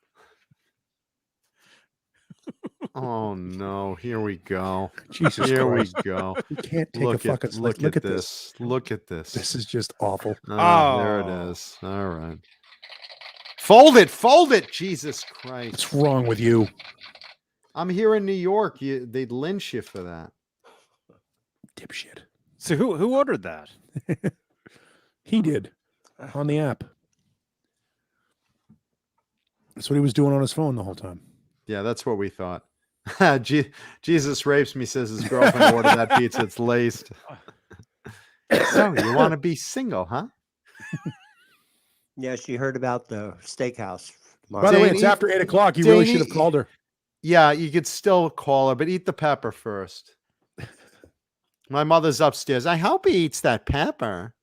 Oh no! Here we go. Jesus Here we Christ. go. You can't take Look a at fucking look look at at this. this. Look at this. This is just awful. Oh, there it Oh. is. All right. Fold it. Fold it. Jesus Christ. What's wrong with you? I'm here in New York. They'd lynch you for that. Dipshit. So who ordered that? He did on the app. That's what he was doing on his phone the whole time. Yeah, that's what we thought. Jesus rapes me, says his girlfriend ordered that pizza. It's laced. So you want to be single, huh? Yeah, she heard about the steakhouse. By the way, Dane, it's eat- after 8 o'clock. You really Dane, should have called her. Yeah, you could still call her, but eat the pepper first. My mother's upstairs. I hope he eats that pepper.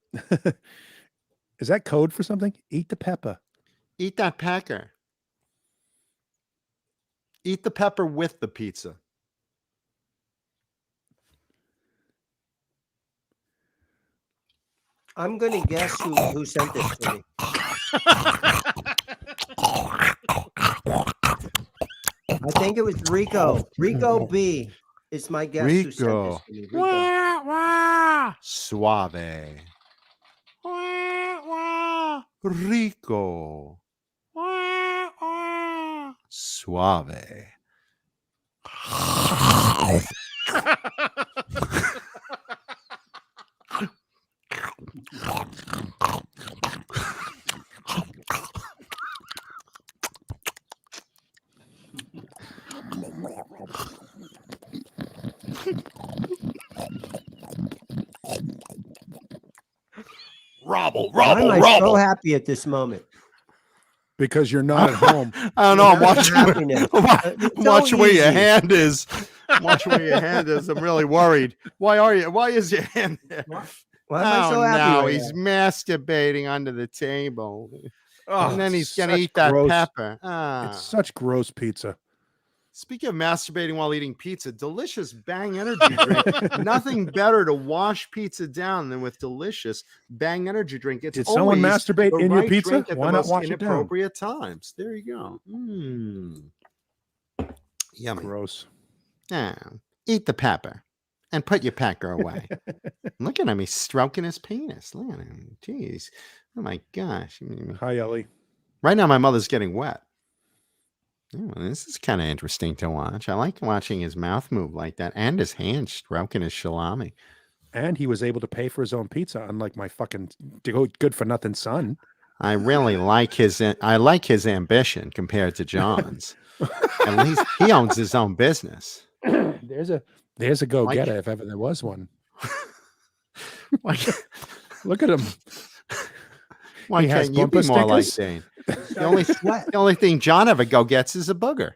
Is that code for something? Eat the pepper. Eat that pecker. Eat the pepper with the pizza. I'm going to guess who sent this to me. I think it was Rico. Rico B is my guess who sent Rico. this to me. Rico. Suave. Rico. Suave. Robble, Why am robble, I so robble. happy at this moment? Because you're not at home. I don't know. I'm Not watching, happiness. It's so watching where your easy. hand is. Watching where your hand is. I'm really worried. Why are you? Why is your hand there? Why am I so happy? no, right he's now? masturbating under the table. Oh, and then he's going to such eat that gross- pepper. Ah. It's such gross pizza. Speaking of masturbating while eating pizza, delicious Bang energy drink. Nothing better to wash pizza down than with delicious Bang energy drink. It's Did someone always masturbate the in your right pizza? drink at Why the not most wash it down? inappropriate times. There you go. Yummy. Gross. Ah, eat the pepper and put your pecker away. Look at him. He's stroking his penis. Look at him. Jeez. Oh my gosh. Hi, Ellie. Right now, my mother's getting wet. Oh, this is kind of interesting to watch. I like watching his mouth move like that and his hand stroking his salami. And he was able to pay for his own pizza, unlike my fucking good for nothing son. I really like his ambition compared to John's. At least he owns his own business. There's a go-getter if ever there was one. Why, Look at him. why He has can't you be bumper more like stickers. Dane? The only thing John ever go gets is a booger.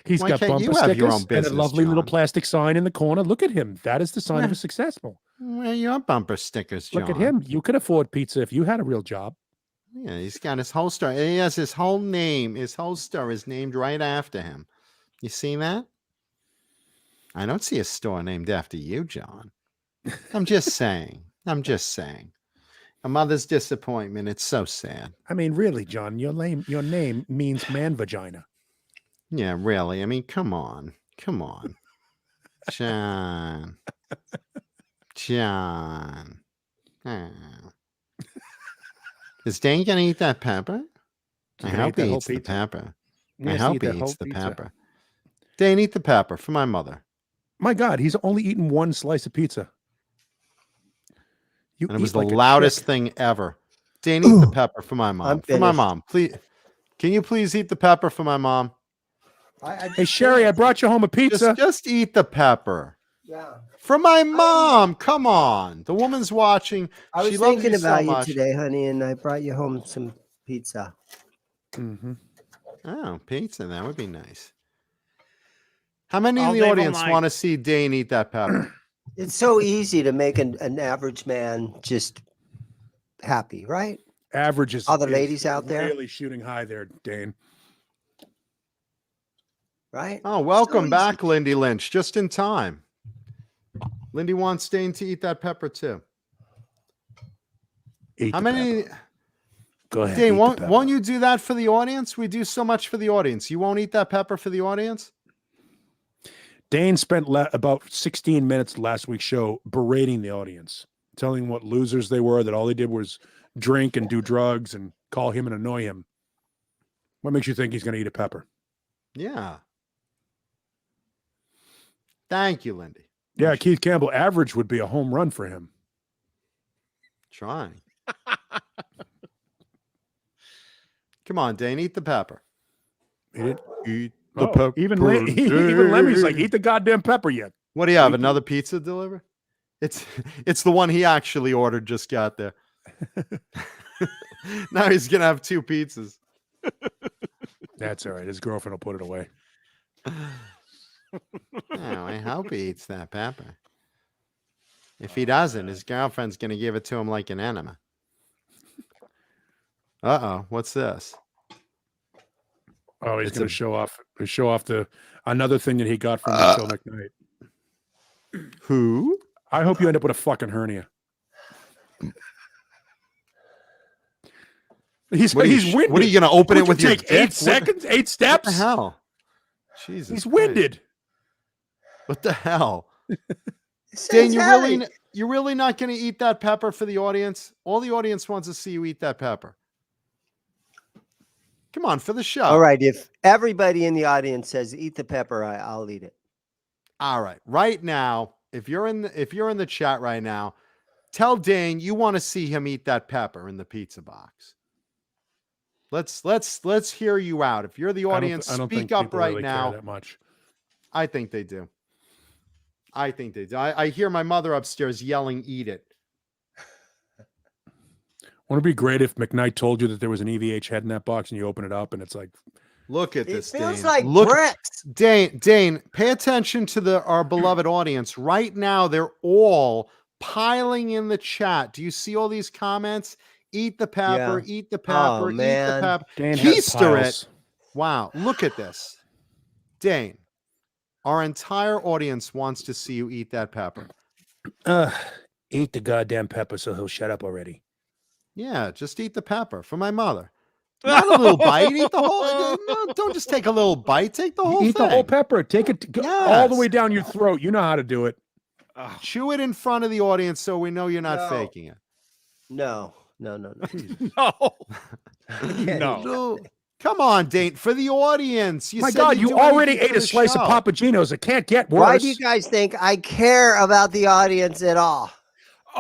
He's Why got can't bumper you have your own stickers and a business, lovely little John? plastic sign in the corner. Look at him. That is the sign of Yeah. a successful. Where are your bumper stickers, John? Look at him. You could afford pizza if you had a real job. Yeah, he's got his whole store. He has his whole name. His whole store is named right after him. You see that? I don't see a store named after you, John. I'm just saying. I'm just saying. A mother's disappointment. It's so sad. I mean, really, John, your name means man vagina. Yeah, really. I mean, come on. Come on. John. John. Oh. Is Dane going to eat that pepper? I gonna hope eat that he whole eats the pizza? pepper. I Yes, hope eat he that whole eats the pizza. pepper. Dane, eat the pepper for my mother. My God, he's only eaten one slice of pizza. You And it was eat the like a loudest chick. thing ever. Dane, eat the pepper for my mom. I'm For my finished. mom, please. Can you please eat the pepper for my mom? Hey, Sherry, I brought you home a pizza. Just eat the pepper. Yeah. For my mom. Come on. The woman's watching. I was She loves thinking you so about you much. today, honey, and I brought you home some pizza. Mm-hmm. Oh, pizza. That would be nice. How many All in the day, all audience night. want to see Dane eat that pepper? It's so easy to make an average man just happy, right? Average is All the is ladies out there? really shooting high there, Dane. Right? Oh, welcome easy. back, Lindy Lynch. Just in time. Lindy wants Dane to eat that pepper too. Eat How the many? pepper. Go ahead. Dane, eat the won't pepper. you do that for the audience? We do so much for the audience. You won't eat that pepper for the audience? Dane spent about 16 minutes last week's show berating the audience, telling them what losers they were, that all they did was drink and do drugs and call him and annoy him. What makes you think he's going to eat a pepper? Yeah. Thank you, Lindy. Yeah, Keith Campbell, average would be a home run for him. Trying. Come on, Dane, eat the pepper. Eat the pepper. Even Lemmy's like, eat the goddamn pepper yet. What do you have? Another pizza delivered? It's the one he actually ordered, just got there. Now he's gonna have 2 pizzas. That's all right. His girlfriend will put it away. Oh, I hope he eats that pepper. If he doesn't, his girlfriend's gonna give it to him like an enema. Uh-oh, what's this? Oh, he's It's going to show off the another thing that he got from Michelle McKnight. Who? I hope you end up with a fucking hernia. He's winded. What are you gonna open it with your take dick? 8 seconds, 8 steps? What the hell? Jesus, He's Christ. winded. What the hell? Dane, Dane, you're really not going to eat that pepper for the audience? All the audience wants to see you eat that pepper. Come on, for the show. All right. If everybody in the audience says eat the pepper, I'll eat it. All right. Right now, if you're in the chat right now, tell Dane you want to see him eat that pepper in the pizza box. Let's hear you out. If you're the audience, I don't speak think up people right really care now. that much. I think they do. I hear my mother upstairs yelling, "Eat it." Wouldn't it be great if McKnight told you that there was an EVH head in that box and you open it up and it's like, Look at It this. feels Dane. like Look, bricks. Dane, pay attention to our beloved audience. Right now, they're all piling in the chat. Do you see all these comments? Eat the pepper, eat the pepper, eat man. the pepper. Dane has Keister it. piles. Wow, look at this. Dane, our entire audience wants to see you eat that pepper. Eat the goddamn pepper so he'll shut up already. Yeah, just eat the pepper for my mother. Not a little bite. Eat the whole. No, don't just take a little bite. Take the whole Eat thing. the whole pepper. Take it all the Yes. way down your throat. You know how to do it. Chew it in front of the audience so we know you're not No. faking it. No. No. No. Come on, Dane, for the audience. You My said God, you'd you do already anything ate for a the slice show. of Papagenos. It can't get worse. Why do you guys think I care about the audience at all?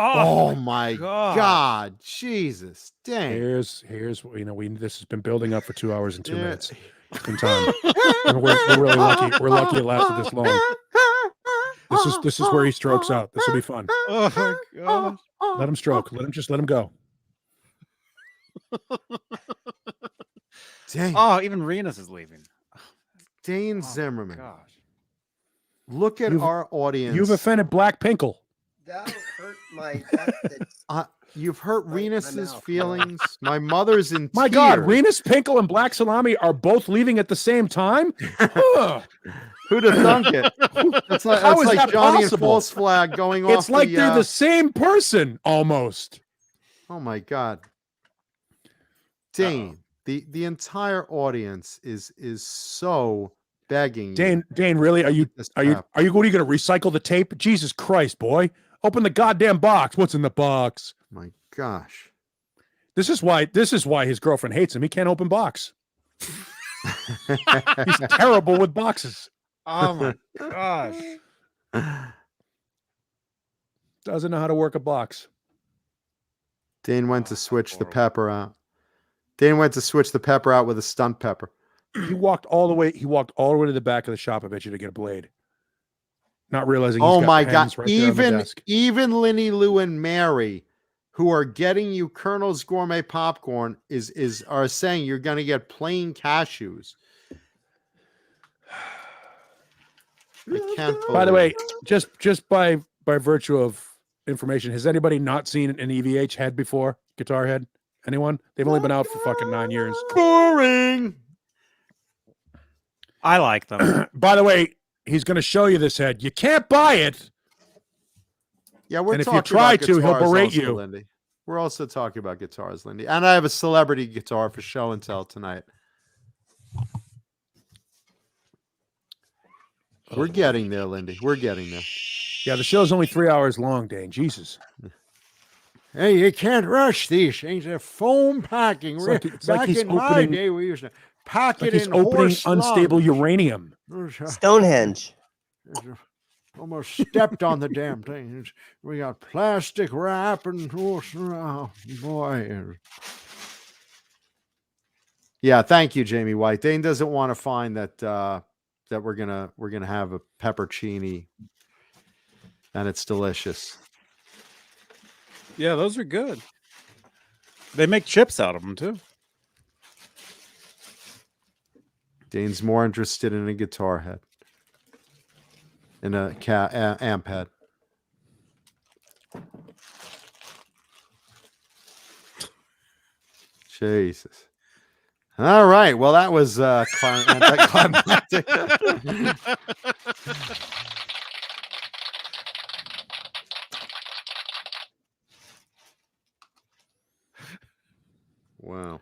Oh my God, Jesus, dang! Here's this has been building up for 2 hours and 2 minutes in time. And we're really lucky. We're lucky it lasted this long. This is where he strokes out. This will be fun. Oh my gosh. Let him stroke. Let him go. Dang, Oh, even Renus is leaving. Dane Oh, Zimmerman. Gosh. Look at our audience. You've offended Black Pinkle. That hurt my. You've hurt my Renus's mouth. feelings. My mother's in My tears. God, Renus Pinkle and Black Salami are both leaving at the same time? Ugh. Who'd have thunk it? That's like, How that's is like that Johnny possible? and False Flag going off. It's like they're the same person almost. Oh my God, Dane! The entire audience is so begging you. Dane, really? Are you going to recycle the tape? Jesus Christ, boy. Open the goddamn box. What's in the box? My gosh. This is why his girlfriend hates him. He can't open box. He's terrible with boxes. Oh my gosh. Doesn't know how to work a box. Dane went to switch the pepper out. Dane went to switch the pepper out with a stunt pepper. He walked all the way to the back of the shop, I bet you, to get a blade. Not realizing he's Oh got my God. pens right there on the desk. Even Linny, Lou, and Mary, who are getting you Colonel's Gourmet popcorn, are saying you're gonna get plain cashews. I can't By the way, believe just by virtue of information, has anybody not seen an EVH head before? Guitar head? Anyone? They've only been out for fucking 9 years. boring. I like them. By the way, he's going to show you this head. You can't buy it. Yeah, we're And if you talking try about to, he'll guitars berate also, you. Lindy. We're also talking about guitars, Lindy. And I have a celebrity guitar for show and tell tonight. We're getting there, Lindy. We're getting there. Yeah, the show's only 3 hours long, Dane. Jesus. Hey, you can't rush these things. They're foam packing. It's like he's in my opening- day, we used to pack Like it he's in opening horse unstable lungs. uranium. Stonehenge. Almost stepped on the damn thing. We got plastic wrap and oh boy. Yeah, thank you, Jamie White. Dane doesn't want to find that that we're gonna have a peppercini, and it's delicious. Yeah, those are good. They make chips out of them too. Dane's more interested in a guitar head, in a amp head. Jesus. All right. Well, that was anticlimactic. Wow.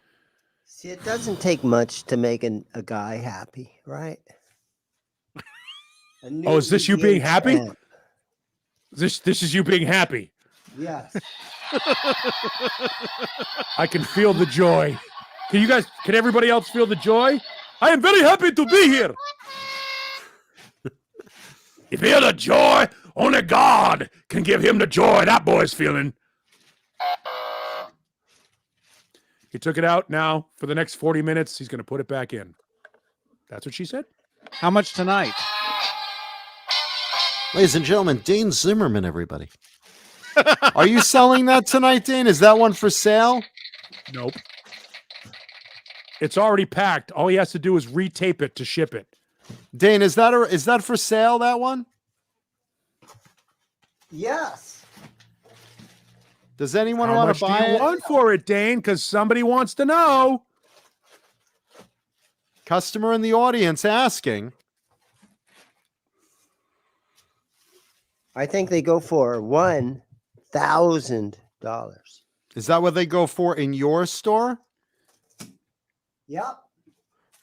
See, it doesn't take much to make a guy happy, right? Oh, is this you being happy? amp. This is you being happy. Yes. I can feel the joy. Can everybody else feel the joy? I am very happy to be here. You feel the joy? Only God can give him the joy that boy's feeling. He took it out. Now, for the next 40 minutes, he's going to put it back in. That's what she said? How much tonight? Ladies and gentlemen, Dane Zimmerman, everybody. Are you selling that tonight, Dane? Is that one for sale? Nope. It's already packed. All he has to do is retape it to ship it. Dane, is that for sale, that one? Yes. Does anyone How want much to buy do you it? want for it, Dane? Because somebody wants to know. Customer in the audience asking. I think they go for $1,000. Is that what they go for in your store? Yep.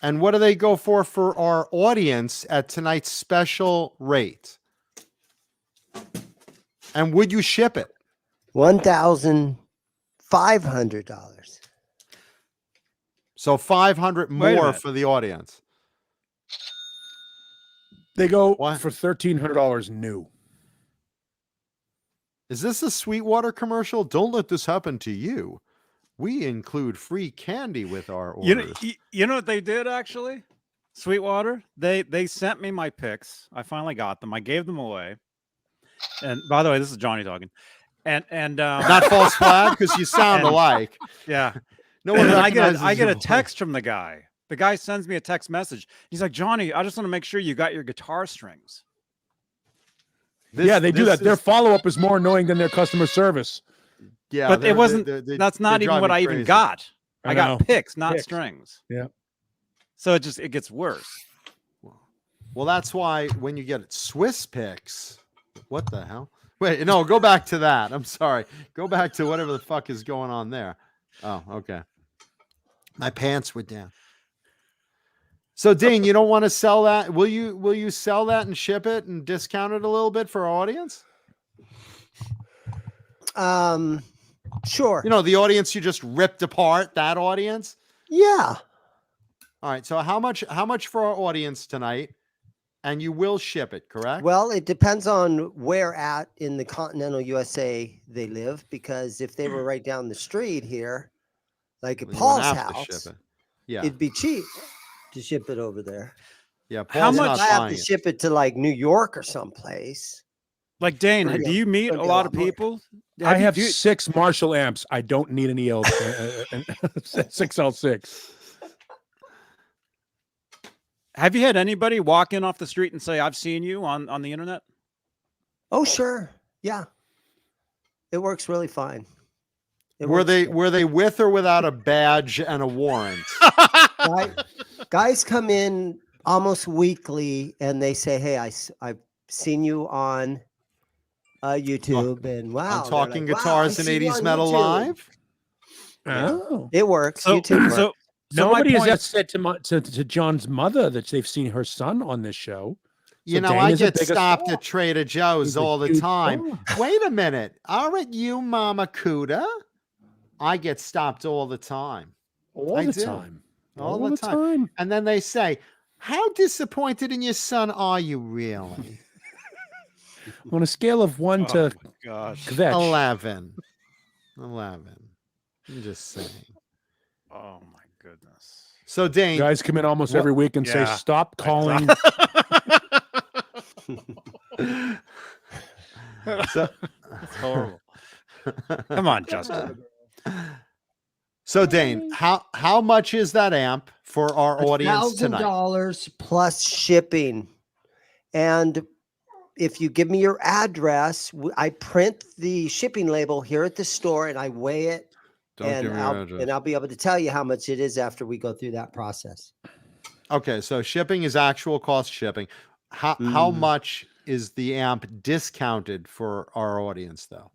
And what do they go for our audience at tonight's special rate? And would you ship it? $1,500. So 500 Wait a more minute. for the audience. They go What? for $1,300 new. Is this a Sweetwater commercial? Don't let this happen to you. We include free candy with our orders. You know what they did actually? Sweetwater. They sent me my picks. I finally got them. I gave them away. And by the way, this is Johnny talking. And Not false flag because you sound And- alike. yeah. No one And I recognizes get your a voice. text from the guy. The guy sends me a text message. He's like, Johnny, I just want to make sure you got your guitar strings. Yeah, they do this that. Their is- follow-up is more annoying than their customer service. Yeah, But they're- it wasn't. they- That's not they even drive what me I even crazy. got. I I got know. picks, not Picks. strings. Yeah. So it gets worse. Well, that's why when you get Swiss picks, what the hell? Wait, no, go back to that. I'm sorry. Go back to whatever the fuck is going on there. Oh, okay. My pants were down. So, Dane, you don't want to sell that? Will you sell that and ship it and discount it a little bit for our audience? Sure. You know, the audience you just ripped apart, that audience. Yeah. All right. So how much for our audience tonight? and you will ship it, correct? Well, it depends on where at in the continental USA they live, because if they were right down the street here, like at Then you Paul's wouldn't have to house, ship it. Yeah, it'd be cheap to ship it over there. yeah. How Paul's much- not If I have buying to it. ship it to like New York or someplace. Like Dane, Gonna do be a- you meet gonna a be a lot lot of more. people? I have do you- 6 Marshall amps. I don't need any else. 6L6. Have you had anybody walk in off the street and say, "I've seen you on the internet"? Oh, sure. Yeah. It works really fine. It Were works they good. were they with or without a badge and a warrant? Guys come in almost weekly and they say, "Hey, I've seen you on YouTube," and wow, On they're Talking like, "Wow, Guitars I and see you 80s on Metal YouTube." Live? Oh. It works. So, YouTube works. so Nobody my has point- ever said to John's mother that they've seen her son on this show. You So know, Dane I is a get bigger stopped star. at Trader Joe's He's a all the huge time. star. Wait a minute. Aren't you Mama Cuda? I get stopped all the time. All I the do. time. All the time. And then they say, "How disappointed in your son are you really?" On a scale of 1 Oh to my gosh. kvetch. 11. I'm just saying. Oh my goodness. So Dane, Guys come in almost every week and say, Yeah. "Stop calling." so, That's horrible. Come on, Justin. so Dane, how much is that amp for our audience tonight? $1,000 plus shipping. And if you give me your address, I print the shipping label here at the store and I weigh it, and I'll be able to tell you how much it is after we go through that process. Okay, so shipping is actual cost shipping. How Mm. much is the amp discounted for our audience, though?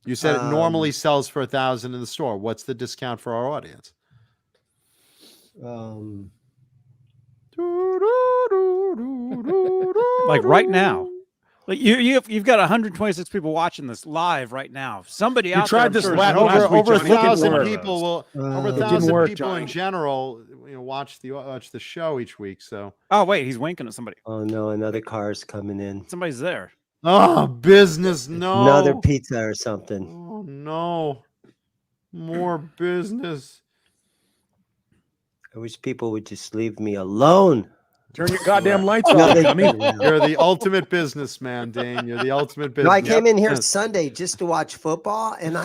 You said it normally sells for $1,000 in the store. What's the discount for our audience? Like right now. Like you've got 126 people watching this live right now. Somebody out tried there, this I'm sure, last- knows last week, over Johnny. It didn't 1,000 work. people will over It didn't 1,000 work, people Johnny. in general, watch the show each week. So Oh wait, he's winking at somebody. Oh no, another car's coming in. Somebody's there. business, no, Another pizza or something. Oh no, more business. I wish people would just leave me alone. Turn your goddamn lights No, off, they- dummy. You're the ultimate businessman, Dane. You're the ultimate No, I business. came in here Sunday just to watch football, and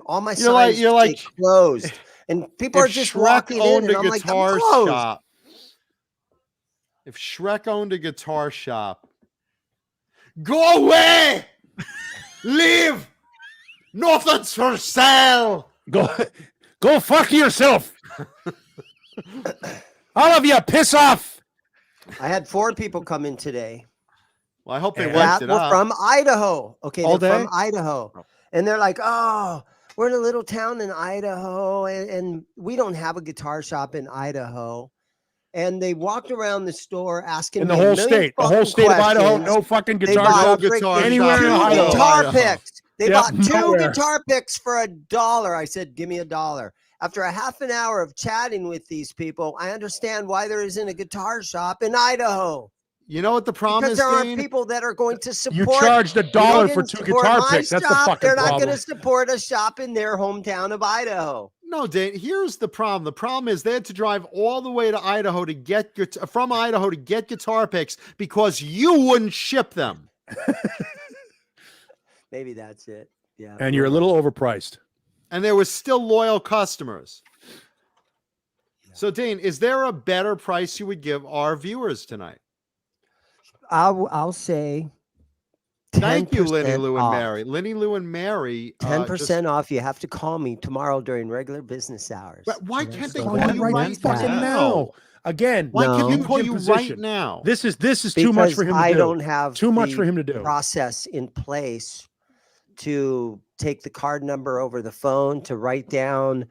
all my You're like- signs you're like- say closed, and people are If just Shrek walking in, owned and a I'm like, I'm guitar closed. shop, if Shrek owned a guitar shop, go away, leave, nothing's for sale. Go fuck yourself. All of you, piss off. I had 4 people come in today. Well, I hope they And wiped That it were up. from Idaho. Okay, All they're day? from Idaho, and they're like, "Oh, we're in a little town in Idaho, and we don't have a guitar shop in Idaho." And they walked around the store asking In the me a whole million state. The whole fucking state of Idaho, questions. no fucking They guitar bought shop. No guitar freaking anywhere in 2 Ohio. guitar Idaho. picks. They Yep, bought 2 nowhere. guitar picks for $1. I said, "Give me $1." After a half an hour of chatting with these people, I understand why there isn't a guitar shop in Idaho. You know what the problem Because is, there aren't Dane? people that are going to support. You charged $1 for didn't 2 support guitar my picks. That's the shop. fucking They're not problem. going to support a shop in their hometown of Idaho. No, Dane. Here's the problem. The problem is they had to drive all the way to Idaho to get from Idaho to get guitar picks because you wouldn't ship them. Maybe that's it. Yeah. And you're a little overpriced. And there was still loyal customers. So, Dane, is there a better price you would give our viewers tonight? I'll say. Thank you, Lenny 10% Lou and off. Mary. Lenny Lou and Mary. 10% off. You have to call me tomorrow during regular business hours. But why can't they So call that you right right fucking now? Again, Why can't they No. call Huge you imposition. right now? This is too much Because for him to I do. don't have Too much the for him to do. process in place to take the card number over the phone, to write down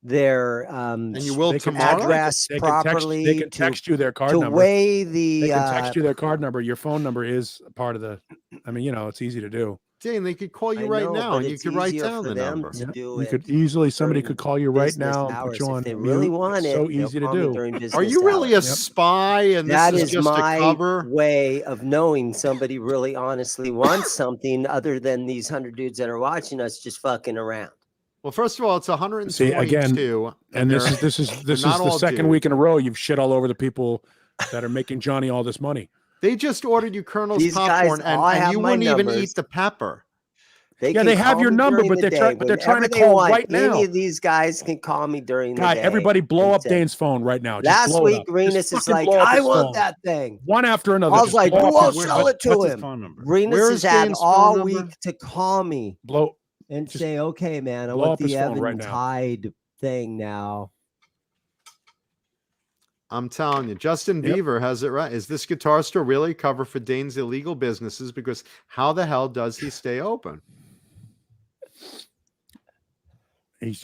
their And you will They can tomorrow? address They can properly, They can text you their card to number. weigh the They can text you their card number. Your phone number is part of the. I mean, it's easy to do. Dane, they could call you I right know, now, but and you it's could write easier down for the them number. to Yeah, do you it could easily somebody during could call you right business now and put hours. you If on they mute. really want It's it, so they'll easy to call me do. during business Are you really a hours. spy? And That this is is just a my cover? way of knowing somebody really honestly wants something other than these 100 dudes that are watching us just fucking around. Well, first of all, it's 122, See, again, and this they're- is this they're is not the all second week dudes. in a row you've shit all over the people that are making Johnny all this money. They just ordered you Colonel's These guys popcorn, all and have you my wouldn't even numbers. eat the pepper. They Yeah, can they have call your me number, during but the they're day. they're trying to Whenever they call want. right now. Any of these guys can call me during the God, day. everybody blow and up say- Dane's phone right now. Just Last blow it week, up. Renus Just is fucking like, blow up I his want phone. that thing. One after another. I was Just like, blow who up will his sell phone. it to What's his him? phone number? Renus Where has is had Dane's all phone week number? to call me Blow. and Just say, okay, man, I blow want up his the phone right Evan now. Tide thing now. I'm telling you, Justin Yep. Beaver has it right. Is this guitar store really a cover for Dane's illegal businesses? Because how the hell does he stay open?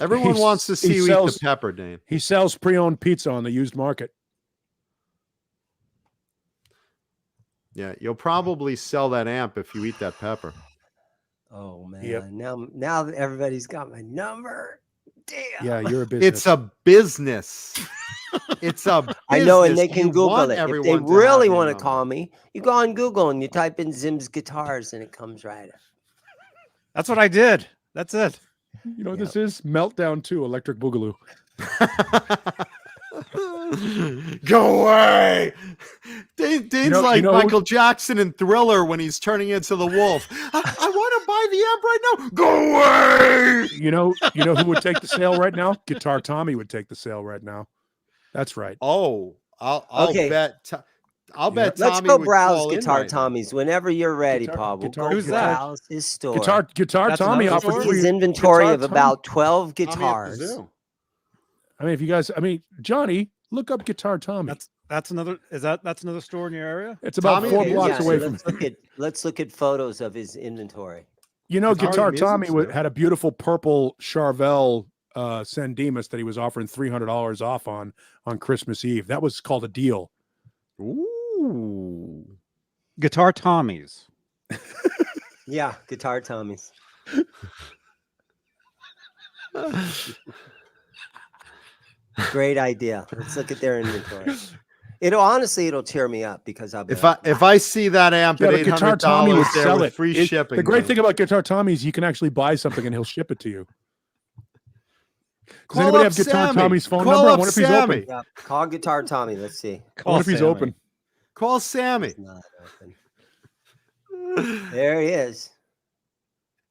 Everyone wants to see you eat the pepper, Dane. He sells pre-owned pizza on the used market. Yeah, you'll probably sell that amp if you eat that pepper. Oh man, Yep. now that everybody's got my number. Damn. Yeah, you're a business. It's a business. It's a business. I know, and they can You Google want it. If they everyone to really have your want to number. call me, you go on Google and you type in Zim's guitars and it comes right up. That's what I did. That's it. You know what Yep. this is? Meltdown 2, Electric Boogaloo. Go away. Dane's like you know- Michael Jackson in Thriller when he's turning into the wolf. I want to buy the amp right now. Go away. You know who would take the sale right now? Guitar Tommy would take the sale right now. That's right. Oh, I'll Okay. bet. I'll bet Tommy Let's go would browse call in Guitar right now. Tommy's whenever you're ready, Guitar- Paul. We'll guitar- go Who's that? browse his store. Guitar That's Tommy another offered store? free. his inventory Guitar of Tommy- about 12 Tommy at the guitars. zoo. I mean, if you guys, Johnny, look up Guitar Tommy. That's another. That's another store in your area? It's about Tommy 4 is- blocks Yeah, away let's from. let's look at photos of his inventory. You know, Guitar Guitar Music Tommy Store. had a beautiful purple Charvel San Dimas that he was offering $300 off on Christmas Eve. That was called a deal. Ooh. Guitar Tommy's. Yeah, Guitar Tommy's. Great idea. Let's look at their inventory. It'll cheer me up because I'll be If I see that amp Yeah, at but Guitar Tommy would $800 there sell with it. free shipping. The great Dane. thing about Guitar Tommy is you can actually buy something and he'll ship it to you. Does Call anybody up have Guitar Sammy. Tommy's phone Call number? I up wonder if he's Sammy. open. Yeah, call Guitar Tommy. Let's see. I wonder if he's Sammy. open. Call Sammy. It's not open. There he is.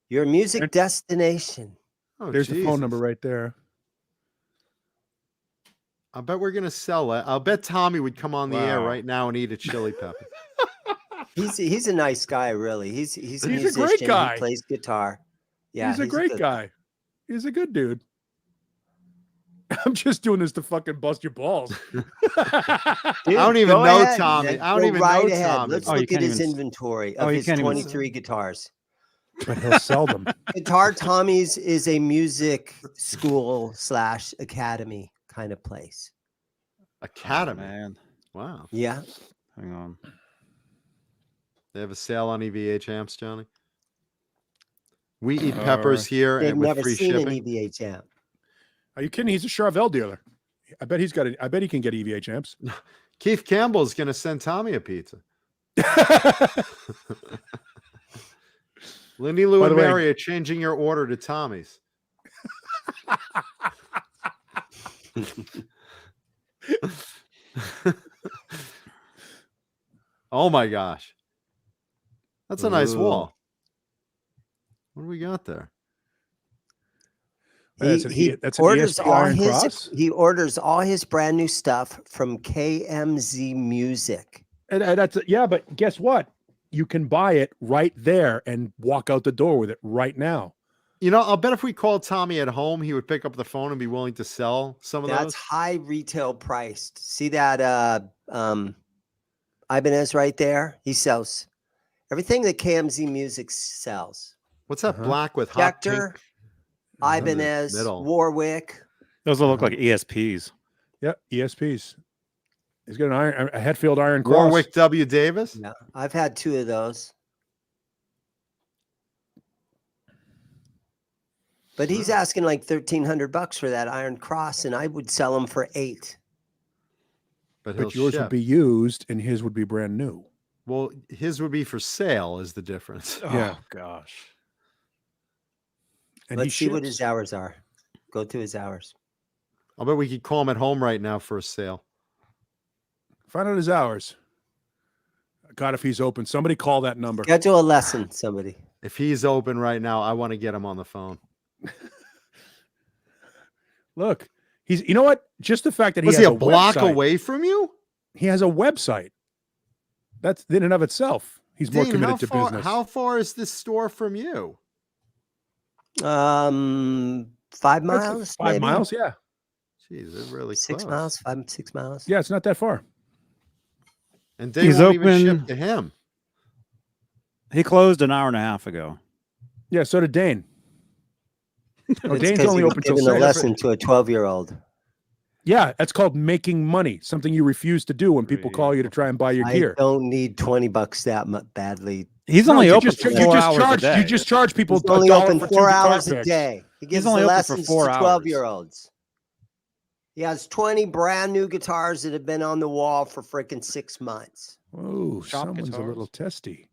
Your music destination. Oh, There's the phone Jesus. number right there. I bet we're gonna sell it. I'll bet Tommy would come on the air Wow. right now and eat a chili pepper. He's a nice guy, really. He's a He's a musician. great guy. He plays guitar. Yeah, He's a great good guy. He's a good dude. I'm just doing this to fucking bust your balls. Dude, I don't even go know ahead, Tommy. man. I don't Go even right know ahead. Tommy. Let's Oh, you look at can't his even- inventory Oh, of you his can't even- 23 guitars. But he'll sell them. Guitar Tommy's is a music school / academy kind of place. Academy. Man, Wow. Yeah. hang on. They have a sale on EVH amps, Johnny. We eat peppers here They've and with never free seen shipping. an EVH amp. Are you kidding? He's a Charvel dealer. I bet he's got. I bet he can get EVH amps. Keith Campbell's going to send Tommy a pizza. Lindy Lou By the and way- Mary are changing your order to Tommy's. Oh my gosh. That's a nice Ooh. wall. What do we got there? That's an ESP Iron Cross? He orders all his brand new stuff from KMZ Music. And that's but guess what? You can buy it right there and walk out the door with it right now. You know, I'll bet if we called Tommy at home, he would pick up the phone and be willing to sell some of That's those. high retail priced. See that Ibanez right there? He sells everything that KMZ Music sells. What's that Uh-huh. black with hot pink? Spectre, Ibanez, middle. Warwick. Those will look like ESPs. Yep, ESPs. He's got a Hetfield Iron Cross. Warwick W. Davis? Yeah, I've had 2 of those. But he's asking like $1,300 for that Iron Cross, and I would sell him for $8. But But yours ship. would be used and his would be brand new. Well, his would be for sale is the difference. Yeah. Oh gosh. And Let's see what ships. his hours are. Go to his hours. I'll bet we could call him at home right now for a sale. Find out his hours. God, if he's open, somebody call that number. Schedule a lesson, somebody. If he's open right now, I want to get him on the phone. Look, he's. You know what? Just the fact that Was he he has a block website, away from you? He has a website. That's in and of itself. He's more Dean, committed to how far, business. How far is this store from you? 5 miles. 5 maybe? miles? Yeah. Jeez, they're really 6 close. miles. 5, 6 miles. Yeah, it's not that far. And they He's won't even open- ship to him. He closed an hour and a half ago. Yeah, so did Dane. Oh, It's Dane's 'cause only he was open till giving a 6. lesson to a 12-year-old. Yeah, that's called making money. Something you refuse to do when people call you to try and buy your I gear. don't need $20 that badly. He's No, only you open just, for you 4 just hours charge. a day. You just charge people He's only $1 open for 4 2 guitar hours a picks. day. He gives only the open for lessons 4 to hours. 12-year-olds. He has 20 brand new guitars that have been on the wall for freaking 6 months. Oh, Shop someone's a guitars. little testy.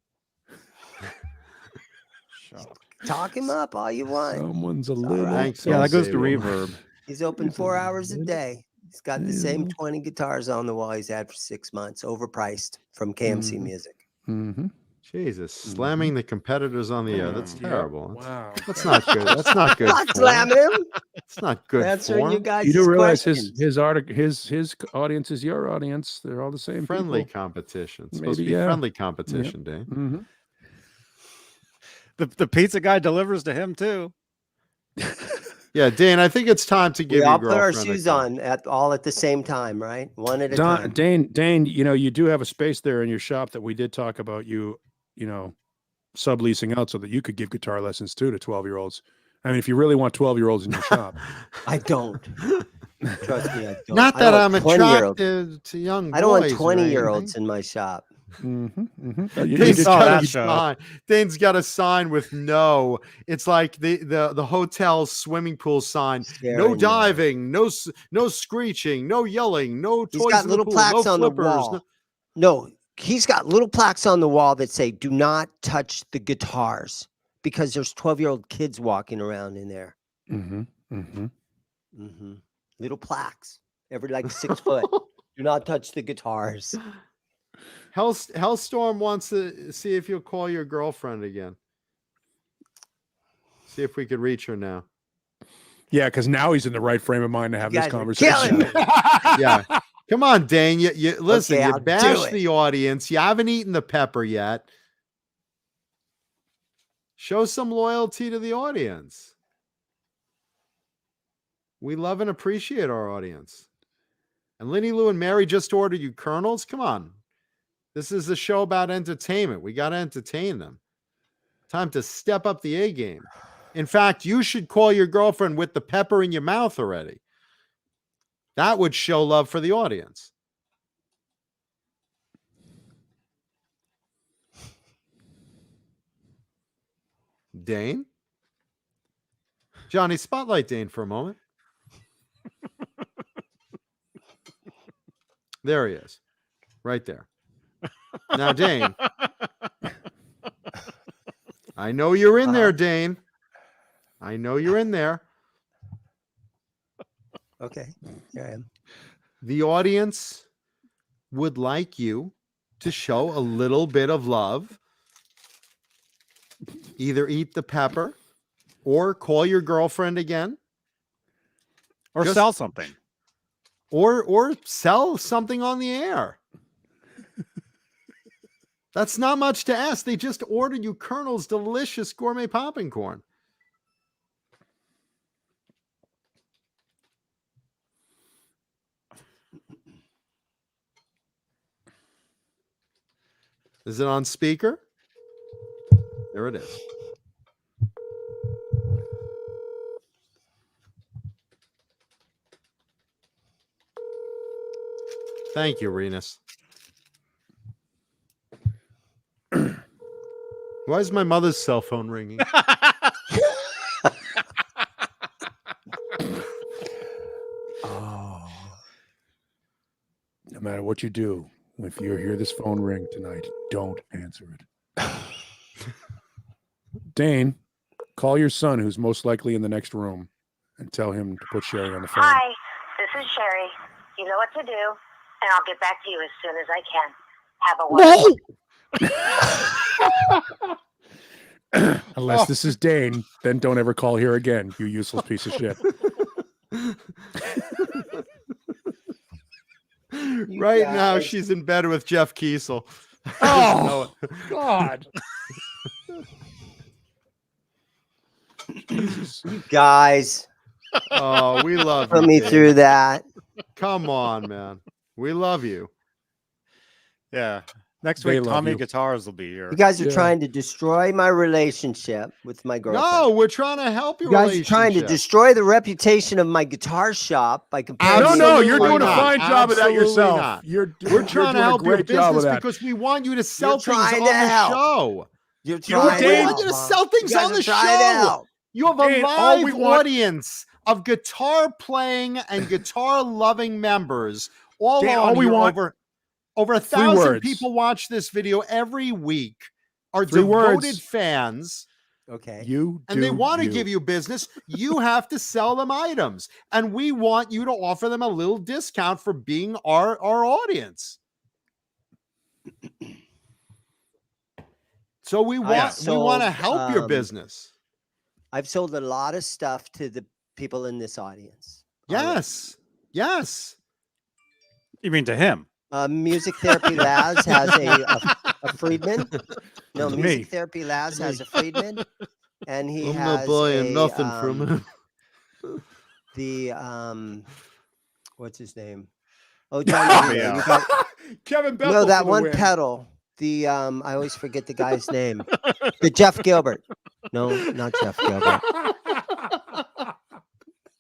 Talk him up all you want. Someone's a It's all little. right. Thanks, Yeah, that goes Ozzy. to reverb. He's open 4 hours a day. He's got the same Yeah. 20 guitars on the wall he's had for 6 months, overpriced from KMC Mhm. Music. Mm-hmm. Jesus, slamming the competitors on the air. That's terrible. Wow. That's not good. That's not good. Not form. slamming him. It's not good. Answering form. you guys' You do realize questions. his audience is your audience. They're all the same. Friendly people. competition. It's supposed to Maybe, be yeah. friendly competition, Dave. Mm-hmm. The pizza guy delivers to him too. Yeah, Dan, I think it's time to give We your all put our girlfriend a shoes call. on at the same time, right? One at a time. Dane, you know, you do have a space there in your shop that we did talk about you subleasing out so that you could give guitar lessons too to 12-year-olds. I mean, if you really want 12-year-olds in your shop. I don't. Trust me, I don't. Not I that don't I'm want 20-year-olds. attractive to young boys. I don't want or 20-year-olds anything. in my shop. Mm-hmm, mm-hmm. Dane's saw got that a show. sign. Dane's got a sign with no. It's like the hotel swimming pool sign. Staring No you. diving. No screeching. No yelling. No toys He's got in the little pool, plaques no on the flippers, wall. No, he's got little plaques on the wall that say, "Do not touch the guitars," because there's 12-year-old kids walking around in there. Mm-hmm, mm-hmm. Mm-hmm. Little plaques, every like 6 foot. Do not touch the guitars. Hellstorm wants to see if you'll call your girlfriend again. See if we could reach her now. Yeah, because now he's in the right frame of mind to have You this guys are conversation. killing me. Yeah. Come on, Dane. You listen, Okay, you I'll do bash it. the audience. You haven't eaten the pepper yet. Show some loyalty to the audience. We love and appreciate our audience. And Lenny Lou and Mary just ordered you kernels. Come on. This is a show about entertainment. We got to entertain them. Time to step up the A game. In fact, you should call your girlfriend with the pepper in your mouth already. That would show love for the audience. Dane? Johnny, spotlight Dane for a moment. There he is. Right there. Now, Dane. I know you're in there, Dane. I know you're in there. Okay, here I am. The audience would like you to show a little bit of love. Either eat the pepper or call your girlfriend again Or Just- sell something. or sell something on the air. That's not much to ask. They just ordered you Colonel's delicious gourmet popping corn. Is it on speaker? There it is. Thank you, Renus. Why is my mother's cell phone ringing? what you do if you hear this phone ring tonight. Don't answer it. Dane, call your son, who's most likely in the next room, and tell him to put Sherry on the phone. Hi, this is Sherry. You know what to do, and I'll get back to you as soon as I can. Have a wonderful. Unless this is Dane, then don't ever call here again, you useless piece of shit. Right now, she's in bed with Jeff Kiesel. Oh, God. Jesus. You guys, Oh, we love put you, me Dave. through that. Come on, man. We love you. Yeah. Next They week, love Tommy you. Guitars will be here. You guys are Yeah. trying to destroy my relationship with my girlfriend. No, we're trying to help your You guys are trying to relationship. destroy the reputation of my guitar shop by comparing. No, Absolutely you're doing a not. fine job of that Absolutely yourself. not. We're We're trying to help your great job of business that. because we want you to sell You're things trying on to the help. show. You're You know what, trying Dave? We to want you to help, sell Mom. things You guys on are the trying to show. help. You have a Dave, all we live want- audience of guitar playing and guitar loving members all Dave, on all we here. want- Over 3 1,000 words. people watch this video every week, are 3 devoted words. fans, Okay. and they want to give you business. You have to sell them items, and we want you to offer them a little discount for being our audience. So we want to help your business. I've sold a lot of stuff to the people in this audience. Yes. Yes. You mean to him? Music Therapy Laz has a Friedman. No, To Music me. Therapy Laz has a Friedman, and he I'm has not buying a, nothing from him. the what's his name? Oh, John. Yeah. You got, Kevin Bethel no, for that the one win. pedal. The I always forget the guy's name. The Jeff Gilbert. No, not Jeff Gilbert.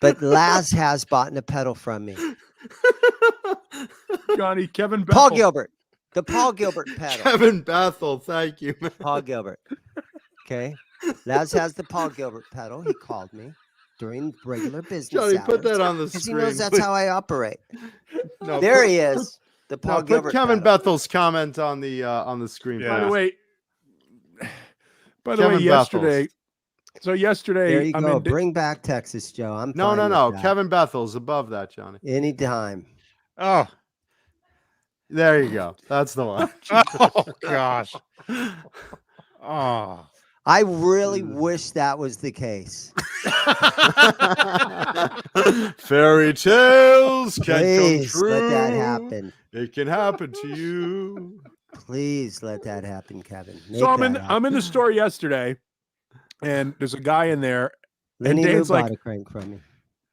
But Laz has bought a pedal from me. Johnny, Kevin Bethel. Paul Gilbert. The Paul Gilbert pedal. Kevin Bethel, thank you, man. Paul Gilbert. Okay. Laz has the Paul Gilbert pedal. He called me during regular business Johnny, hours. put that on the Because he screen. knows that's how I operate. No, There put- he is. The Paul No, put Gilbert Kevin pedal. Bethel's comment on the screen. Yeah. By the please. way, Kevin yesterday. Bethel's. So yesterday, There you I'm go. in. Bring back Texas, Joe. I'm No, fine no, with no. that. Kevin Bethel's above that, Johnny. Anytime. Oh, There you go. That's the one. oh gosh. Oh, I really wish that was the case. Fairy tales can Please come true. let that happen. It can happen to you. Please let that happen, Kevin. Make So that I'm in the store yesterday, and there's a guy in there. Lenny and Lou Dane's like- bought a crank from me.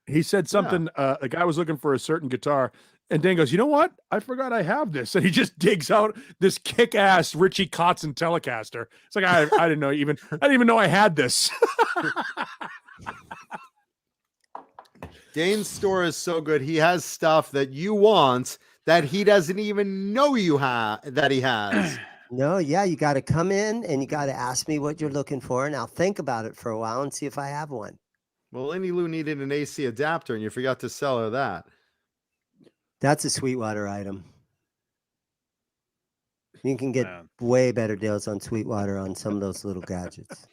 He said something. A guy was looking for a certain guitar, and Dan goes, "You know what? I forgot I have this." And he just digs out this kick-ass Richie Kotzen Telecaster. It's like I didn't know even. I didn't even know I had this. Dane's store is so good. He has stuff that you want that he doesn't even know you have that he has. No, yeah, you got to come in and you got to ask me what you're looking for, and I'll think about it for a while and see if I have one. Well, Lenny Lou needed an AC adapter, and you forgot to sell her that. That's a Sweetwater item. You can get man. way better deals on Sweetwater on some of those little gadgets.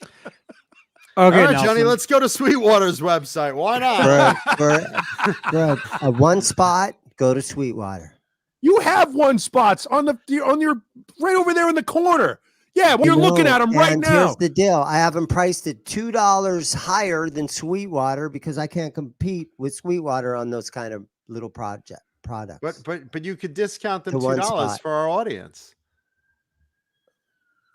Okay, All right, Johnny, Nelson. let's go to Sweetwater's website. Why not? For a one spot, go to Sweetwater. You have one spots on your right over there in the corner. Yeah, well, you're You looking know, at them right and now. Here's the deal. I have them priced at $2 higher than Sweetwater because I can't compete with Sweetwater on those kind of little products. But you could discount them To one $2 spot. for our audience.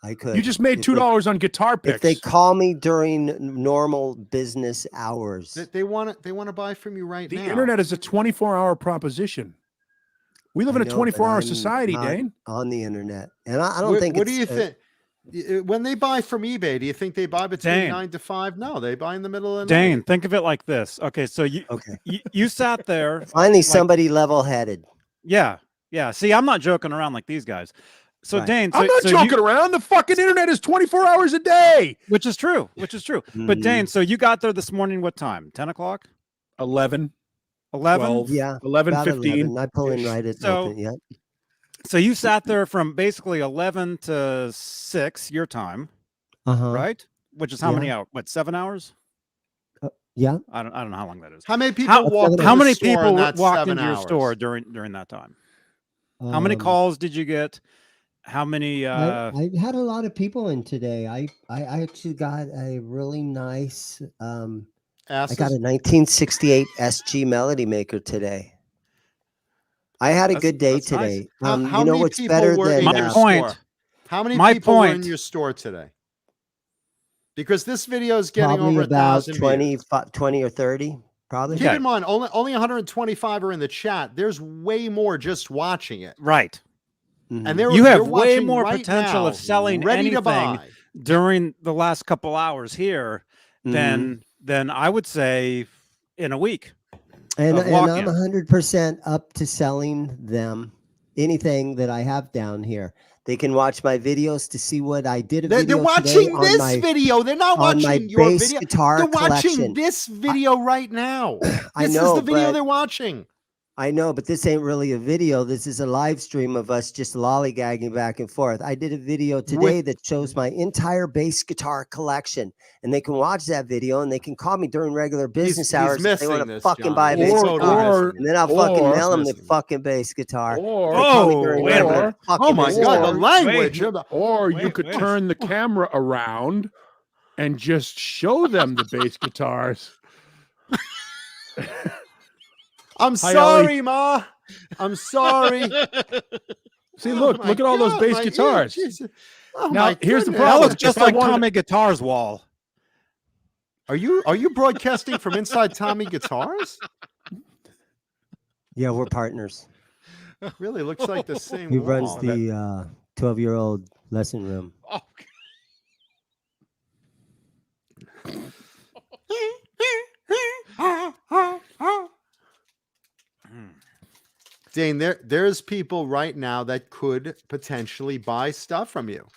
I could. You just made If they- $2 on guitar picks. If they call me during normal business hours. They want to buy from you right the now. internet is a 24-hour proposition. We live in a I know, but 24-hour I'm society, not Dane. on the internet. And I don't think What it's, do you think? When they buy from eBay, do you think they buy between Dane. 9 to 5? No, they buy in the middle of the Dane, night. think of it like this. Okay, so you Okay. you sat there. Finally, like- somebody level-headed. Yeah, yeah. See, I'm not joking around like these guys. So Right. Dane, I'm not joking around. The fucking internet is 24 hours a day. which is true. But Dane, so you got there this morning. What time? 10 o'clock? 11, 11? 12, Yeah. 11, About 15. 11. I pull in right at So- open. Yep. So you sat there from basically 11 to 6 your time, right? Which is how many hours? What, 7 hours? Yeah. I don't know how long that is. How many people walked to How the many store in people that walked 7 into your hours? store during that time? How many calls did you get? How many? I had a lot of people in today. I actually got a really nice. I got a 1968 SG Melody Maker today. I had a good day today. How you many know what's people better were than in your store? How many people were in your store today? Because this video is getting probably over about 1,000 20, views. 20 or 30, probably. Keep in mind, only 125 are in the chat. There's way more just watching it. Right. And you have way watching more right potential now, of selling ready to anything buy. during the last couple hours here than I would say in a week. And of I'm walk-in. 100% up to selling them anything that I have down here. They can watch my videos to see what I did. They're watching this video. They're not watching your bass video. guitar They're watching collection. this video right now. I This know, is the video but- they're watching. I know, but this ain't really a video. This is a live stream of us just lollygagging back and forth. I did a video today that shows my entire bass guitar collection, and they can watch that video and they can call me during regular business hours if they want to fucking buy a bass guitar, and then I'll fucking mail them the fucking bass guitar. Oh my God, the language! Or you could turn the camera around and just show them the bass guitars. I'm Hi, sorry, Ellie. Ma. I'm sorry. See, look at all those bass guitars. Oh Now, my here's the goodness. problem. That looks just If I like wanted- Tommy Guitar's wall. Are you broadcasting from inside Tommy Guitars? Yeah, we're partners. Really looks like the same. He wall. runs the 12-year-old lesson room. Dane, there's people right now that could potentially buy stuff from you.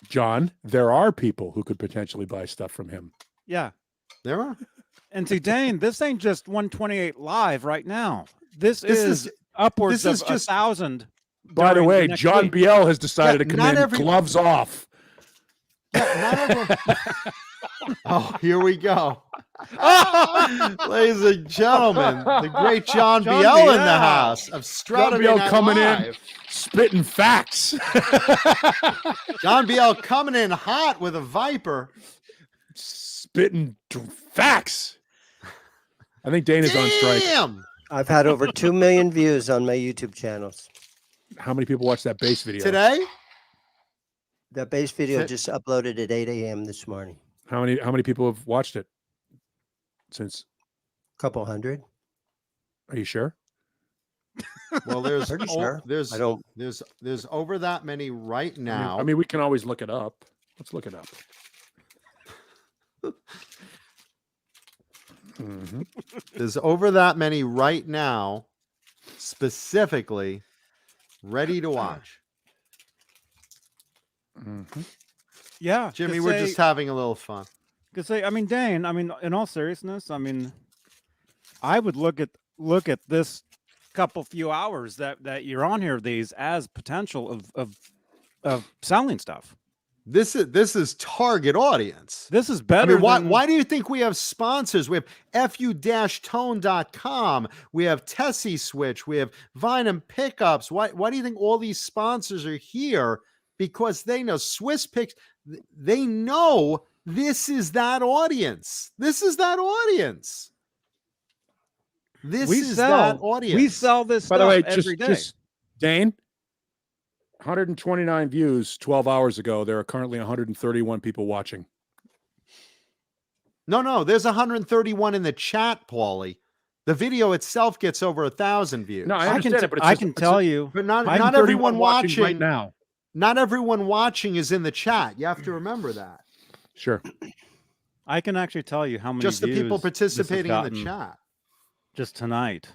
John, there are people who could potentially buy stuff from him. Yeah. There are. And to Dane, this ain't just 128 live right now. This is upwards this is of just- 1,000. By the during way, next John week. Biel has decided to come not in every- gloves off. Oh, here we go. Ladies and gentlemen, the great John Biel in the house of John Strata Biel Night coming Live. in, spitting facts. John Biel coming in hot with a Viper. Spitting facts. I think Dana's on strike. Damn. I've had over 2 million views on my YouTube channels. How many people watched that bass video Today? That bass video just uploaded at 8 a.m. this morning. How many people have watched it since? Couple hundred. Are you sure? Well, there's Pretty sure. there's I don't. there's over that many right now. I mean, we can always look it up. Let's look it up. There's over that many right now, specifically ready to watch. Yeah. Jimmy, to we're say- just having a little fun. to say, I mean, Dane, I mean, in all seriousness, I mean, I would look at this couple few hours that you're on here, these as potential of selling stuff. This is target audience. This is I better. mean, than, why do you think we have sponsors? We have fu-tone.com. We have Tessie Switch. We have Vine and Pickups. Why do you think all these sponsors are here? Because they know Swiss Picks. They know this is that audience. This is that audience. This is that audience. We sell this By stuff the way, every day. just Dane, 129 views 12 hours ago. There are currently 131 people watching. No, there's 131 in the chat, Paulie. The video itself gets over 1,000 views. No, I I understand can, it, but I can tell you, But not 131 everyone watching right now. Not everyone watching is in the chat. You have to remember that. Sure. I can actually tell you how many Just the people views this has participating in the gotten chat. just tonight.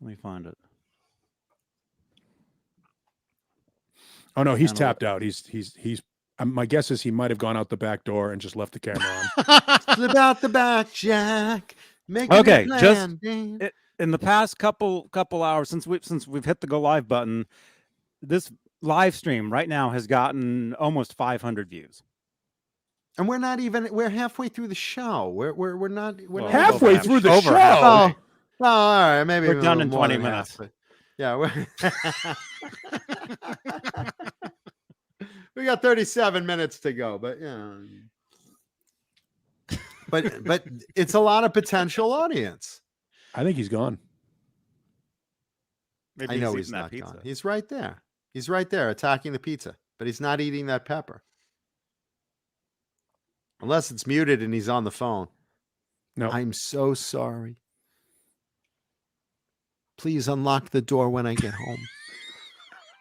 Let me find it. Oh no, he's Channel. tapped out. He's. My guess is he might have gone out the back door and just left the camera on. Flip out the back, Jack. Make Okay, a just plan, Dan. in the past couple hours since we've hit the go live button, this live stream right now has gotten almost 500 views. And we're halfway through the show. We're not halfway through the show. Oh, well, all right, maybe We're done in more 20 than minutes. halfway. Yeah, we got 37 minutes to go, but yeah. But it's a lot of potential audience. I think he's gone. Maybe I know eating he's that not pizza. gone. He's right there. He's right there attacking the pizza, but he's not eating that pepper. Unless it's muted and he's on the phone. No. I'm so sorry. Please unlock the door when I get home.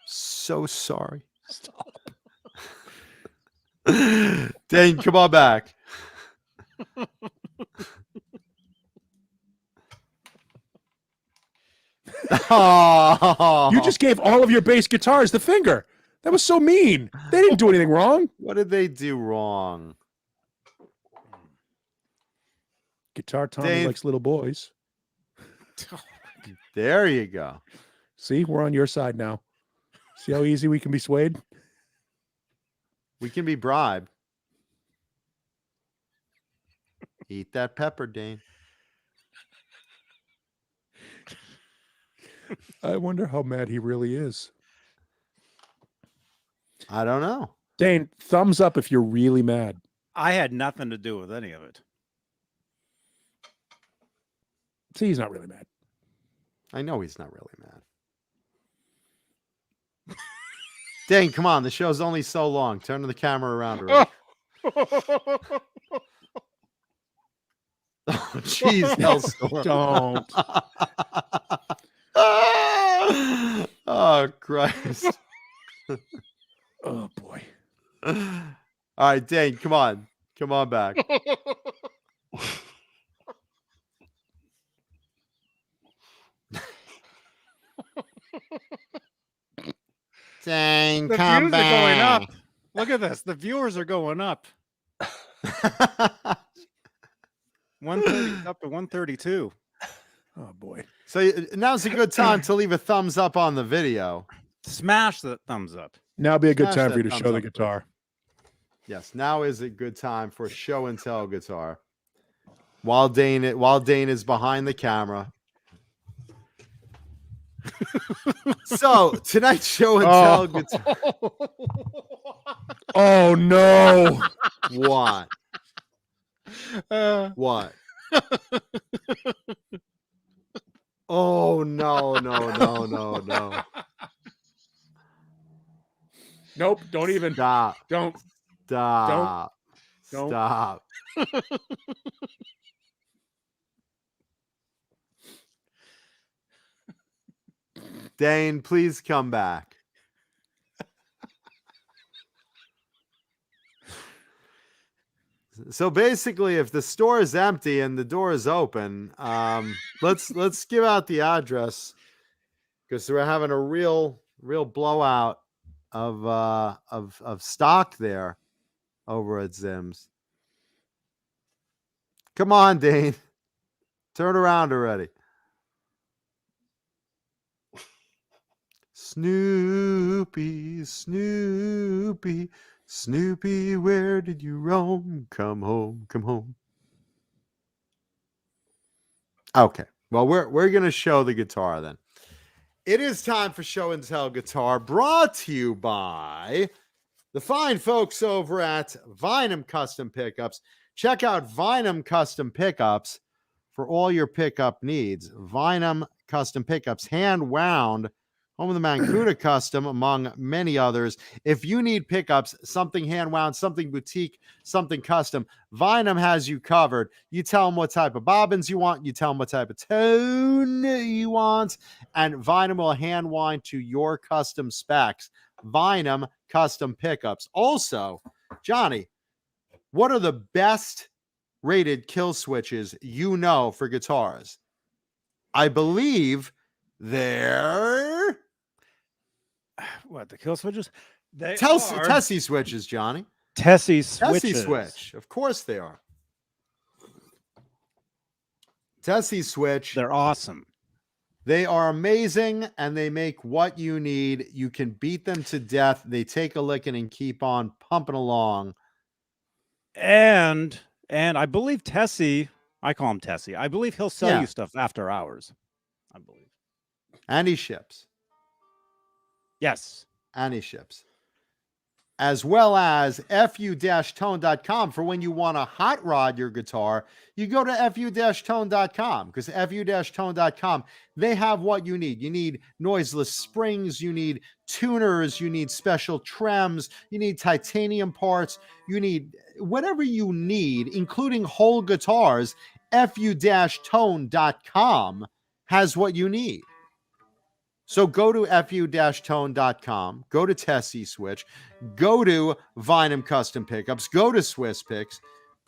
So sorry. Stop. Dane, come on back. Oh, You just gave all of your bass guitars the finger. That was so mean. They didn't do anything wrong. what did they do wrong? Guitar Tommy Dave. likes little boys. There you go. See, we're on your side now. See how easy we can be swayed? We can be bribed. Eat that pepper, Dane. I wonder how mad he really is. I don't know. Dane, thumbs up if you're really mad. I had nothing to do with any of it. See, he's not really mad. I know he's not really mad. Dane, come on. The show's only so long. Turn the camera around already. Oh, jeez, Hellstorm. Don't. Oh, Christ. Oh, boy. All right, Dane, come on. Come on back. Dane, The come views back. are going up. Look at this. The viewers are going up. 130 up to 132. Oh, boy. So now's a good time to leave a thumbs up on the video. Smash the thumbs up. Now would be a good Smash time that for you to thumbs show the up. guitar. Yes, now is a good time for show and tell guitar. While Dane is behind the camera. So tonight's show and tell guitar. Oh, no. What? What? Oh no. Nope. Don't even. Stop. Don't. Stop. Don't. Stop. Dane, please come back. So basically, if the store is empty and the door is open, let's give out the address because we're having a real blowout of stock there over at Zim's. Come on, Dane, turn around already. Snoopy, Snoopy, Snoopy, where did you roam? Come home, come home. Okay, well, we're going to show the guitar then. It is time for Show and Tell Guitar, brought to you by the fine folks over at Vinum Custom Pickups. Check out Vinum Custom Pickups for all your pickup needs. Vinum Custom Pickups, hand-wound, home of the Mancuda Custom, among many others. If you need pickups, something hand-wound, something boutique, something custom, Vinum has you covered. You tell them what type of bobbins you want. You tell them what type of tone you want. And Vinum will hand-wind to your custom specs. Vinum Custom Pickups. Also, Johnny, what are the best rated kill switches you know for guitars? I believe they're... What, the kill switches? They are Tessie switches, Johnny. Tessie Tessie switches. switch. Of course they are. Tessie switch. They're awesome. They are amazing, and they make what you need. You can beat them to death. They take a licking and keep on pumping along. And I believe Tessie, I call him Tessie. I believe he'll sell Yeah. you stuff after hours. I believe. And he ships. Yes. And he ships. As well as fu-tone.com for when you want to hot rod your guitar. You go to fu-tone.com because fu-tone.com, they have what you need. You need noiseless springs, you need tuners, you need special trems, you need titanium parts, you need whatever you need, including whole guitars. fu-tone.com has what you need. So go to fu-tone.com, go to Tessie Switch, go to Vinum Custom Pickups, go to Swiss Picks,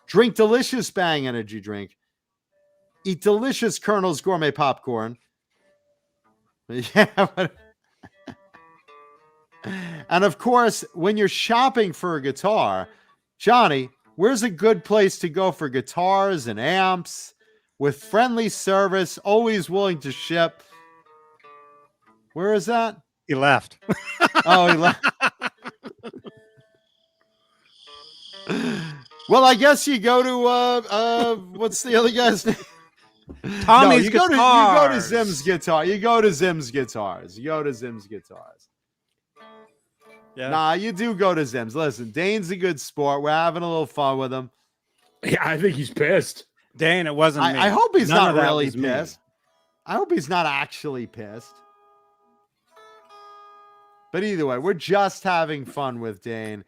drink delicious Bang energy drink, eat delicious Colonel's gourmet popcorn. Yeah. And of course, when you're shopping for a guitar, Johnny, where's a good place to go for guitars and amps with friendly service, always willing to ship? Where is that? He left. Oh, he left. Well, I guess you go to what's the other guy's name? Tommy's you go to Guitars. Zim's Guitar. You go to Zim's Guitars. Yeah. Nah, you do go to Zim's. Listen, Dane's a good sport. We're having a little fun with him. Yeah, I think he's pissed. Dane, it wasn't me. I hope he's None not of that really was me. pissed. I hope he's not actually pissed. But either way, we're just having fun with Dane.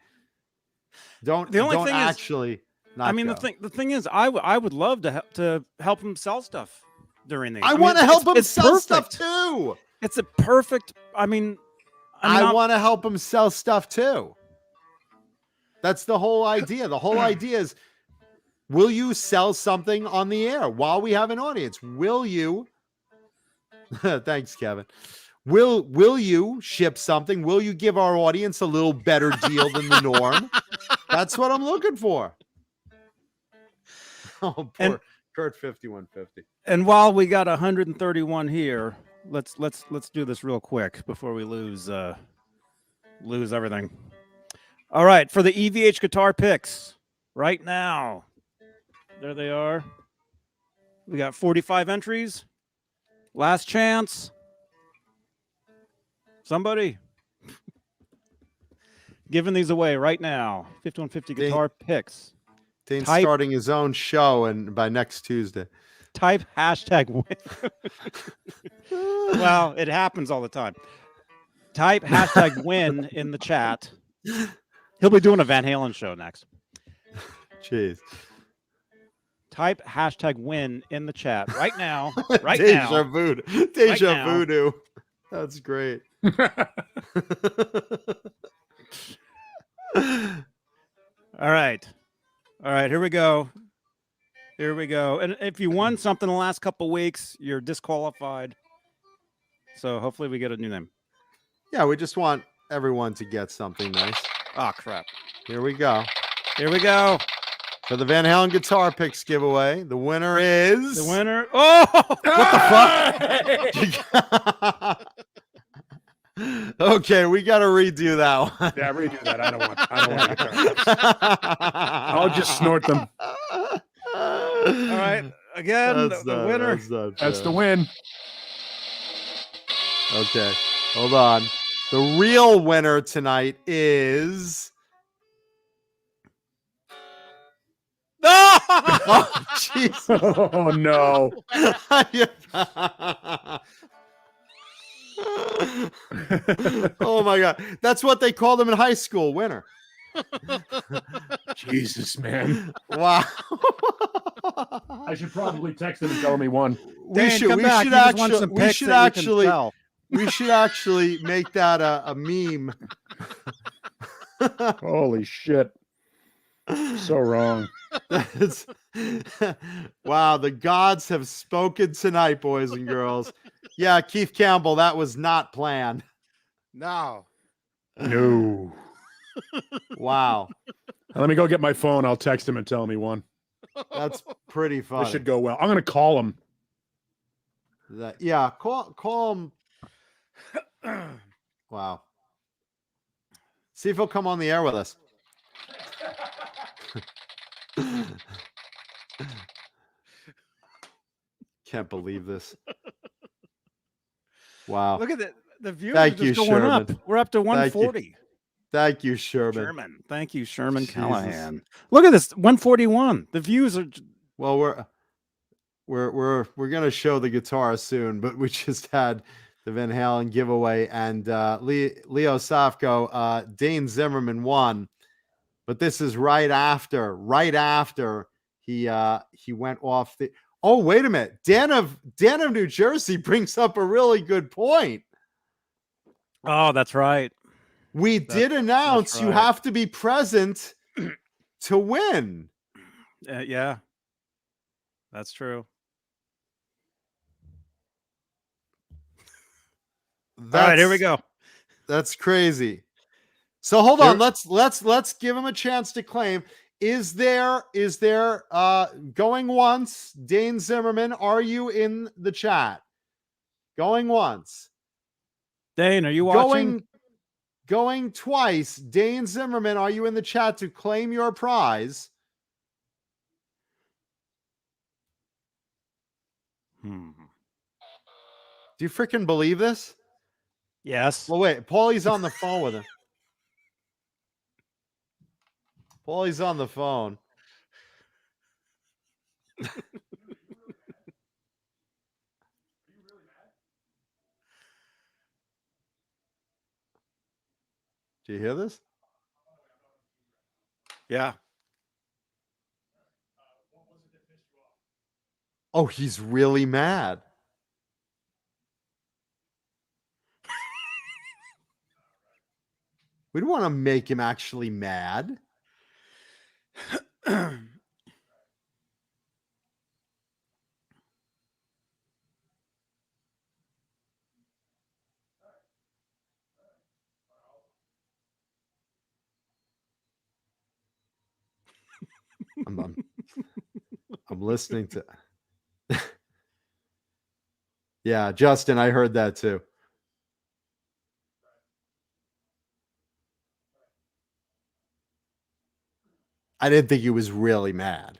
The only don't thing actually. is, not I mean, go. the thing is, I would love to help him sell stuff during these. I want to help him it's sell stuff perfect. too. It's a perfect. I mean, I want to help him sell stuff too. That's the whole idea. The whole idea is, will you sell something on the air while we have an audience? Will you? Thanks, Kevin. Will you ship something? Will you give our audience a little better deal than the norm? That's what I'm looking for. Oh, poor Kurt 5150. And while we got 131 here, let's do this real quick before we lose everything. All right, for the EVH guitar picks right now, there they are. We got 45 entries. Last chance. Somebody giving these away right now. 5150 guitar picks. Dane's starting his own show and by next Tuesday. Type hashtag win. Well, it happens all the time. Type hashtag win in the chat. He'll be doing a Van Halen show next. Jeez. Type hashtag win in the chat right now. Right Deja now. vu. Deja Right now. voodoo. That's great. All right. Here we go. And if you won something the last couple weeks, you're disqualified. So hopefully we get a new name. Yeah, we just want everyone to get something nice. Oh, crap. Here we go. For the Van Halen guitar picks giveaway, the winner is... the winner. Oh! What the fuck? Okay, we got to redo that one. Yeah, redo that. I don't want guitar picks. I'll just snort them. All right. Again, the winner. That's the win. Okay, hold on. The real winner tonight is... Oh, jeez. Oh, no. Oh, my God. That's what they called them in high school, winner. Jesus, man. Wow. I should probably text him and tell him he won. We should actually make that a meme. Holy shit. So wrong. Wow, the gods have spoken tonight, boys and girls. Yeah, Keith Campbell, that was not planned. No. No. Wow. Let me go get my phone. I'll text him and tell him he won. That's pretty funny. This should go well. I'm going to call him. Yeah, call him. Wow. See if he'll come on the air with us. Can't believe this. Wow. Look at that. The views Thank are just you, going up. Sherman. We're up to 140. Thank you, Sherman. Sherman. Thank you, Sherman Jesus. Callahan. Look at this. 141. The views are Well, we're gonna show the guitar soon, but we just had the Van Halen giveaway, and Leo Safko, Dane Zimmerman won, but this is right after he went off the. Oh, wait a minute, Dan of New Jersey brings up a really good point. Oh, that's right. We did announce you right. have to be present to win. Yeah. That's true. All right, here we go. That's crazy. So hold on, let's give him a chance to claim. Is there going once? Dane Zimmerman, are you in the chat? Going once. Dane, are you watching? Going twice. Dane Zimmerman, are you in the chat to claim your prize? Do you freaking believe this? Yes. Well, wait. Paulie's on the phone with him. Paulie's on the phone. Do you hear this? Yeah. Oh, he's really mad. We don't want to make him actually mad. I'm listening to. Yeah, Justin, I heard that too. I didn't think he was really mad.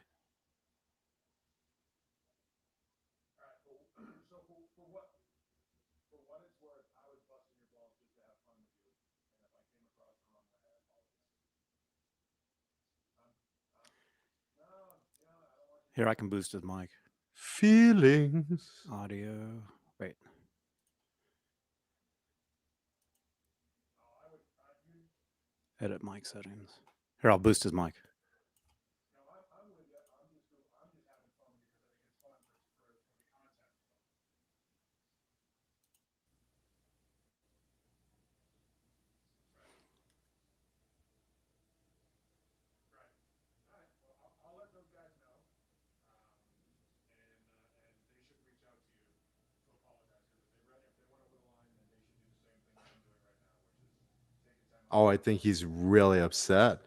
Here, I can boost his mic. Feelings. Audio. Wait. Edit mic settings. Here, I'll boost his mic. Oh, I think he's really upset.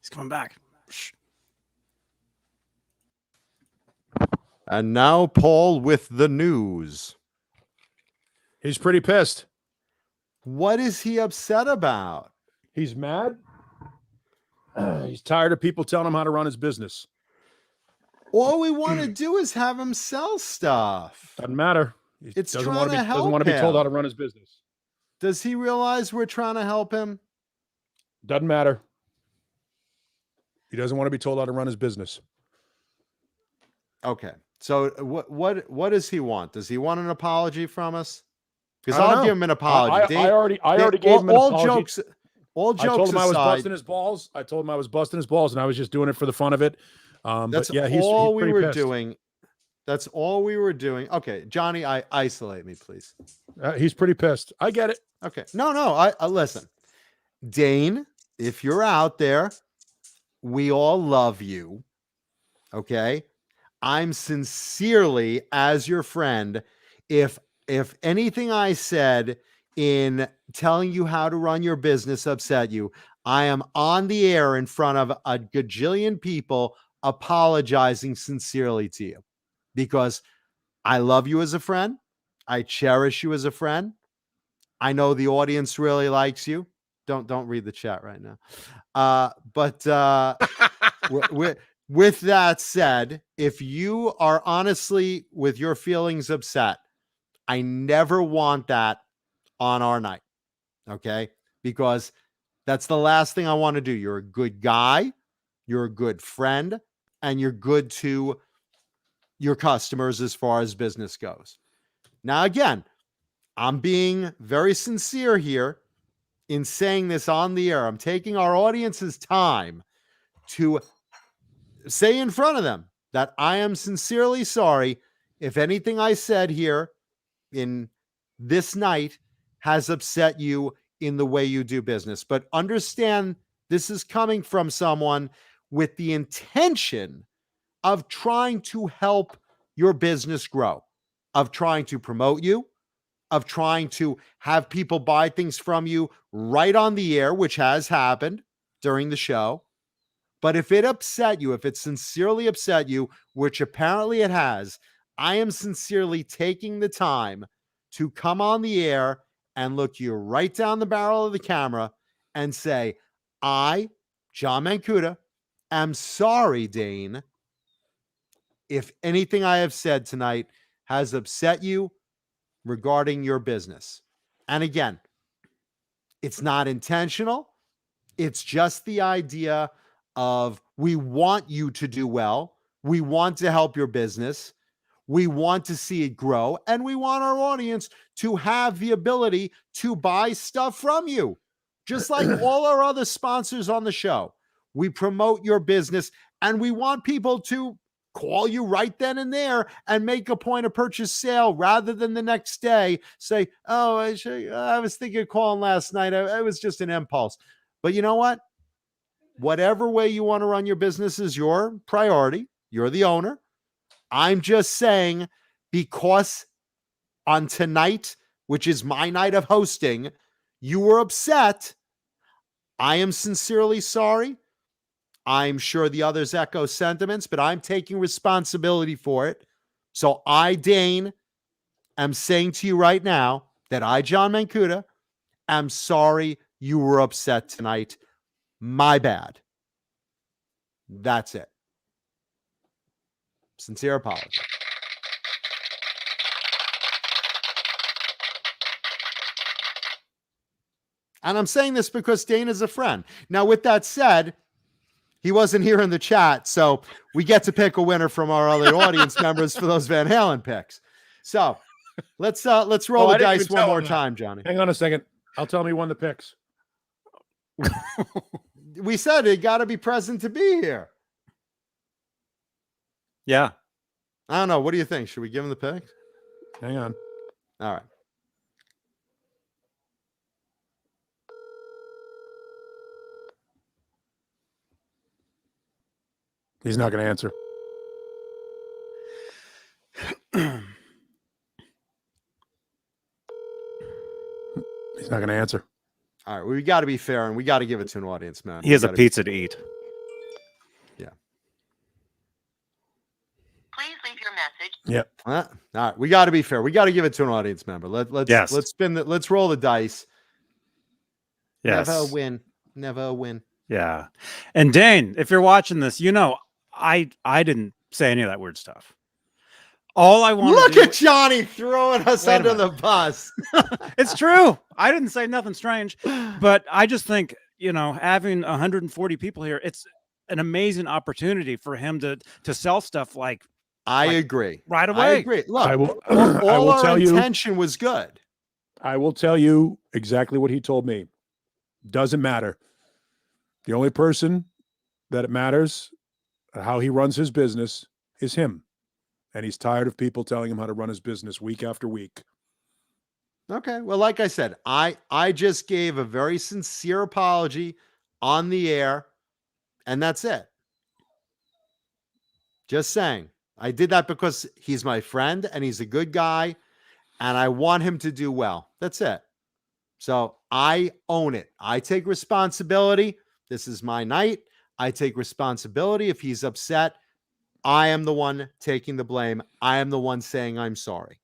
He's coming back. Shh. And now Paul with the news. He's pretty pissed. What is he upset about? He's mad. He's tired of people telling him how to run his business. All we want to do is have him sell stuff. Doesn't matter. He It's doesn't trying want to to be, help doesn't want to be told him. how to run his business. Does he realize we're trying to help him? Doesn't matter. He doesn't want to be told how to run his business. Okay. So what does he want? Does he want an apology from us? Because I don't I'll know. give him an apology. I already gave him an apology. All jokes I told him I was aside, busting his balls. I told him I was busting his balls, and I was just doing it for the fun of it. that's but yeah, he's all we pretty were pissed. doing. That's all we were doing. Okay, Johnny, isolate me, please. He's pretty pissed. I get it. Okay. No. I listen. Dane, if you're out there, we all love you. Okay. I'm sincerely, as your friend, if anything I said in telling you how to run your business upset you, I am on the air in front of a gajillion people apologizing sincerely to you, because I love you as a friend. I cherish you as a friend. I know the audience really likes you. Don't read the chat right now. With that said, if you are honestly with your feelings upset, I never want that on our night. Okay? Because that's the last thing I want to do. You're a good guy, you're a good friend, and you're good to your customers as far as business goes. Now, again, I'm being very sincere here in saying this on the air. I'm taking our audience's time to say in front of them that I am sincerely sorry if anything I said here in this night has upset you in the way you do business. But understand, this is coming from someone with the intention of trying to help your business grow, of trying to promote you, of trying to have people buy things from you right on the air, which has happened during the show. But if it upset you, if it sincerely upset you, which apparently it has, I am sincerely taking the time to come on the air and look you right down the barrel of the camera and say, I, John Mancuda, am sorry, Dane, if anything I have said tonight has upset you regarding your business. And again, it's not intentional. It's just the idea of, we want you to do well. We want to help your business. We want to see it grow. And we want our audience to have the ability to buy stuff from you. Just like all our other sponsors on the show. We promote your business and we want people to call you right then and there and make a point of purchase sale rather than the next day say, oh, I was thinking of calling last night. It was just an impulse. But you know what? Whatever way you want to run your business is your priority. You're the owner. I'm just saying, because on tonight, which is my night of hosting, you were upset. I am sincerely sorry. I'm sure the others echo sentiments, but I'm taking responsibility for it. So I, Dane, am saying to you right now that I, John Mancuda, am sorry you were upset tonight. My bad. That's it. Sincere apology. And I'm saying this because Dane is a friend. Now, with that said, he wasn't here in the chat, so we get to pick a winner from our other audience members for those Van Halen picks. So let's roll the dice one more time, Johnny. Hang on a second. I'll tell him he won the picks. We said it got to be present to be here. Yeah. I don't know. What do you think? Should we give him the picks? Hang on. All right. He's not going to answer. He's not going to answer. All right. We got to be fair and we got to give it to an audience, man. He has a pizza to eat. Yeah. Please leave your message. Yep. All right. We got to be fair. We got to give it to an audience member. Let's spin the, let's roll the dice. Yes. Never a win. Never a win. Yeah. And Dane, if you're watching this, you know, I didn't say any of that weird stuff. All I want Look to do, at Johnny throwing us Wait a under the minute. bus. It's true. I didn't say nothing strange, but I just think, you know, having 140 people here, it's an amazing opportunity for him to sell stuff like I agree. right away. I agree. Look, I will, all I will our tell you. intention was good. I will tell you exactly what he told me. Doesn't matter. The only person that it matters how he runs his business is him. And he's tired of people telling him how to run his business week after week. Okay. Well, like I said, I just gave a very sincere apology on the air, and that's it. Just saying. I did that because he's my friend and he's a good guy and I want him to do well. That's it. So I own it. I take responsibility. This is my night. I take responsibility. If he's upset, I am the one taking the blame. I am the one saying I'm sorry.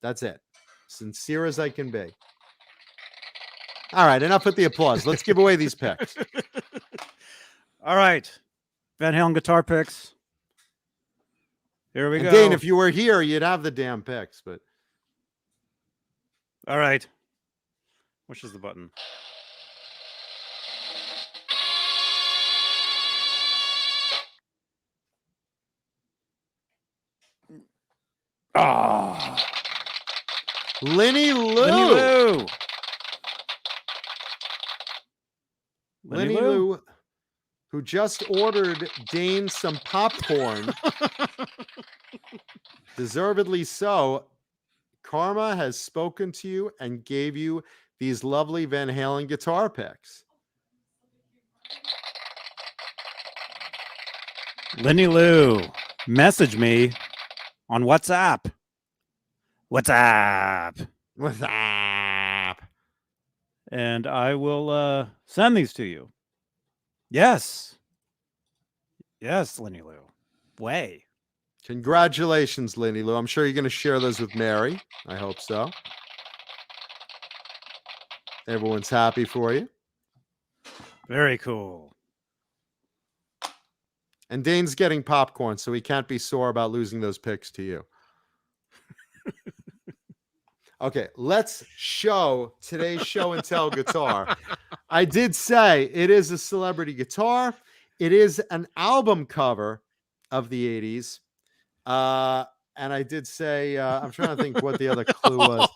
That's it. Sincere as I can be. All right, enough with the applause. Let's give away these picks. All right. Van Halen guitar picks. Here we And go. Dane, if you were here, you'd have the damn picks, but all right. Which is the button? Ah, Lenny Lou. Lenny Lou. Lenny Lou, who just ordered Dane some popcorn. Deservedly so. Karma has spoken to you and gave you these lovely Van Halen guitar picks. Lenny Lou, message me on WhatsApp. WhatsApp. And I will send these to you. Yes. Yes, Lenny Lou. Way. Congratulations, Lenny Lou. I'm sure you're going to share those with Mary. I hope so. Everyone's happy for you. Very cool. And Dane's getting popcorn, so he can't be sore about losing those picks to you. Okay, let's show today's show and tell guitar. I did say it is a celebrity guitar. It is an album cover of the 80s. And I did say, I'm trying to think what the other clue was.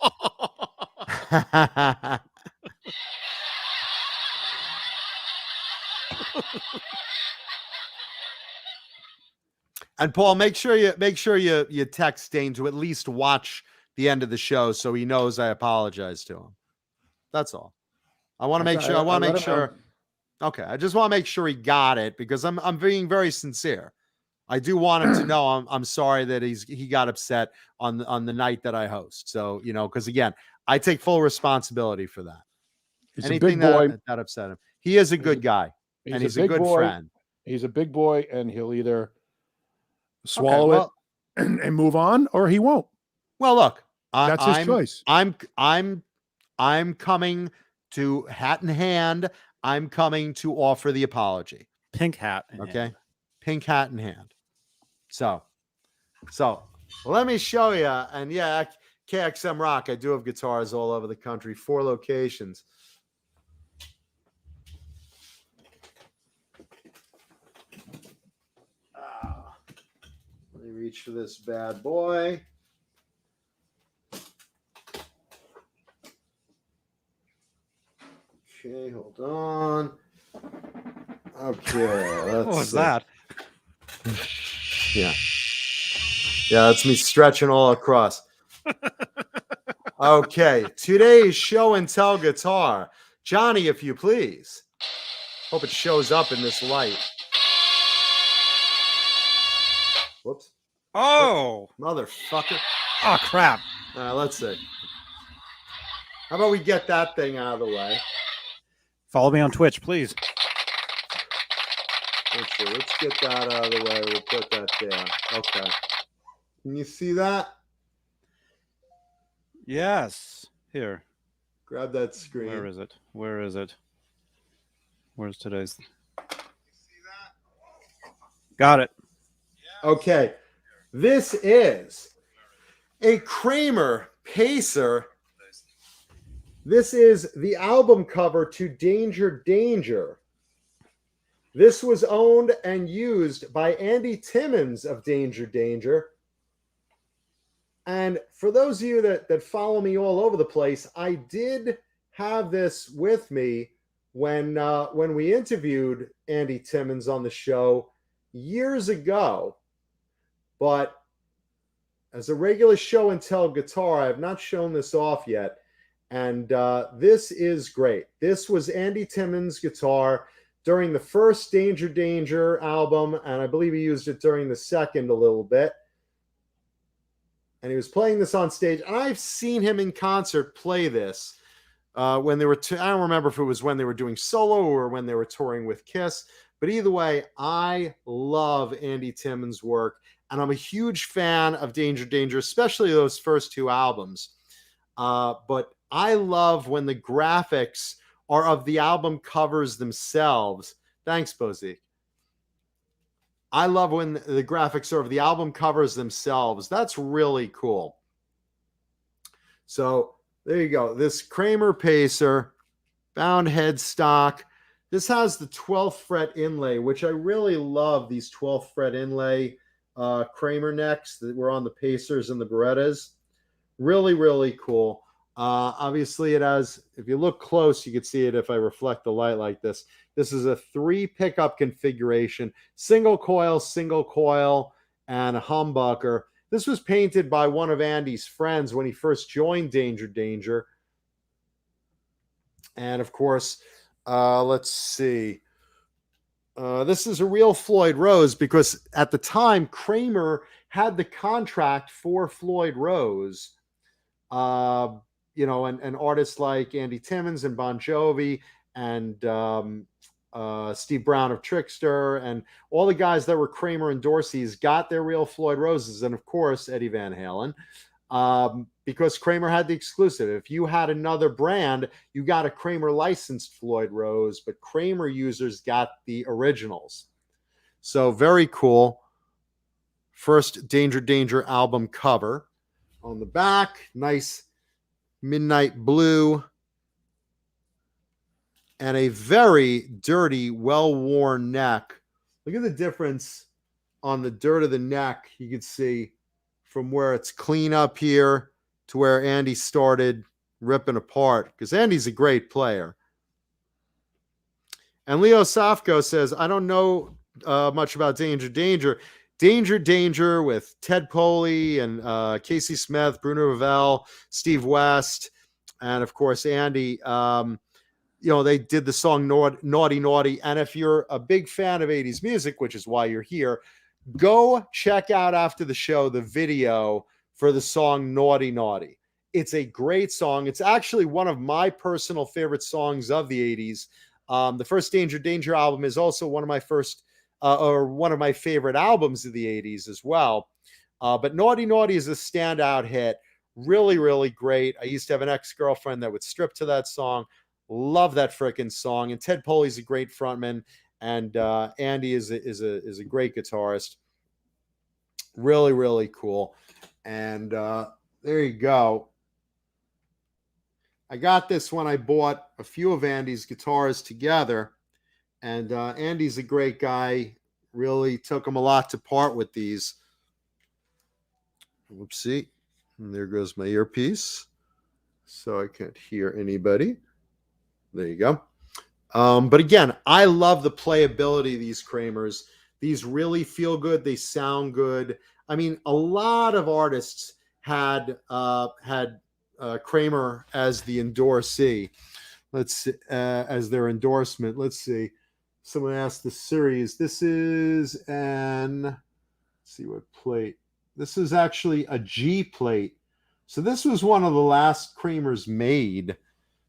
And Paul, make sure you text Dane to at least watch the end of the show so he knows I apologize to him. That's all. I want to make sure. I want to make sure. Okay, I just want to make sure he got it because I'm being very sincere. I do want him to know I'm sorry that he got upset on the night that I host. So, because again, I take full responsibility for that. he's Anything a big boy. that upset him. He is a good guy and he's a good boy. friend. He's a big boy, and he'll either swallow it and move on, or he won't. Well, look, that's his choice. I'm coming to hat in hand. I'm coming to offer the apology. Pink hat. Okay. Pink hat in hand. So let me show you. And yeah, KXM Rock. I do have guitars all over the country, 4 locations. Let me reach for this bad boy. Okay, hold on. Okay, What was that? Yeah, that's me stretching all across. Okay, today's show and tell guitar. Johnny, if you please. Hope it shows up in this light. Whoops. Oh, motherfucker. Oh, crap. Let's see. How about we get that thing out of the way? Follow me on Twitch, please. Let's see. Let's get that out of the way. We'll put that there. Okay. Can you see that? Yes. Here. Grab that screen. Where is it? Where is it? Where's today's? Got it. Okay. This is a Kramer Pacer. This is the album cover to Danger Danger. This was owned and used by Andy Timmons of Danger Danger. And for those of you that follow me all over the place, I did have this with me when we interviewed Andy Timmons on the show years ago. But as a regular show and tell guitar, I have not shown this off yet. And this is great. This was Andy Timmons' guitar during the first Danger Danger album, and I believe he used it during the second a little bit. And he was playing this on stage, and I've seen him in concert play this when they were, I don't remember if it was when they were doing solo or when they were touring with Kiss, but either way, I love Andy Timmons' work, and I'm a huge fan of Danger Danger, especially those first two albums. But I love when the graphics are of the album covers themselves. Thanks, Bozik. I love when the graphics are of the album covers themselves. That's really cool. So there you go. This Kramer Pacer, bound headstock. This has the 12th fret inlay, which I really love, these 12th fret inlay Kramer necks that were on the Pacers and the Berettas. Really, really cool. Obviously, it has, if you look close, you can see it if I reflect the light like this. This is a 3 pickup configuration, single coil, and a humbucker. This was painted by one of Andy's friends when he first joined Danger Danger. And of course, let's see. This is a real Floyd Rose because at the time, Kramer had the contract for Floyd Rose. You know, and artists like Andy Timmons and Bon Jovi and Steve Brown of Trickster and all the guys that were Kramer endorsees got their real Floyd Roses. And of course, Eddie Van Halen, because Kramer had the exclusive. If you had another brand, you got a Kramer licensed Floyd Rose, but Kramer users got the originals. So very cool. First Danger Danger album cover. On the back, nice midnight blue, and a very dirty, well-worn neck. Look at the difference on the dirt of the neck. You can see from where it's clean up here to where Andy started ripping apart, because Andy's a great player. And Leo Safko says, I don't know much about Danger Danger. Danger Danger with Ted Poley and Casey Smith, Bruno Ravel, Steve West, and of course Andy. You know, they did the song Naughty Naughty. And if you're a big fan of 80s music, which is why you're here, go check out after the show the video for the song Naughty Naughty. It's a great song. It's actually one of my personal favorite songs of the 80s. The first Danger Danger album is also one of my first or one of my favorite albums of the 80s as well. But Naughty Naughty is a standout hit. Really, really great. I used to have an ex-girlfriend that would strip to that song. Love that frickin' song. And Ted Poley's a great frontman. And Andy is a great guitarist. Really, really cool. And there you go. I got this when I bought a few of Andy's guitars together. And Andy's a great guy. Really took him a lot to part with these. Whoopsie. And there goes my earpiece. So I can't hear anybody. There you go. But again, I love the playability of these Kramers. These really feel good. They sound good. I mean, a lot of artists had Kramer as the endorsee. Let's as their endorsement. Let's see. Someone asked the series. This is an, let's see what plate. This is actually a G plate. So this was one of the last Kramers made,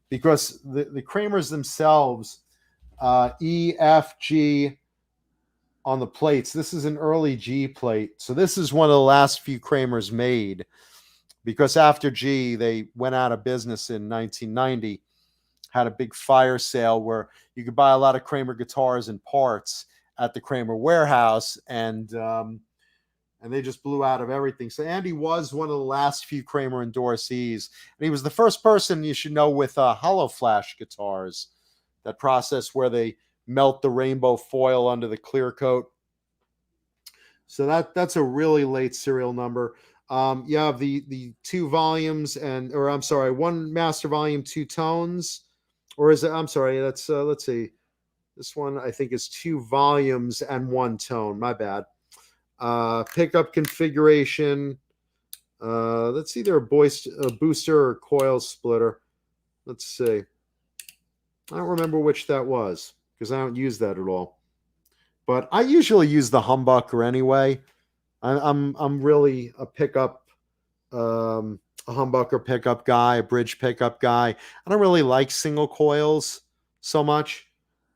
because the Kramers themselves, E, F, G on the plates. This is an early G plate. So this is one of the last few Kramers made, because after G, they went out of business in 1990. Had a big fire sale where you could buy a lot of Kramer guitars and parts at the Kramer warehouse, and they just blew out of everything. So Andy was one of the last few Kramer endorsees, and he was the first person you should know with hollow flash guitars, that process where they melt the rainbow foil under the clear coat. So that's a really late serial number. You have the 2 volumes one master volume, 2 tones. Or is it, I'm sorry, that's, let's see. This one, I think, is 2 volumes and 1 tone. My bad. Pickup configuration. That's either a booster or coil splitter. Let's see. I don't remember which that was because I don't use that at all. But I usually use the humbucker anyway. I'm really a pickup, a humbucker pickup guy, a bridge pickup guy. I don't really like single coils so much,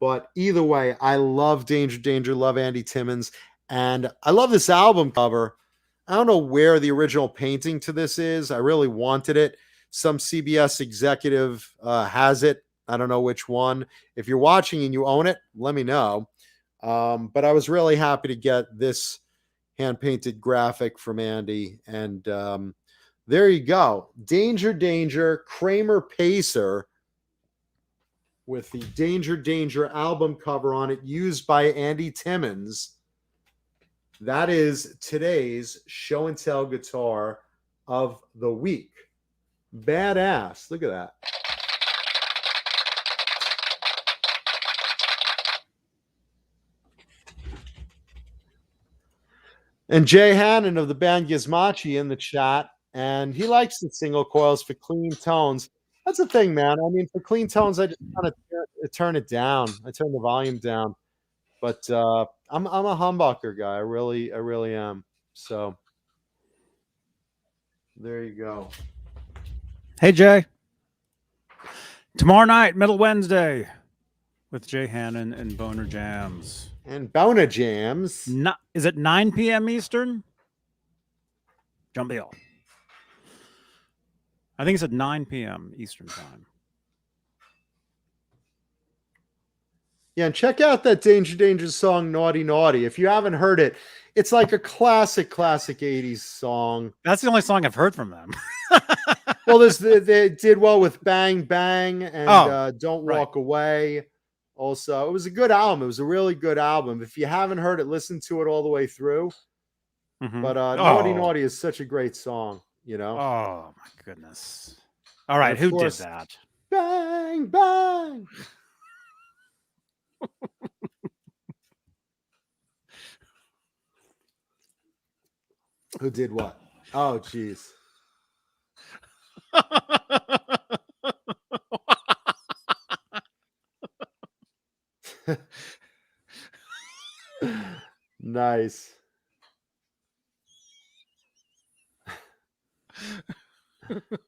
but either way, I love Danger Danger, love Andy Timmons, and I love this album cover. I don't know where the original painting to this is. I really wanted it. Some CBS executive has it. I don't know which one. If you're watching and you own it, let me know. But I was really happy to get this hand-painted graphic from Andy. And there you go. Danger Danger, Kramer Pacer with the Danger Danger album cover on it, used by Andy Timmons. That is today's show and tell guitar of the week. Badass. Look at that. And Jay Hannon of the band Gizmachi in the chat, and he likes the single coils for clean tones. That's the thing, man. I mean, for clean tones, I just kind of turn it down. I turn the volume down. But I'm a humbucker guy. I really am. So there you go. Hey, Jay. Tomorrow night, Middle Wednesday, with Jay Hannon and Boner Jams. And Boner Jams. Is it 9 p.m. Eastern? Jump Hill. I think it's at 9 p.m. Eastern time. Yeah, and check out that Danger Danger song, Naughty Naughty. If you haven't heard it, it's like a classic 80s song. That's the only song I've heard from them. Well, they did well with Bang Bang and Don't Walk Away. Also, it was a good album. It was a really good album. If you haven't heard it, listen to it all the way through. Mm-hmm. But Naughty Naughty is such a great song, you know? Oh, my goodness. All right, who did that? Bang Bang! Who did what? Oh, jeez. Nice.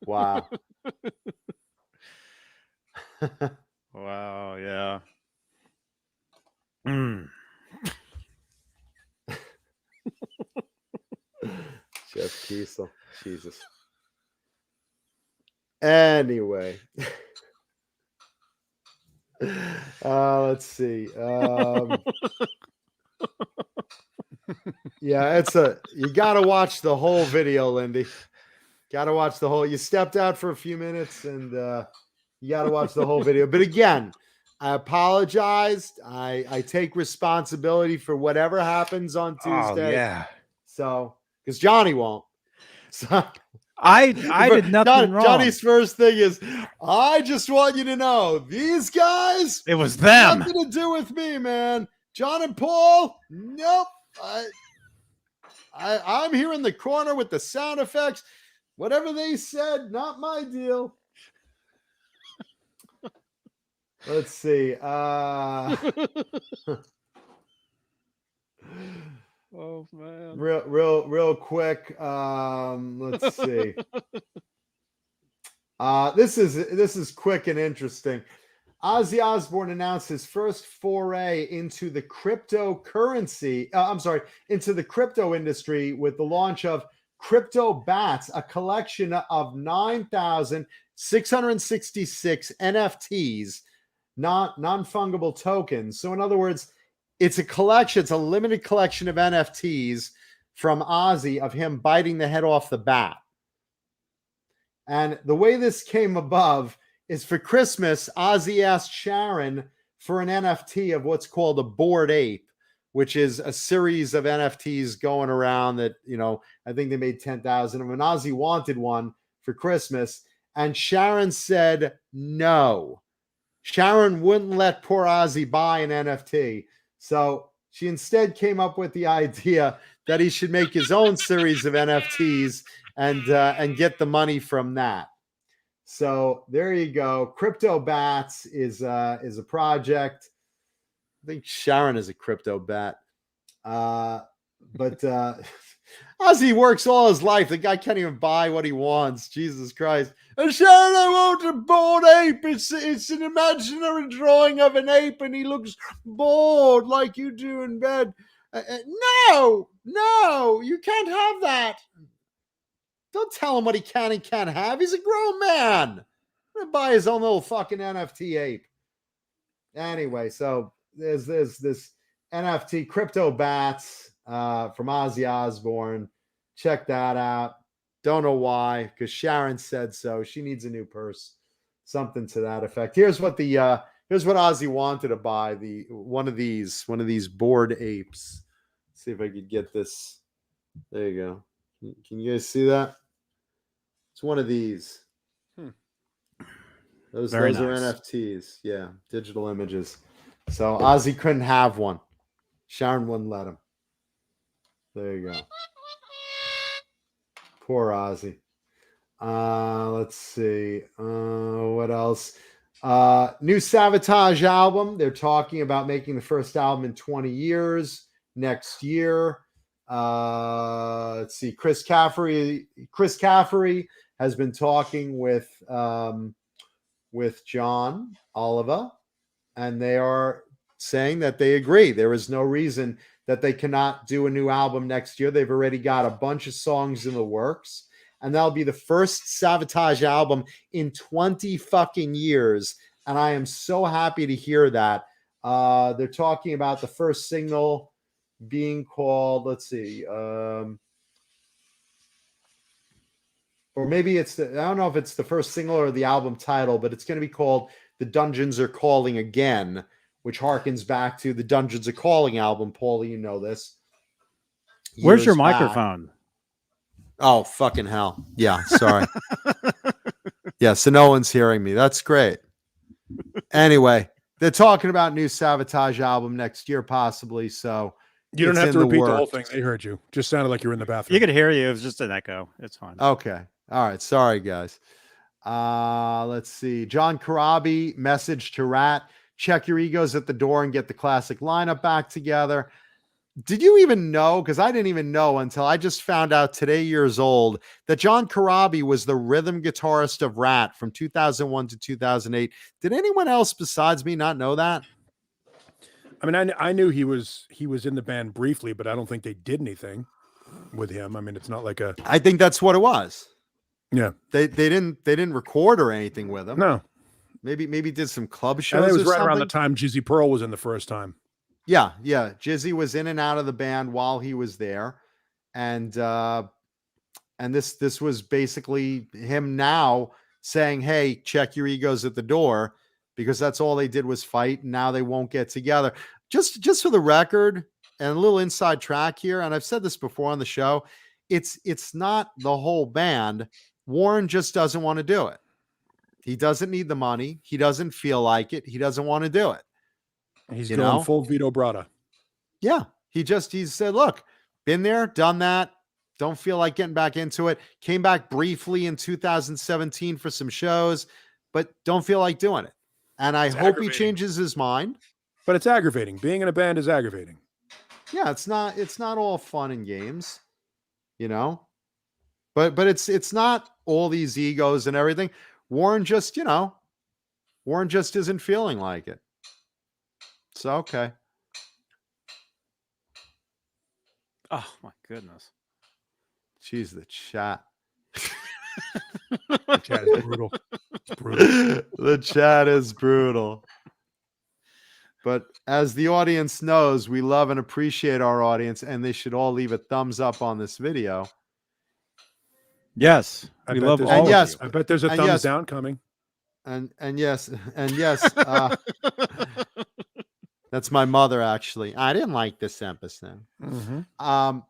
Wow. Wow, yeah. Mm. Jeff Kiesel. Jesus. Anyway. Let's see. Yeah, you gotta watch the whole video, Lindy. Gotta watch the whole. You stepped out for a few minutes, and you gotta watch the whole video. But again, I apologized. I take responsibility for whatever happens on Tuesday. Oh, yeah. So, because Johnny won't. So I did nothing wrong. Johnny's first thing is, I just want you to know, these guys, it was them. Nothing to do with me, man. John and Paul, nope. I'm here in the corner with the sound effects. Whatever they said, not my deal. Let's see. Oh man. Real quick. Let's see. This is quick and interesting. Ozzy Osbourne announced his first foray into the cryptocurrency. Into the crypto industry with the launch of Crypto Bats, a collection of 9,666 NFTs, non-fungible tokens. So in other words, it's a collection, it's a limited collection of NFTs from Ozzy of him biting the head off the bat. And the way this came above is for Christmas, Ozzy asked Sharon for an NFT of what's called a Bored Ape, which is a series of NFTs going around that, I think they made 10,000 of them. And Ozzy wanted one for Christmas. And Sharon said no. Sharon wouldn't let poor Ozzy buy an NFT. So she instead came up with the idea that he should make his own series of NFTs and get the money from that. So there you go. Crypto Bats is a project. I think Sharon is a crypto bat. But Ozzy works all his life. The guy can't even buy what he wants. Jesus Christ. And Sharon, I want a bored ape. It's an imaginary drawing of an ape, and he looks bored like you do in bed. No, you can't have that. Don't tell him what he can and can't have. He's a grown man. I'm gonna buy his own little fucking NFT ape. Anyway, so there's this NFT Crypto Bats from Ozzy Osbourne. Check that out. Don't know why, because Sharon said so. She needs a new purse, something to that effect. Here's what Ozzy wanted to buy: one of these bored apes. Let's see if I could get this. There you go. Can you guys see that? It's one of these. Those Very are nice. NFTs. Yeah, digital images. So Ozzy couldn't have one. Sharon wouldn't let him. There you go. Poor Ozzy. Let's see. What else? New Savatage album. They're talking about making the first album in 20 years next year. Let's see. Chris Caffery has been talking with John Oliver, and they are saying that they agree. There is no reason that they cannot do a new album next year. They've already got a bunch of songs in the works, and that'll be the first Savatage album in 20 fucking years. And I am so happy to hear that. They're talking about the first single being called, let's see, or maybe I don't know if it's the first single or the album title, but it's going to be called The Dungeons Are Calling Again, which harkens back to the Dungeons Are Calling album. Paulie, you know this. Where's your Years back. microphone? Oh, fucking hell. Yeah, sorry. Yeah, so no one's hearing me. That's great. Anyway, they're talking about new Savatage album next year, possibly. So You don't it's have in to the repeat the whole works. thing. They heard you. Just sounded like you were in the bathroom. You could hear you. It was just an echo. It's fine. Okay. All right. Sorry, guys. Let's see. John Karabi, message to RATT. Check your egos at the door and get the classic lineup back together. Did you even know? Because I didn't even know until I just found out today, years old, that John Karabi was the rhythm guitarist of RATT from 2001 to 2008. Did anyone else besides me not know that? I mean, I knew he was in the band briefly, but I don't think they did anything with him. I mean, it's not like a. I think that's what it was. Yeah, they didn't record or anything with him. No, maybe did some club shows. And it was or right around the something. time Jizzy Pearl was in the first time. Yeah. Jizzy was in and out of the band while he was there, and this was basically him now saying, "Hey, check your egos at the door," because that's all they did was fight, and now they won't get together. Just for the record, and a little inside track here, and I've said this before on the show, it's not the whole band. Warren just doesn't want to do it. He doesn't need the money. He doesn't feel like it. He doesn't want to do it. He's going full Vito Bratta. Yeah. He said, look, been there, done that. Don't feel like getting back into it. Came back briefly in 2017 for some shows, but don't feel like doing it. And I hope he changes his mind. But it's aggravating. Being in a band is aggravating. Yeah, it's not all fun and games, But it's not all these egos and everything. Warren just isn't feeling like it. So okay. Oh my goodness. Jeez, the chat. The chat is brutal. It's brutal. The chat is brutal. But as the audience knows, we love and appreciate our audience, and they should all leave a thumbs up on this video. Yes, I we bet love there's- all and of yes, you. I bet there's a And thumbs yes. down coming. And yes, that's my mother actually. I didn't like this episode. Mm-hmm. And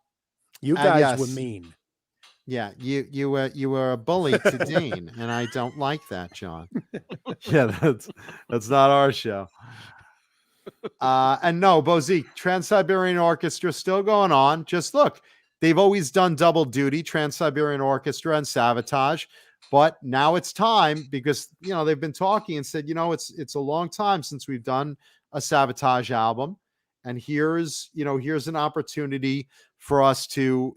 You guys yes. were mean. Yeah, you were a bully to Dean, and I don't like that, John. Yeah, that's not our show. And no, Bozique, Trans-Siberian Orchestra still going on. Just look, they've always done double duty, Trans-Siberian Orchestra and Savatage. But now it's time because, they've been talking and said, it's a long time since we've done a Savatage album. And here's an opportunity for us to,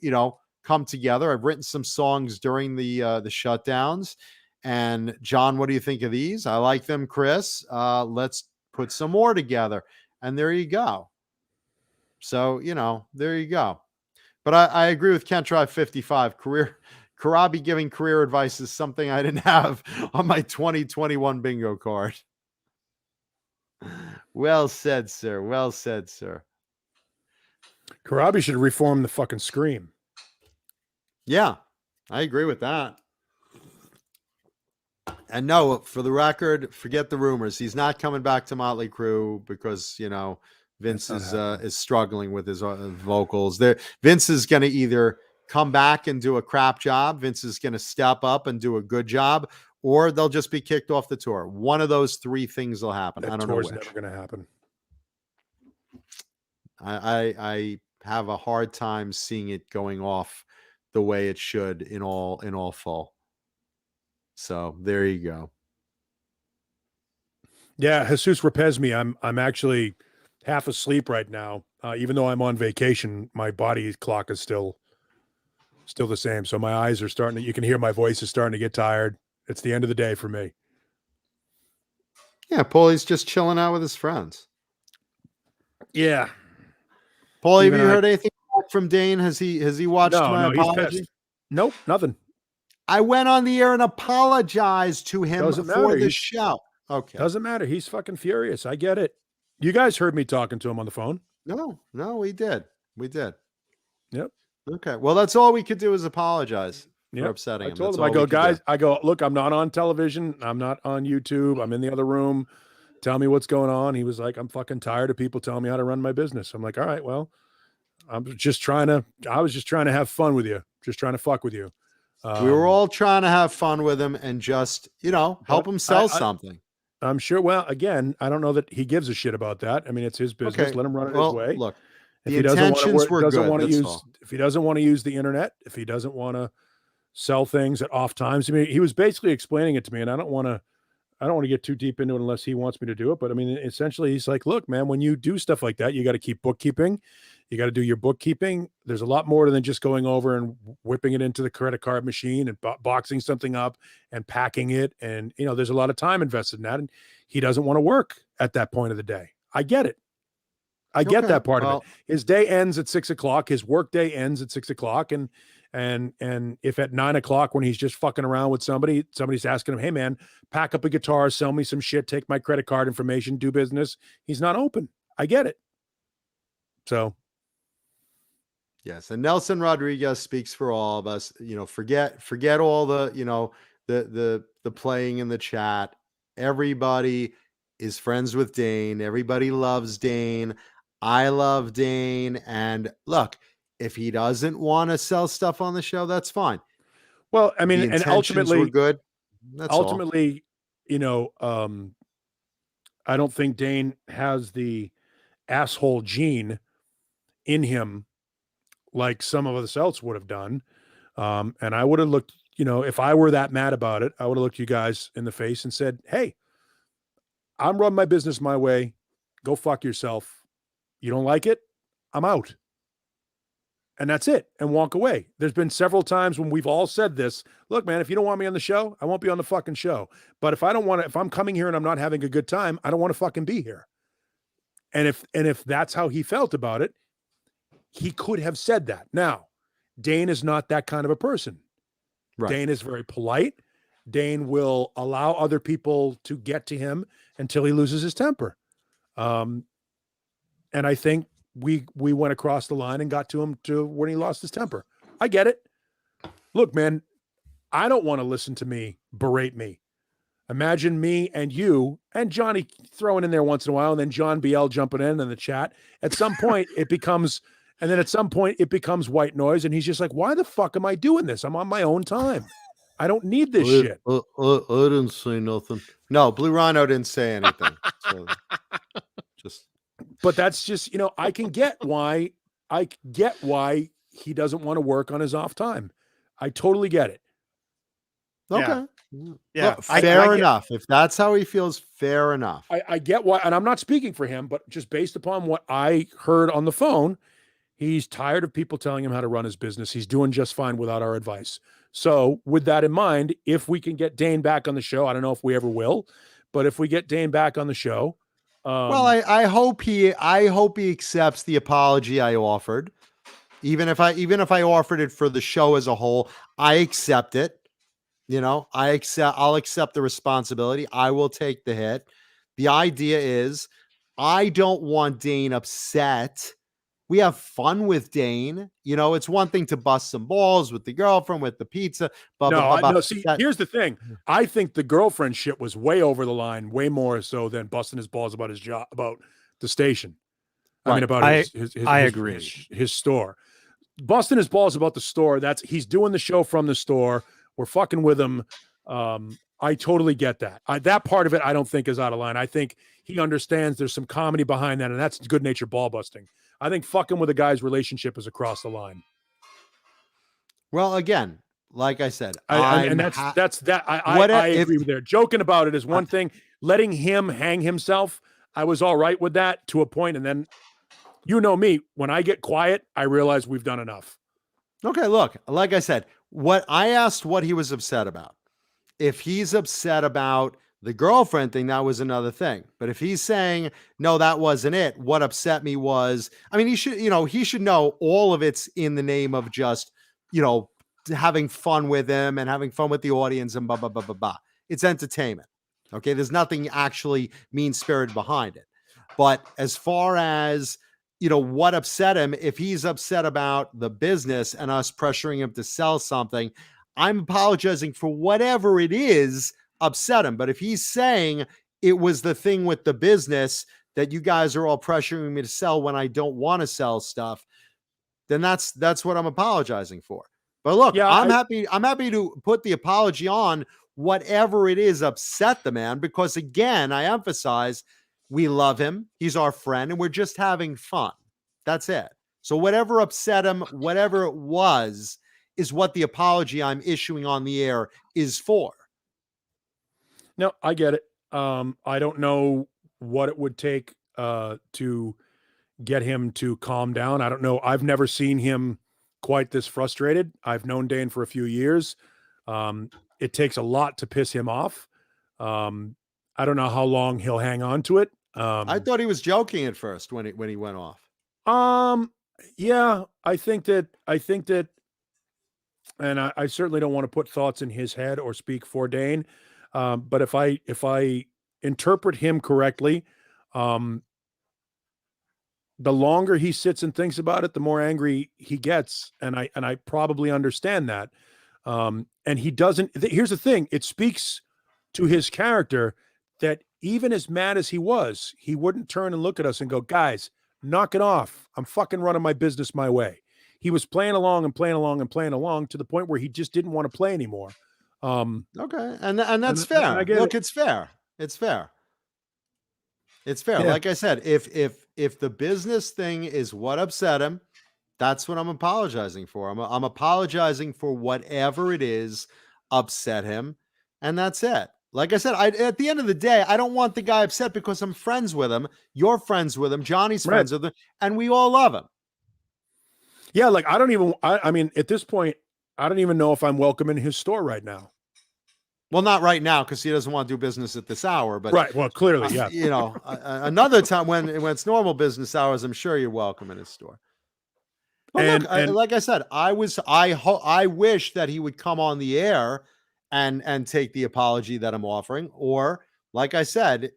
come together. I've written some songs during the shutdowns. And John, what do you think of these? I like them, Chris. Let's put some more together. And there you go. So, there you go. But I agree with Kent Drive 55. Karabi giving career advice is something I didn't have on my 2021 bingo card. Well said, sir. Well said, sir. Karabi should reform the fucking Scream. Yeah, I agree with that. And no, for the record, forget the rumors. He's not coming back to Motley Crue because, Vince is struggling with his vocals. Vince is going to either come back and do a crap job. Vince is going to step up and do a good job, or they'll just be kicked off the tour. One of those three things will happen. I don't know which. Never going to happen. I have a hard time seeing it going off the way it should in all full. So there you go. Yeah, Jesus Rapesme, I'm actually half asleep right now. Even though I'm on vacation, my body clock is still the same. So my eyes are starting to, you can hear my voice is starting to get tired. It's the end of the day for me. Yeah, Paulie's just chilling out with his friends. Yeah. Paulie, have you heard anything back from Dane? Has he watched my apology? Nope, nothing. I went on the air and apologized to him for the show. Okay. Doesn't matter. He's fucking furious. I get it. You guys heard me talking to him on the phone. No, we did. We did. Yep. Okay. Well, that's all we could do is apologize for upsetting him. I told him, I go, guys, look, I'm not on television. I'm not on YouTube. I'm in the other room. Tell me what's going on. He was like, I'm fucking tired of people telling me how to run my business. I'm like, all right, well, I was just trying to have fun with you. Just trying to fuck with you. We were all trying to have fun with him and just, help him sell something. I'm sure. Well, again, I don't know that he gives a shit about that. I mean, it's his business. Okay. Let him run it his way. Look, if the he doesn't intentions were good. If he doesn't want to use the internet, if he doesn't want to sell things at off times, I mean, he was basically explaining it to me, and I don't want to get too deep into it unless he wants me to do it. But I mean, essentially, he's like, look, man, when you do stuff like that, you got to keep bookkeeping. You got to do your bookkeeping. There's a lot more than just going over and whipping it into the credit card machine and boxing something up and packing it. And, there's a lot of time invested in that. And he doesn't want to work at that point of the day. I get it. I get that part of it. His day ends at 6:00. His work day ends at 6:00. And if at 9:00, when he's just fucking around with somebody's asking him, hey man, pack up a guitar, sell me some shit, take my credit card information, do business. He's not open. I get it. So. Yes, and Nelson Rodriguez speaks for all of us. Forget all the the playing in the chat. Everybody is friends with Dane. Everybody loves Dane. I love Dane. And look, if he doesn't want to sell stuff on the show, that's fine. Well, I mean, and ultimately, we're good. That's ultimately, I don't think Dane has the asshole gene in him like some of us else would have done. And I would have looked, if I were that mad about it, I would have looked you guys in the face and said, hey, I'm running my business my way. Go fuck yourself. You don't like it? I'm out. And that's it. And walk away. There's been several times when we've all said this. Look, man, if you don't want me on the show, I won't be on the fucking show. But if I'm coming here and I'm not having a good time, I don't want to fucking be here. And if that's how he felt about it, he could have said that. Now, Dane is not that kind of a person. Right. Dane is very polite. Dane will allow other people to get to him until he loses his temper. And I think we went across the line and got to him to when he lost his temper. I get it. Look, man, I don't want to listen to me berate me. Imagine me and you and Johnny throwing in there once in a while, and then John BL jumping in the chat. At some point, it becomes white noise, and he's just like, why the fuck am I doing this? I'm on my own time. I don't need this shit. I didn't say nothing. No, Blue Rhino didn't say anything. So But that's just, I get why he doesn't want to work on his off time. I totally get it. Okay. Yeah. Look, fair enough. If that's how he feels, fair enough. I get why, and I'm not speaking for him, but just based upon what I heard on the phone, he's tired of people telling him how to run his business. He's doing just fine without our advice. So, with that in mind, if we can get Dane back on the show, I don't know if we ever will, but if we get Dane back on the show, well, I hope he accepts the apology I offered. Even if I offered it for the show as a whole, I accept it. You know, I'll accept the responsibility. I will take the hit. The idea is I don't want Dane upset. We have fun with Dane. You know, it's one thing to bust some balls with the girlfriend, with the pizza. No, see, here's the thing. I think the girlfriend shit was way over the line, way more so than busting his balls about his job, about the station. I mean, about I agree. His store. Busting his balls about the store. He's doing the show from the store. We're fucking with him. I totally get that. That part of it, I don't think is out of line. I think he understands there's some comedy behind that, and that's good natured ball busting. I think fucking with a guy's relationship is across the line. Well, again, like I said, I agree with there. Joking about it is one thing. Letting him hang himself, I was all right with that to a point, and then you know me, when I get quiet, I realize we've done enough. Okay, look, like I said, what I asked what he was upset about. If he's upset about the girlfriend thing, that was another thing. But if he's saying, no, that wasn't it, what upset me was, I mean, he should know all of it's in the name of just, having fun with him and having fun with the audience and blah, blah, blah, blah, blah. It's entertainment. Okay. There's nothing actually mean-spirited behind it. But as far as, what upset him, if he's upset about the business and us pressuring him to sell something, I'm apologizing for whatever it is upset him. But if he's saying it was the thing with the business that you guys are all pressuring me to sell when I don't want to sell stuff, then that's what I'm apologizing for. But look, yeah, I'm happy to put the apology on whatever it is upset the man, because again, I emphasize we love him. He's our friend and we're just having fun. That's it. So whatever upset him, whatever it was, is what the apology I'm issuing on the air is for. No, I get it. I don't know what it would take to get him to calm down. I don't know. I've never seen him quite this frustrated. I've known Dane for a few years. It takes a lot to piss him off. I don't know how long he'll hang on to it. I thought he was joking at first when he went off. Yeah, I think that, and I certainly don't want to put thoughts in his head or speak for Dane. But if I interpret him correctly, the longer he sits and thinks about it, the more angry he gets. And I probably understand that. And he doesn't, here's the thing. It speaks to his character that even as mad as he was, he wouldn't turn and look at us and go, guys, knock it off. I'm fucking running my business my way. He was playing along to the point where he just didn't want to play anymore. Okay. And that's fair. Look, it's fair. It's fair. It's fair. Yeah. Like I said, if the business thing is what upset him, that's what I'm apologizing for. I'm apologizing for whatever it is upset him. And that's it. Like I said, at the end of the day, I don't want the guy upset because I'm friends with him. You're friends with him. Johnny's friends with him. And we all love him. Yeah. Like, I mean, at this point, I don't even know if I'm welcome in his store right now. Well, not right now because he doesn't want to do business at this hour. But right. Well, clearly, yeah. Another time when it's normal business hours, I'm sure you're welcome in his store. But look, like I said, I wish that he would come on the air and take the apology that I'm offering, or like I said,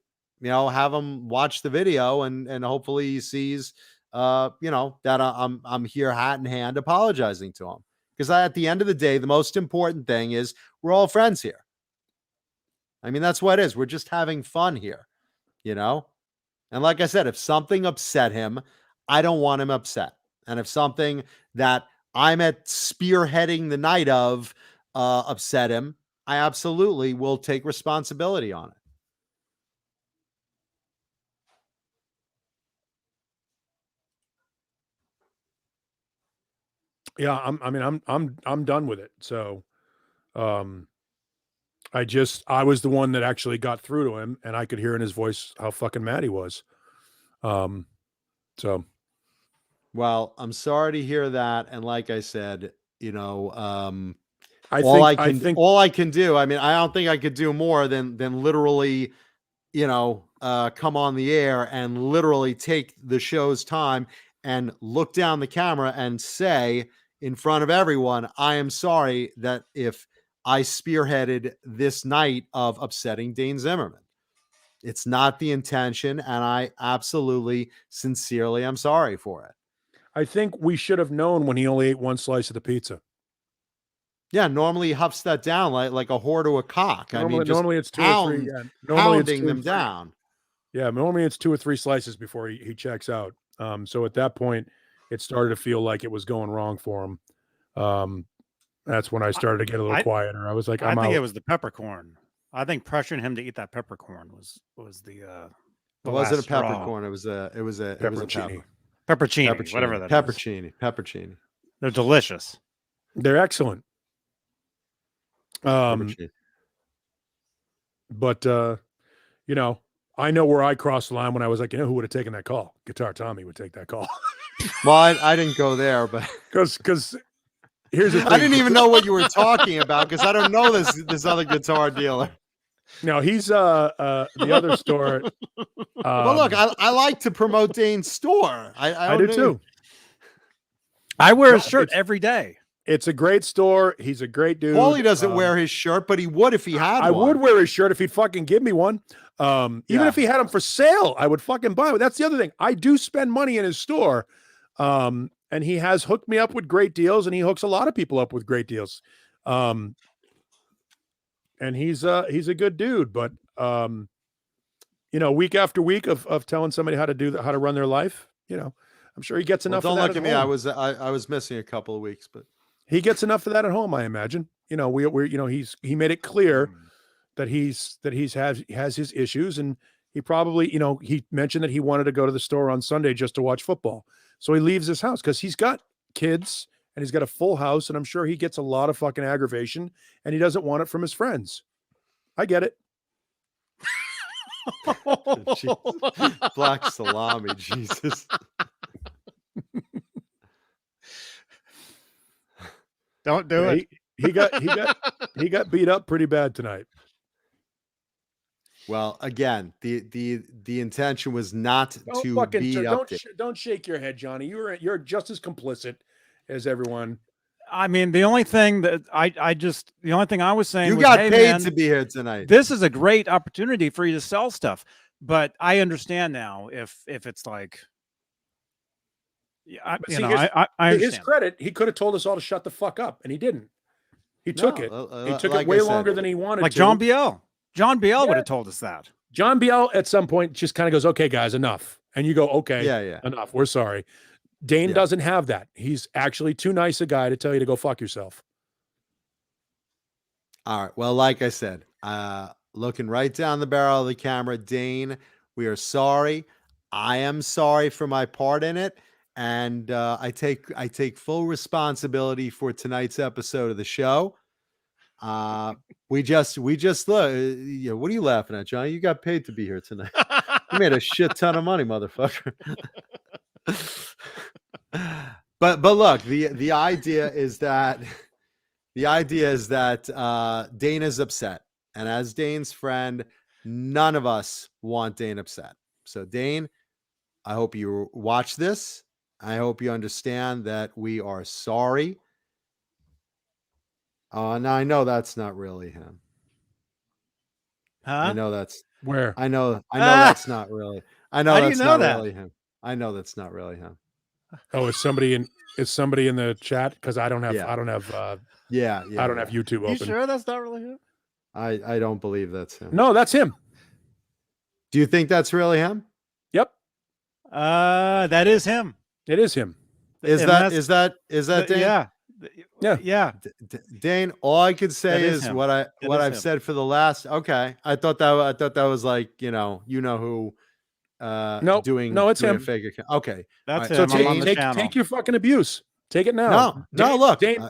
have him watch the video and hopefully he sees, that I'm here hat in hand apologizing to him. Because at the end of the day, the most important thing is we're all friends here. I mean, that's what it is. We're just having fun here, And like I said, if something upset him, I don't want him upset. And if something that I'm at spearheading the night of upset him, I absolutely will take responsibility on it. Yeah, I'm done with it. So, I was the one that actually got through to him, and I could hear in his voice how fucking mad he was. So, well, I'm sorry to hear that. And like I said, you know, I think all I can do. I mean, I don't think I could do more than literally, you know, come on the air and literally take the show's time and look down the camera and say in front of everyone, I am sorry that if I spearheaded this night of upsetting Dane Zimmerman. It's not the intention, and I absolutely, sincerely am sorry for it. I think we should have known when he only ate one slice of the pizza. Yeah, normally he huffs that down like a whore to a cock. Normally it's 2 or 3. Yeah. Normally it's pounding them down. Yeah, normally it's 2 or 3 slices before he checks out. So at that point, it started to feel like it was going wrong for him. That's when I started to get a little quieter. I was like, I think it was the peppercorn. I think pressuring him to eat that peppercorn was the It wasn't a straw. peppercorn. It was a peppercini. Peppercini, whatever that is. Peppercini. They're delicious. They're excellent. But you know, I know where I crossed the line when I was like, you know, who would have taken that call? Guitar Tommy would take that call. Well, I didn't go there, but because here's the thing. I didn't even know what you were talking about because I don't know this other guitar dealer. No, he's the other store. Well, look, I like to promote Dane's store. I do too. I wear a shirt every day. It's a great store. He's a great dude. Paulie doesn't wear his shirt, but he would if he had I one. would wear his shirt if he'd fucking give me one. Even if he had them for sale, I would fucking buy it. That's the other thing. I do spend money in his store. And he has hooked me up with great deals, and he hooks a lot of people up with great deals. And he's a good dude, but you know, week after week of telling somebody how to run their life, you know, I'm sure he gets enough. Don't of that look at me. home. I was missing a couple of weeks, but he gets enough of that at home, I imagine. You know, we're you know, he made it clear that he has his issues, and he probably, you know, he mentioned that he wanted to go to the store on Sunday just to watch football. So he leaves his house because he's got kids and he's got a full house, and I'm sure he gets a lot of fucking aggravation, and he doesn't want it from his friends. I get it. Black salami, Jesus. Don't do it. He got beat up pretty bad tonight. Well, again, the intention was not to beat up. Don't shake your head, Johnny. You're just as complicit as everyone. I mean, the only thing that the only thing I was saying, you got hey, paid man, to be here tonight. This is a great opportunity for you to sell stuff, but I understand now if it's like, I understand. His credit, he could have told us all to shut the fuck up, and he didn't. He took it. He took like it way I said, longer than he wanted. Like to. John Biel. John Biel would have told us that. John Biel at some point just kind of goes, "Okay, guys, enough," and you go, "Okay, enough. We're sorry." Dane doesn't have that. He's actually too nice a guy to tell you to go fuck yourself. All right. Well, like I said, looking right down the barrel of the camera, Dane, we are sorry. I am sorry for my part in it. And I take full responsibility for tonight's episode of the show. We just look. You know, what are you laughing at, Johnny? You got paid to be here tonight. You made a shit ton of money, motherfucker. but look, the idea is that Dane is upset, and as Dane's friend, none of us want Dane upset. So Dane, I hope you watch this. I hope you understand that we are sorry. Now I know that's not really him. Huh? I know that's where. I know that's not really. I know that's not really him. I know that's not really him. Oh, is somebody in the chat? Because I don't have I don't have YouTube open. You sure that's not really him? I don't believe that's him. No, that's him. Do you think that's really him? Yep. That is him. It is him. Is that Dane? Yeah. Dane, all I could say is what I've said for the last. Okay, I thought that was like who. It's him. Fake account. Okay, that's him. So take your fucking abuse. Take it now. No, look, Dane,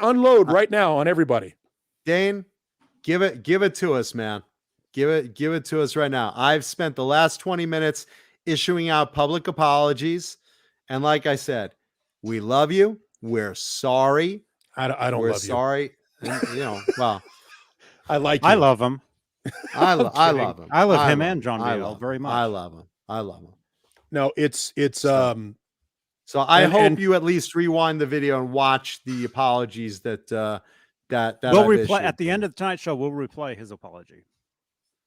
unload right now on everybody. Dane, Give it to us, man. Give it to us right now. I've spent the last 20 minutes issuing out public apologies. And like I said, we love you. We're sorry. I don't We're love you. sorry. And, well, I like you. I love him. I kidding. love him. I love him love and John I Biel love very him. much. I love him. No, it's So I and- hope and- you at least rewind the video and watch the apologies that We'll I've replay issued. at the end of the Tonight Show. We'll replay his apology.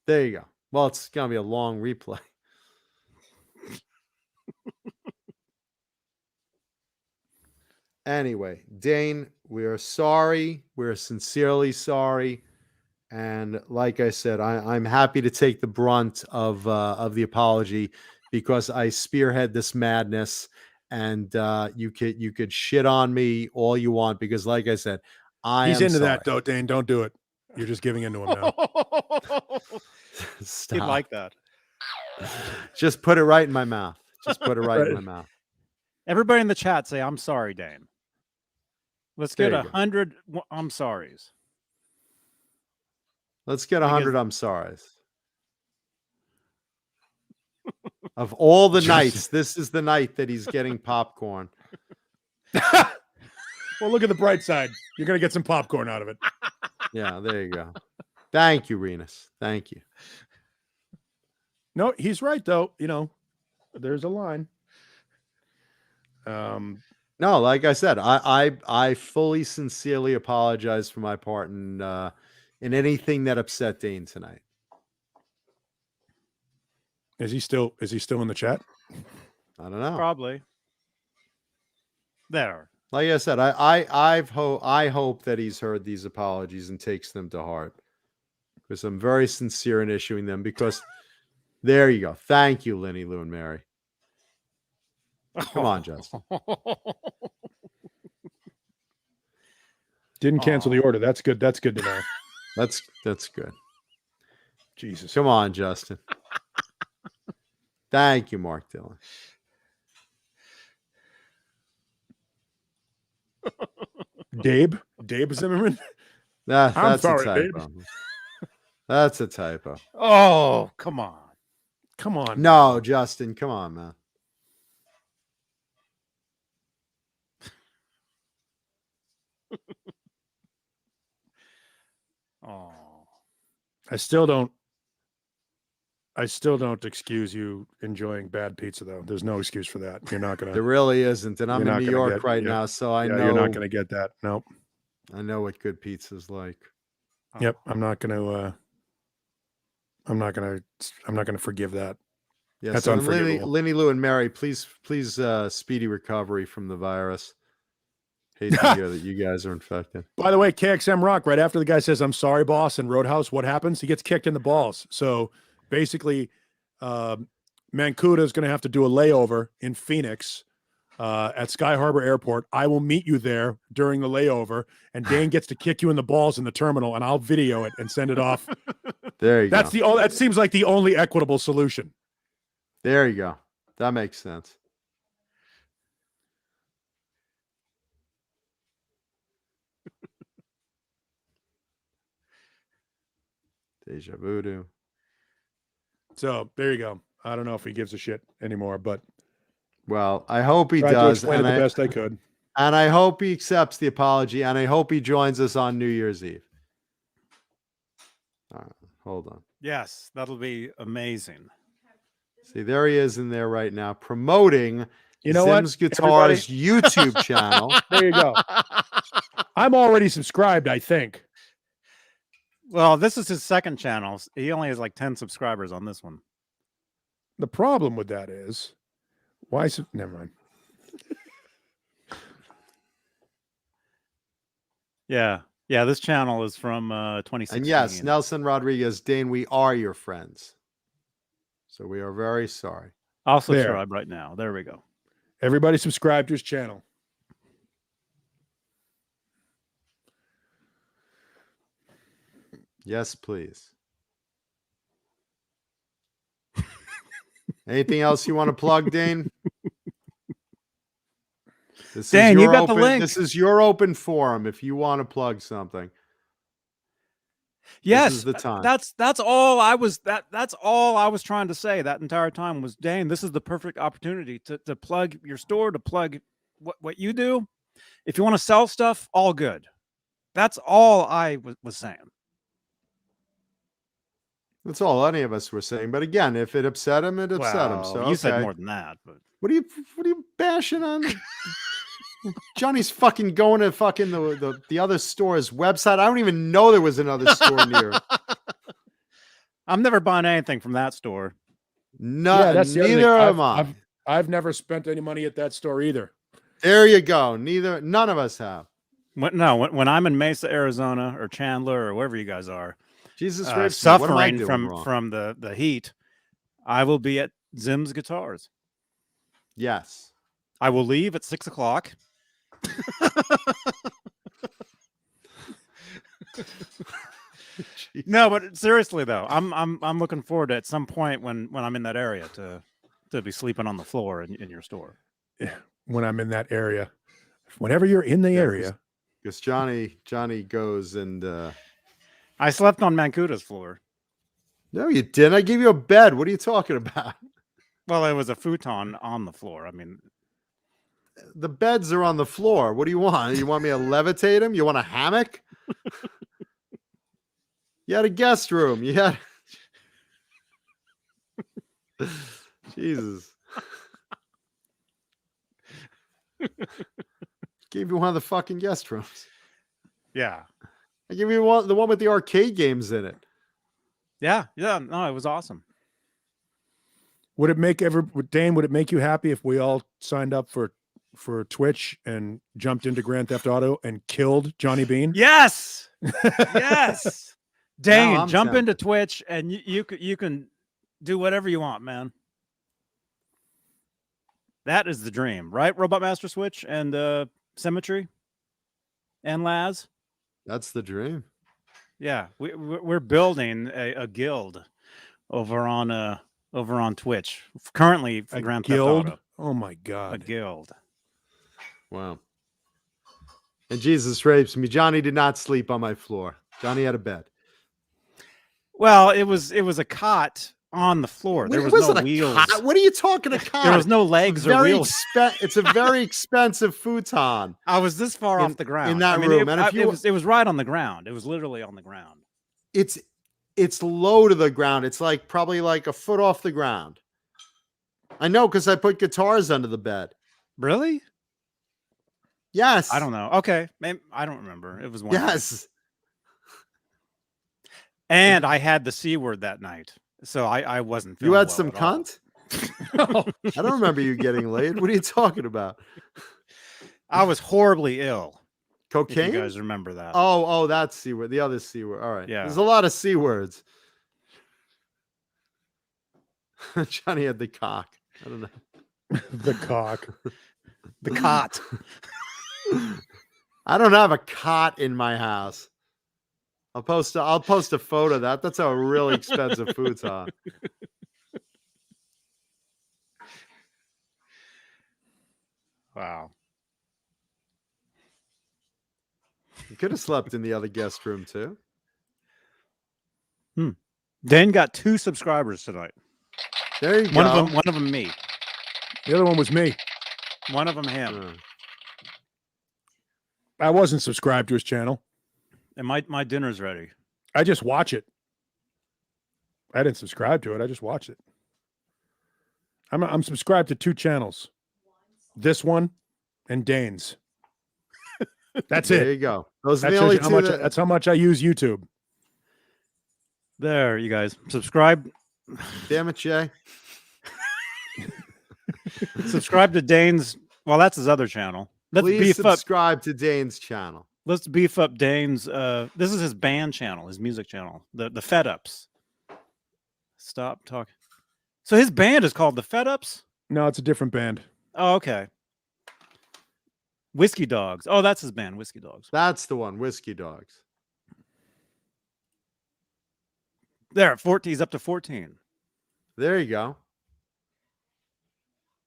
There you go. Well, it's gonna be a long replay. Anyway, Dane, we are sorry. We're sincerely sorry. And like I said, I'm happy to take the brunt of the apology because I spearhead this madness. And you could shit on me all you want because, like I said, he's am into sorry. that though, Dane. Don't do it. You're just giving into him now. Stop. He'd like that. Just put it right in my mouth. Just put it right in my mouth. Everybody in the chat say, I'm sorry, Dane. Let's get There you go. 100 I'm sorries. Let's get 100 I'm sorries. Of all the nights, this is the night that he's getting popcorn. Well, look at the bright side. You're gonna get some popcorn out of it. Yeah, there you go. Thank you, Renus. Thank you. No, he's right though. You know, there's a line. No, like I said, I fully, sincerely apologize for my part in anything that upset Dane tonight. Is he still in the chat? I don't know. Probably. There. Like I said, I hope that he's heard these apologies and takes them to heart because I'm very sincere in issuing them. Because there you go. Thank you, Lenny, Lou, and Mary. Come on, Justin. Didn't cancel the order. That's good. That's good to know. That's good. Jesus. Come on, Justin. Thank you, Mark Dillon. Dave Zimmerman. That's sorry, a typo. That's a typo. Oh, come on. Come on. No, Justin, come on, man. Oh. I still don't excuse you enjoying bad pizza though. There's no excuse for that. You're not gonna. There really isn't, and I'm You're in not New gonna York get- right yeah. now, so I know You're not gonna get that. Nope. I know what good pizza's like. Yep. I'm not gonna forgive that. Yeah, That's so unforgivable. Lenny, Lou, and Mary, please, speedy recovery from the virus. Hate to hear that you guys are infected. By the way, KXM Rock, right after the guy says, "I'm sorry, boss," and Roadhouse, what happens? He gets kicked in the balls. So basically, Mancuda is going to have to do a layover in Phoenix at Sky Harbor Airport. I will meet you there during the layover, and Dane gets to kick you in the balls in the terminal, and I'll video it and send it off. There you go. That seems like the only equitable solution. There you go. That makes sense. Deja voodoo. So there you go. I don't know if he gives a shit anymore, but Well, I hope he tried to does, explain and it the best I could. and I hope he accepts the apology, and I hope he joins us on New Year's Eve. All right, hold on. Yes, that'll be amazing. See, there he is in there right now promoting You know what, Sims Guitar's everybody? YouTube channel. There you go. I'm already subscribed, I think. Well, this is his second channel. He only has like 10 subscribers on this one. The problem with that is, never mind. Yeah. Yeah, this channel is from 2016. And yes, Nelson Rodriguez, Dane, we are your friends. So we are very sorry. I'll There. subscribe right now. There we go. Everybody subscribe to his channel. Yes, please. Anything else you want to plug, Dane? This Dane, is you your got the open, link. This is your open forum if you want to plug something. Yes, is the time. that's all I was that's all I was trying to say that entire time was, Dane, this is the perfect opportunity to plug your store, to plug what you do. If you want to sell stuff, all good. That's all I was saying. That's all any of us were saying. But again, if it upset him, it upset him. So you said okay. more than that, but What are you bashing on? Johnny's fucking going to fucking the other store's website. I don't even know there was another store near. I'm never buying anything from that store. No, Yeah, that's the other thing. neither am I. I've never spent any money at that store either. There you go. None of us have. When I'm in Mesa, Arizona, or Chandler, or wherever you guys are, Jesus, suffering from the heat, I will be at Zim's Guitars. Yes, I will leave at 6 o'clock. No, but seriously though, I'm looking forward to at some point when I'm in that area to be sleeping on the floor in your store. When I'm in that area, whenever you're in the area, because Johnny goes and I slept on Mancuta's floor. No, you didn't. I gave you a bed. What are you talking about? Well, it was a futon on the floor. I mean, the beds are on the floor. What do you want? You want me to levitate him? You want a hammock? You had a guest room. You had Jesus. Gave you one of the fucking guest rooms. Yeah. I gave you the one with the arcade games in it. Yeah. No, it was awesome. Would it make Dane, would it make you happy if we all signed up for Twitch and jumped into Grand Theft Auto and killed Johnny Beane? Yes. Yes. Dane, jump tempted. into Twitch and you can do whatever you want, man. That is the dream, right? Robot Master Switch and Symmetry and Laz. That's the dream. Yeah, we're building a guild over on Twitch currently for Grand Theft Auto. Oh my God, a guild. Wow. And Jesus rapes me. Johnny did not sleep on my floor. Johnny had a bed. Well, it was a cot on the floor. There was no wheels. Cot? What are you talking about? There was no legs or wheels. It's a very expensive futon. I was this far off the ground in that room, and it was right on the ground. It was literally on the ground. It's low to the ground. It's like probably like a foot off the ground. I know because I put guitars under the bed. Really? Yes. I don't know. Okay, maybe, I don't remember. It was one. Yes. And I had the C word that night, so I wasn't feeling You had well some at all. cunt? I don't remember you getting laid. What are you talking about? I was horribly ill. Cocaine? If you guys remember that? Oh, that's C word. The other C word. All right. Yeah. There's a lot of C words. Johnny had the cock. I don't know. The cock. The cot. I don't have a cot in my house. I'll post a photo of that. That's a really expensive futon. Wow. You could have slept in the other guest room too. Dan got 2 subscribers tonight. There you go. One of them me. The other one was me. One of them him. I wasn't subscribed to his channel. And my dinner's ready. I just watch it. I didn't subscribe to it. I just watch it. I'm subscribed to 2 channels. This one and Dane's. That's it. There you go. Those are the only two. That's how much I use YouTube. There, you guys. Subscribe. Damn it, Jay. Subscribe to Dane's. Well, that's his other channel. Please subscribe to Dane's channel. Let's beef up Dane's. This is his band channel, his music channel, the Fed Ups. Stop talking. So his band is called the Fed Ups? No, it's a different band. Oh, okay. Whiskey Dogs. Oh, that's his band, Whiskey Dogs. That's the one, Whiskey Dogs. There, 14. He's up to 14. There you go.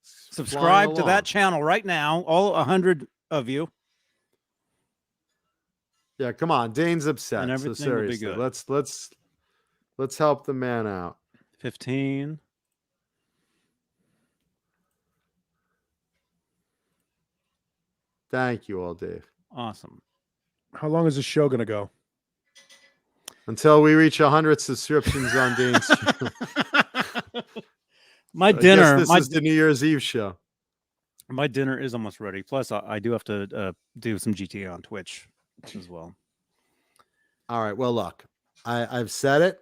Subscribe to that channel right now. All 100 of you. Yeah, come on. Dane's upset. And So everything will be seriously, good. let's help the man out. 15. Thank you all, Dave. Awesome. How long is this show going to go? Until we reach 100 subscriptions on Dane's channel. My I dinner. guess this is the New Year's Eve show. My dinner is almost ready. Plus, I do have to do some GTA on Twitch as well. All right. Well, look, I've said it.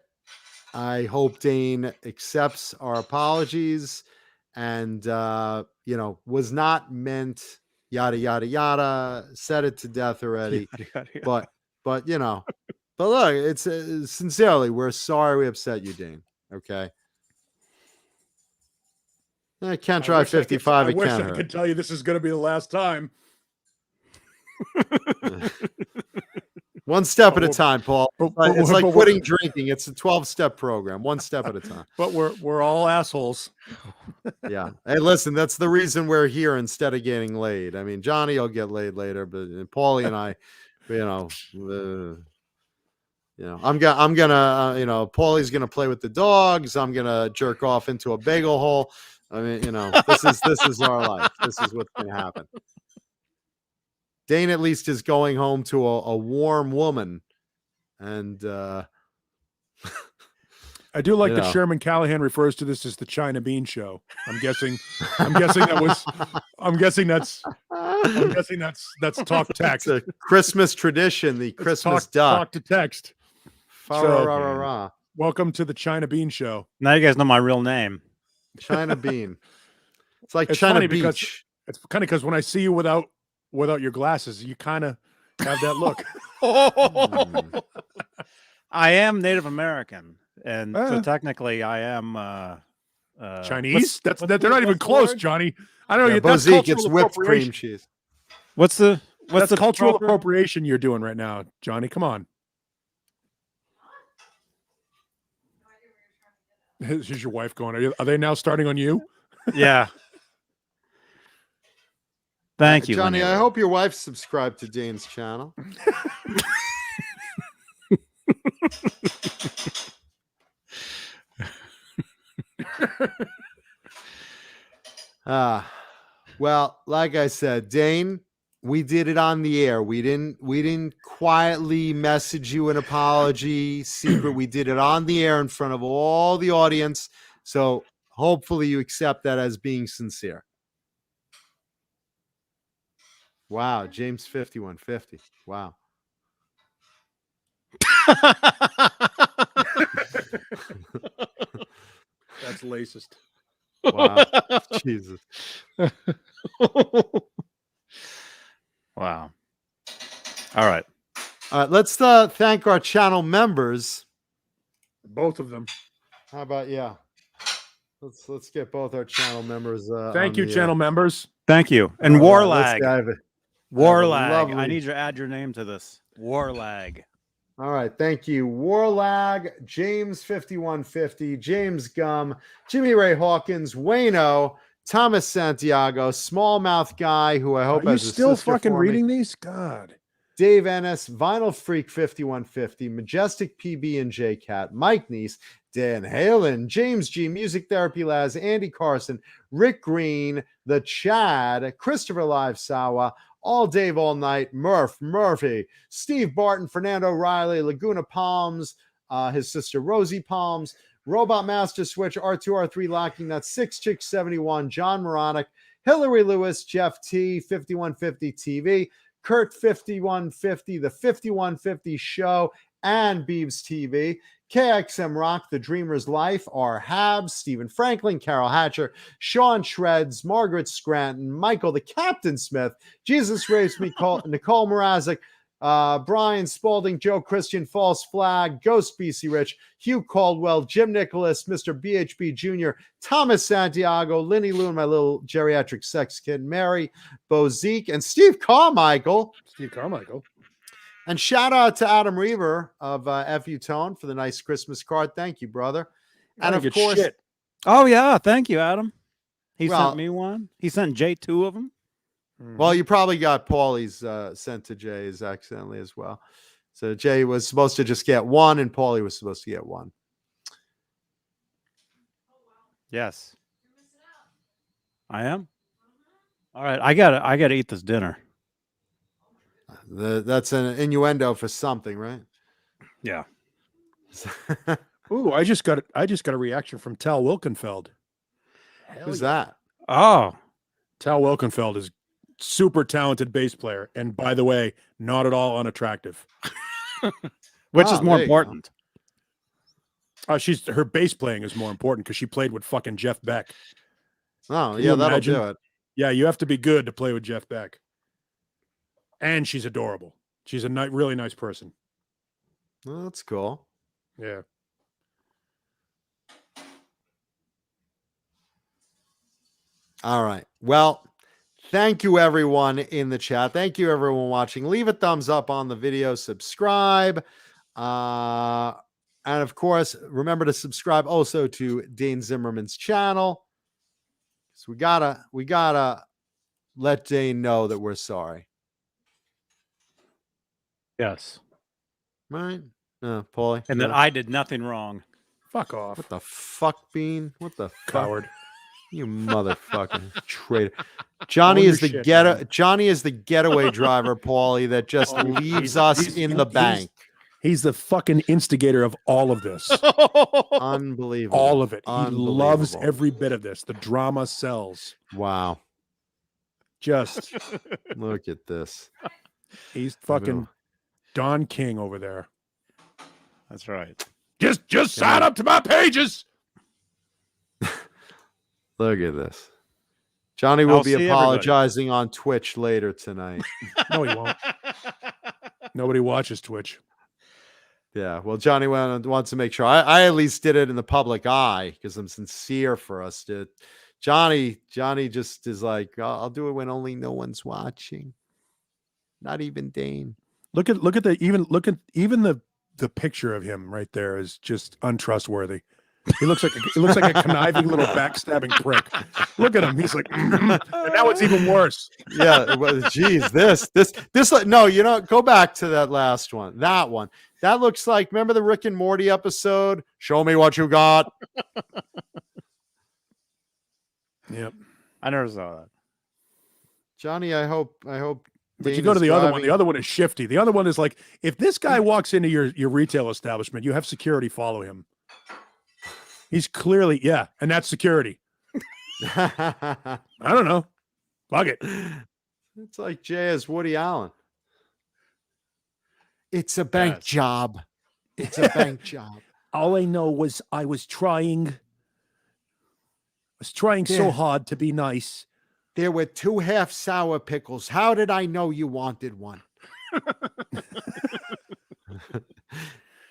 I hope Dane accepts our apologies and, was not meant, yada, yada, yada, said it to death already. But look, it's sincerely, we're sorry we upset you, Dane. Okay. I can't drive 55. I wish I could tell you this is going to be the last time. One step at a time, Paul. It's like quitting drinking. It's a 12-step program, one step at a time. But we're all assholes. Yeah. Hey, listen, that's the reason we're here instead of getting laid. I mean, Johnny will get laid later, but Paulie and I, I'm gonna, Paulie's gonna play with the dogs. I'm gonna jerk off into a bagel hole. I mean, this is our life. This is what's gonna happen. Dane at least is going home to a warm woman, and I do like that Sherman Callahan refers to this as the China Bean Show. I'm guessing that's talk text. It's a Christmas tradition, the Christmas duck. Talk to text. Welcome to the China Bean Show. Now you guys know my real name. China Bean. It's like China Beach. It's kind of because when I see you without your glasses, you kind of have that look. I am Native American, and so technically I am Chinese. They're not even close, Johnny. I don't know. That's Bozique, it's whipped cream cheese. What's the cultural appropriation you're doing right now, Johnny? Come on. Here's your wife going. Are they now starting on you? Yeah. Thank you, Johnny. I hope your wife subscribed to Dane's channel. Well, like I said, Dane, we did it on the air. We didn't quietly message you an apology secret. We did it on the air in front of all the audience. So hopefully you accept that as being sincere. Wow, James 5150. Wow. That's racist. Wow. Jesus. Wow. All right. Let's thank our channel members. Both of them. How about let's get both our channel members. Thank you, channel members. Thank you. And Warlag. Warlag. Lovely... I need you to add your name to this. Warlag. All right. Thank you. Warlag, James 5150, James Gum, Jimmy Ray Hawkins, Wayno, Thomas Santiago, Smallmouth Guy, who I hope Are you has still a sister fucking for me. reading these? God. Dave Ennis, Vinyl Freak 5150, Majestic PB and J Cat, Mike Neese, Dan Halen, James G, Music Therapy Laz, Andy Carson, Rick Green, The Chad, Christopher Live Sawa, All Dave All Night, Murphy, Steve Barton, Fernando Riley, Laguna Palms, his sister Rosie Palms, Robot Master Switch, R2, R3 Locking Nuts, 6 Chick 71, John Moronic, Hillary Lewis, Jeff T, 5150 TV, Kurt 5150, The 5150 Show, and Beebs TV, KXM Rock, The Dreamer's Life, R. Habs, Stephen Franklin, Carol Hatcher, Sean Shreds, Margaret Scranton, Michael the Captain Smith, Jesus Raves Me, Nicole Mrazek, Brian Spalding, Joe Christian, False Flag, Ghost BC Rich, Hugh Caldwell, Jim Nicholas, Mr. BHB Jr., Thomas Santiago, Linny Lou, and my little geriatric sex kid, Mary, Bozique, and Steve Carmichael. And shout out to Adam Reaver of FU Tone for the nice Christmas card. Thank you, brother. And of course, oh yeah, thank you, Adam. He sent me one. He sent Jay 2 of them. Well, you probably got Paulie's sent to Jay's accidentally as well. So Jay was supposed to just get one, and Paulie was supposed to get one. Yes. I am. All right, I gotta eat this dinner. That's an innuendo for something, right? Yeah. Ooh, I just got a reaction from Tal Wilkenfeld. Who's that? Oh, Tal Wilkenfeld is super talented bass player, and by the way, not at all unattractive. which is more there you go. important? Her bass playing is more important because she played with fucking Jeff Beck. Oh, Can yeah, you that'll imagine? do it. Yeah, you have to be good to play with Jeff Beck. And she's adorable. She's a really nice person. Well, that's cool. Yeah. All right. Well, thank you everyone in the chat. Thank you everyone watching. Leave a thumbs up on the video. Subscribe. And of course, remember to subscribe also to Dane Zimmerman's channel. So we gotta let Dane know that we're sorry. Yes. Right? Paulie. And that I did nothing wrong. Fuck off. What the fuck, Beane? What the fuck? Coward. You motherfucking traitor. Johnny Own your is the shit, man. Johnny is the getaway driver, Paulie, that just leaves us in the bank. He's the fucking instigator of all of this. Unbelievable. All of it. He Unbelievable. loves every bit of this. The drama sells. Wow. Just Look at this. he's fucking Don King over there. That's right. Just sign up to my pages. Look at this. Johnny will I'll be see everybody. apologizing on Twitch later tonight. No, he won't. Nobody watches Twitch. Yeah, well, Johnny wants to make sure. I at least did it in the public eye because I'm sincere for us to. Johnny just is like, I'll do it when only no one's watching. Not even Dane. Look at the picture of him right there is just untrustworthy. He looks like a conniving little backstabbing prick. Look at him. He's like, and now it's even worse. Yeah, well, geez, this. No, go back to that last one. That one. That looks like. Remember the Rick and Morty episode? Show me what you got. Yep. I never saw that. Johnny, I hope. But you go to the other one. The other one is shifty. The other one is like, if this guy walks into your retail establishment, you have security follow him. He's clearly, yeah, and that's security. I don't know. Fuck it. It's like Jay as Woody Allen. It's a bank job. It's a bank job. All I know was I was trying so hard to be nice. There were 2 half sour pickles. How did I know you wanted one?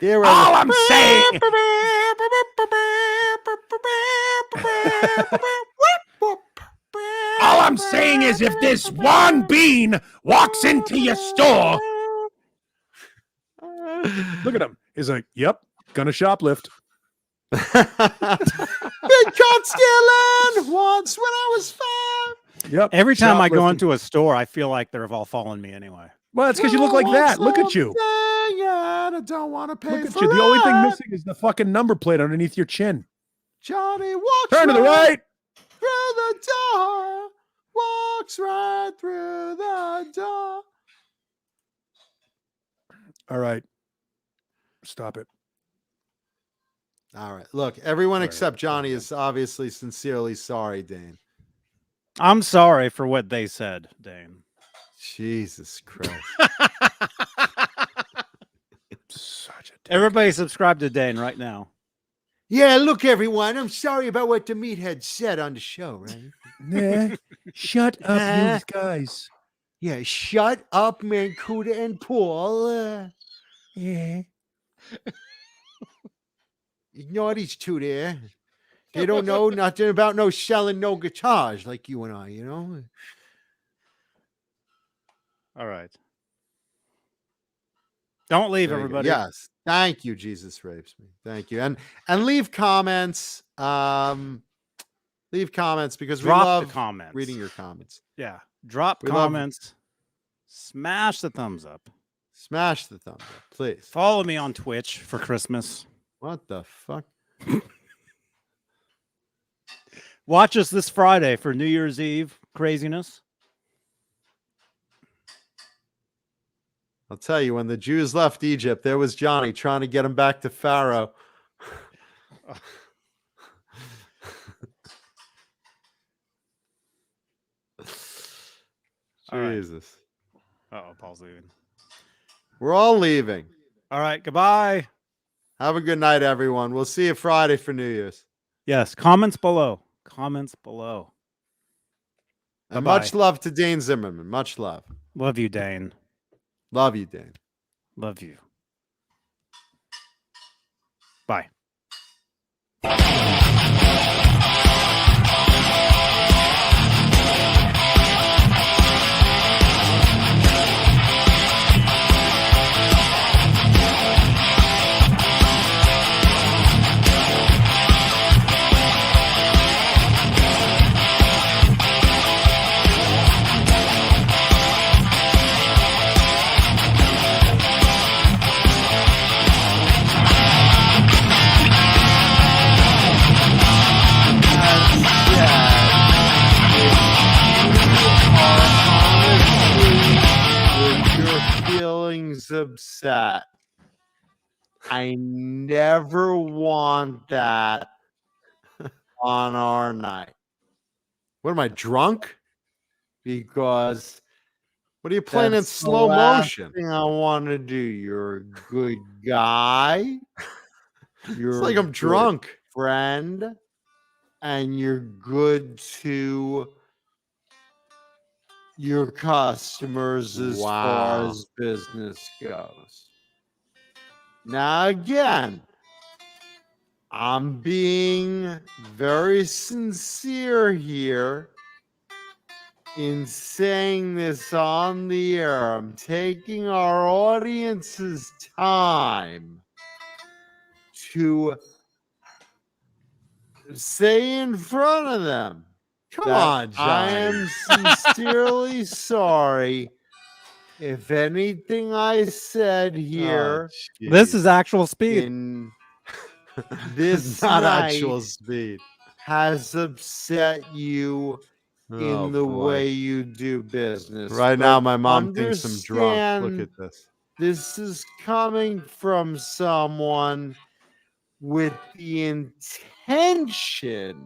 All I'm saying. All I'm saying is if this one Beane walks into your store. Look at him. He's like, yep, gonna shoplift. Been caught stealing once when I was 5. Yep. Every time I go shoplifting. into a store, I feel like they're all following me anyway. Well, it's because you look like that. Look at you. I don't want to pay Look for at you. The only thing it. missing is the fucking number plate underneath your chin. Johnny walks Turn to the right. through the door. Walks right through the door. All right. Stop it. All right. Look, everyone except Johnny is obviously sincerely sorry, Dane. I'm sorry for what they said, Dane. Jesus Christ. Such a dick. Everybody subscribe to Dane right now. Yeah, look, everyone. I'm sorry about what the meathead said on the show, right? Nah, shut up, you guys. Yeah, shut up, Mancuda and Paul. Yeah. Ignore these two there. They don't know nothing about no selling no guitars like you and I, you know? All right. Don't leave, There you go. everybody. Yes. Thank you, Jesus Rapes Me. Thank you. And leave comments. Leave comments because Drop we love the comments. reading your comments. Yeah. Drop We love- comments. Smash the thumbs up. Smash the thumbs up, please. Follow me on Twitch for Christmas. What the fuck? Watch us this Friday for New Year's Eve craziness. I'll tell you, when the Jews left Egypt, there was Johnny trying to get him back to Pharaoh. Jesus. Uh-oh, Paul's leaving. We're all leaving. All right, goodbye. Have a good night, everyone. We'll see you Friday for New Year's. Yes, comments below. Comments below. And Bye-bye. much love to Dane Zimmerman. Much love. Love you, Dane. Love you, Dane. Love you. Bye. Feelings upset. I never want that on our night. What am I, drunk? Because what are you playing in That's slow the last motion? Thing I want to do. You're a good guy. You're It's like a I'm good drunk. friend, and you're good to your customers as far as business goes. Now, again, I'm being very sincere here in saying this on the air. I'm taking our audience's time to say in front of them, Come that on, Johnny. I am sincerely sorry if anything I said here This is actual speed. in this not night actual speed. has upset you Oh, in the boy. way you do business. Right But now, my mom thinks I'm drunk. Look understand at this. this is coming from someone with the intention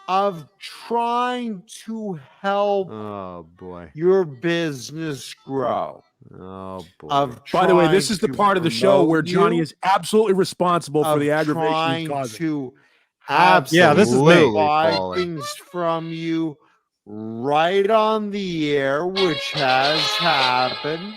of trying to help Oh boy. your business grow. Oh boy. Of By the way, this trying is the to part of the show where promote Johnny you, is absolutely responsible for of the aggravation he's trying causing. to have Yeah, this is me. Absolutely, buy Paulie. things from you right on the air, which has happened.